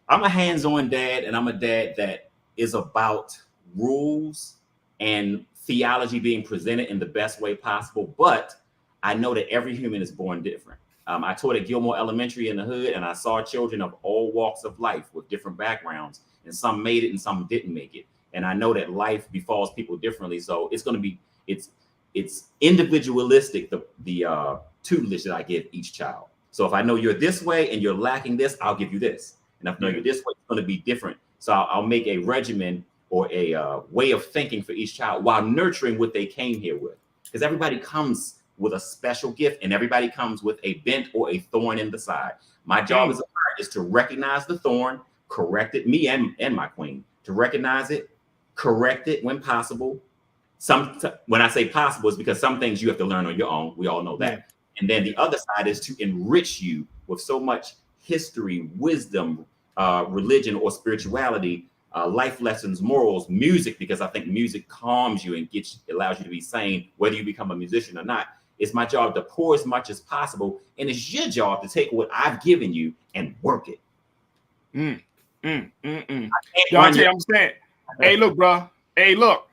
I'm a hands-on dad, and I'm a dad that is about rules and theology being presented in the best way possible. But I know that every human is born different. I taught at Gilmore Elementary in the hood, and I saw children of all walks of life with different backgrounds, and some made it and some didn't make it. And I know that life befalls people differently. So it's going to be, it's individualistic, the tutelage that I give each child. So if I know you're this way and you're lacking this, I'll give you this. And if I know you're this way, it's going to be different. So I'll make a regimen or a way of thinking for each child while nurturing what they came here with. Because everybody comes with a special gift, and everybody comes with a bent or a thorn in the side. My job as a parent is to recognize the thorn, correct it, me and my queen, to recognize it, correct it when possible. When I say possible, is because some things you have to learn on your own. We all know that. Yeah. And then the other side is to enrich you with so much history, wisdom, religion or spirituality, life lessons, morals, music, because I think music calms you and allows you to be sane, whether you become a musician or not. It's my job to pour as much as possible, and it's your job to take what I've given you and work it. Dante, I'm saying, hey, look, bro. Hey, look.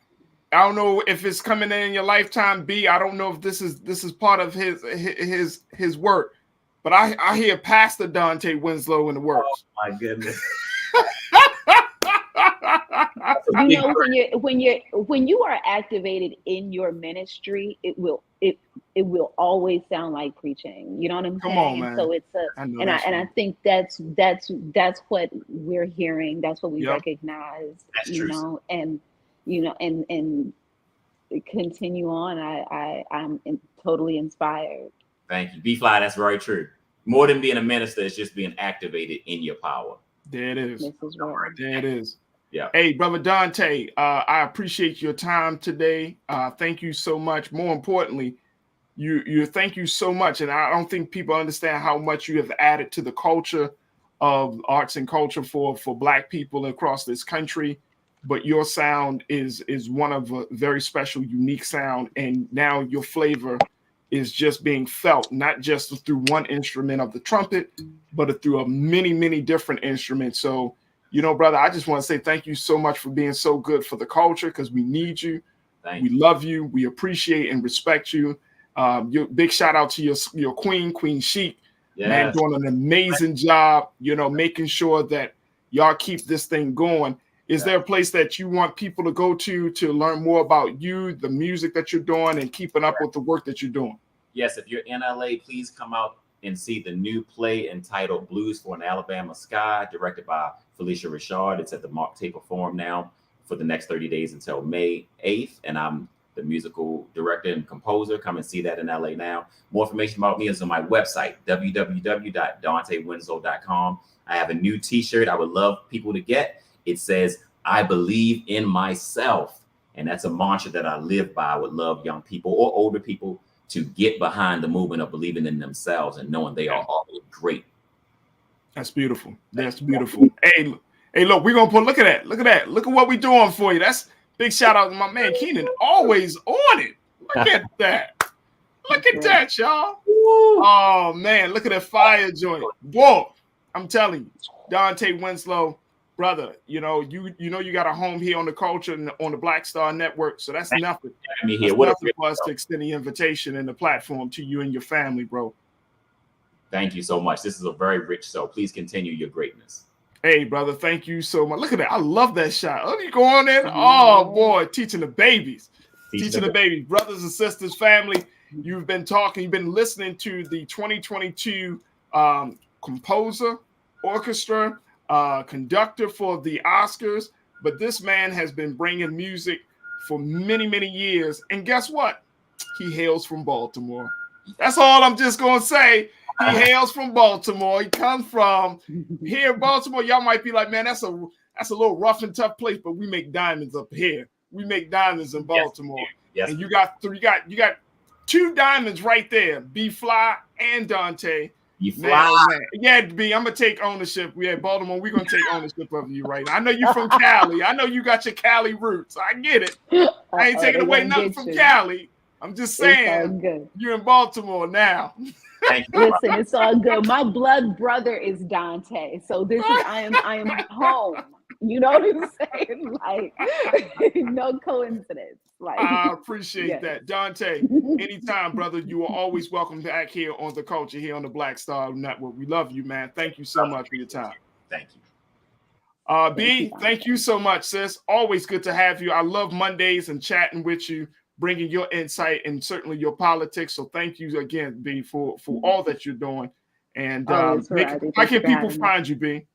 I don't know if it's coming in your lifetime, B. I don't know if this is part of his work, but I hear Pastor Dante Winslow in the works. Oh my goodness. You know, when you are activated in your ministry, it will always sound like preaching. You know what I'm saying? Come on, man. So it's I think that's what we're hearing. That's what we recognize. That's you true. know, and you know, and continue on. I'm totally inspired. Thank you, B-Fly. That's very true. More than being a minister, it's just being activated in your power. There it is. There it is. Yeah. Hey, brother Dante, I appreciate your time today. Thank you so much. More importantly, you thank you so much. And I don't think people understand how much you have added to the culture of arts and culture for Black people across this country. But your sound is one of a very special, unique sound. And now your flavor is just being felt, not just through one instrument of the trumpet, but through many, many different instruments. So, you know, brother, I just want to say thank you so much for being so good for the culture, because we need you. We love you. We appreciate and respect you. Your big shout out to your Queen Chic, man, doing an amazing job, you know, making sure that y'all keep this thing going. Is there a place that you want people to go to learn more about you, the music that you're doing, and keeping up with the work that you're doing? Yes, if you're in LA, please come out and see the new play entitled Blues for an Alabama Sky, directed by Felicia Richard. It's at the Mark Taper Forum now for the next 30 days until May 8th. And I'm the musical director and composer. Come and see that in LA now. More information about me is on my website, www.dantewinslow.com. I have a new t-shirt I would love people to get. It says, I believe in myself. And that's a mantra that I live by. I would love young people or older people to get behind the movement of believing in themselves and knowing they are all great. That's beautiful. That's beautiful. Hey, look, we're going to look at that. Look at what we're doing for you. That's big shout out to my man, Keenan, always on it. Look at that. Look at that, y'all. Oh, man, look at that fire joint. Whoa, I'm telling you, Dante Winslow, brother, you know you got a home here on the culture and on the Black Star Network, so that's nothing. That's nothing for us to extend the invitation and the platform to you and your family, bro. Thank you so much. This is a very rich show. Please continue your greatness. Hey, brother, thank you so much. Look at that. I love that shot. Look, you go on in. Oh, boy, teaching the babies. Teaching the babies. Brothers and sisters, family, you've been listening to the 2022 composer, orchestra, conductor for the Oscars, but this man has been bringing music for many, many years. And guess what? He hails from Baltimore. That's all I'm just going to say. He hails from Baltimore. He comes from here, Baltimore. Y'all might be like, man, that's a little rough and tough place, but we make diamonds up here. We make diamonds in Baltimore. Yes. And you got two diamonds right there, B-Fly and Dante. Man. Yeah, B, I'm gonna take ownership. Yeah, Baltimore, we're gonna take ownership of you right now. I know you're from Cali. I know you got your Cali roots. I get it. I ain't taking away nothing from Cali. I'm just saying you're in Baltimore now. Thank you. Listen, it's all good. My blood brother is Dante, so this is I am home. You know what I'm saying? Like, no coincidence. Like, I appreciate yes. that, Dante. Anytime, brother. You are always welcome back here on the Culture, here on the Black Star Network. We love you, man. Thank you so much for your time. Thank you. B, thank you so much, sis. Always good to have you. I love Mondays and chatting with you, bringing your insight and certainly your politics. So thank you again, B, for all that you're doing. And how can people find you, B?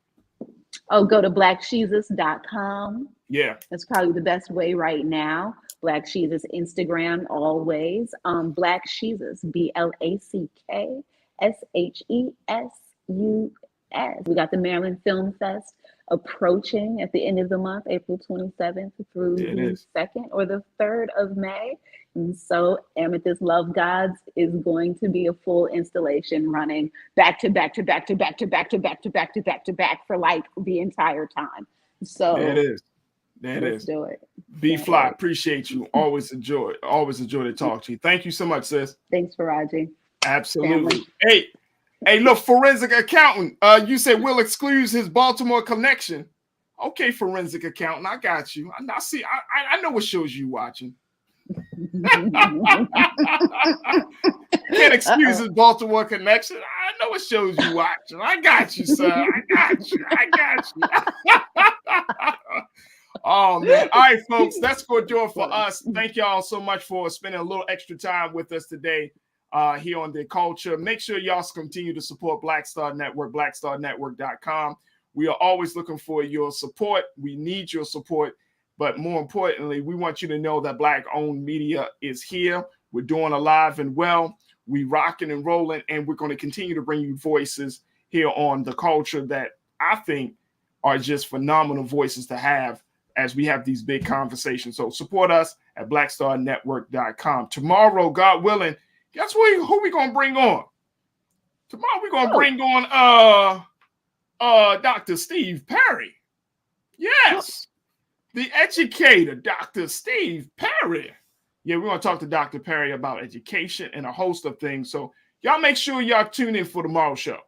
Oh, go to blacksheezus.com. Yeah. That's probably the best way right now. Black Sheezus Instagram always. Black Sheezus, BLACKSHESUS. We got the Maryland Film Fest approaching at the end of the month, April 27th through the 2nd or the 3rd of May. And so Amethyst Love Gods is going to be a full installation running back to back to back to back to back to back to back to back to back for like the entire time. So there it is. There it is. Let's do it. B Fly, appreciate you. Always enjoy to talk to you. Thank you so much, sis. Thanks, Farajii. Absolutely. Family. Hey, look, forensic accountant. You said we'll exclude his Baltimore connection. Okay, forensic accountant, I got you. I see. I know what shows you watching. Can't excuse his Baltimore connection. I know what shows you watching. I got you, sir. I got you. Oh man. All right, folks, that's going to do it for us. Thank y'all so much for spending a little extra time with us today here on The Culture. Make sure y'all continue to support Black Star Network, blackstarnetwork.com. We are always looking for your support. We need your support. But more importantly, we want you to know that Black-owned media is here. We're doing alive and well. We rocking and rolling, and we're going to continue to bring you voices here on The Culture that I think are just phenomenal voices to have as we have these big conversations. So support us at blackstarnetwork.com. Tomorrow, God willing, guess who we going to bring on? Tomorrow we're going to bring on Dr. Steve Perry. Yes. The educator, Dr. Steve Perry. Yeah, we're going to talk to Dr. Perry about education and a host of things. So y'all make sure y'all tune in for tomorrow's show.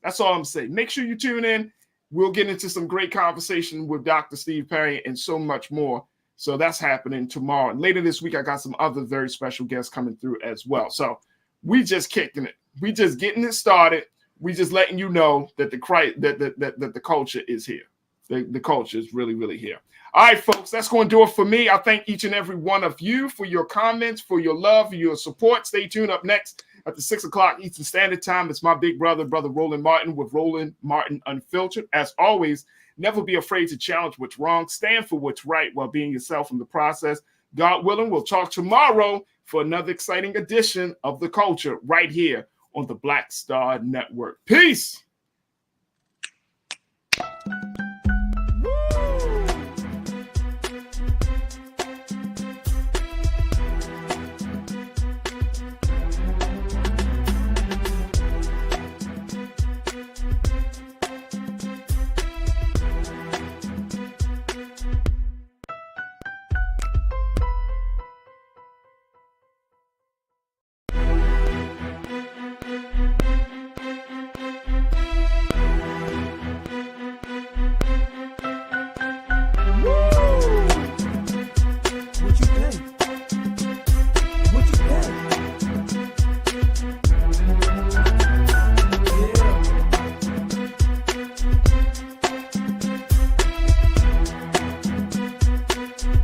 That's all I'm saying. Make sure you tune in. We'll get into some great conversation with Dr. Steve Perry and so much more. So that's happening tomorrow. And later this week, I got some other very special guests coming through as well. So we just kicking it. We just getting it started. We just letting you know that the culture is here. The culture is really, really here. All right, folks, that's going to do it for me. I thank each and every one of you for your comments, for your love, for your support. Stay tuned. Up next at the 6 o'clock Eastern Standard Time, it's my big brother Roland Martin with Roland Martin Unfiltered. As always, never be afraid to challenge what's wrong. Stand for what's right while being yourself in the process. God willing, we'll talk tomorrow for another exciting edition of The Culture right here on the Black Star Network. Peace.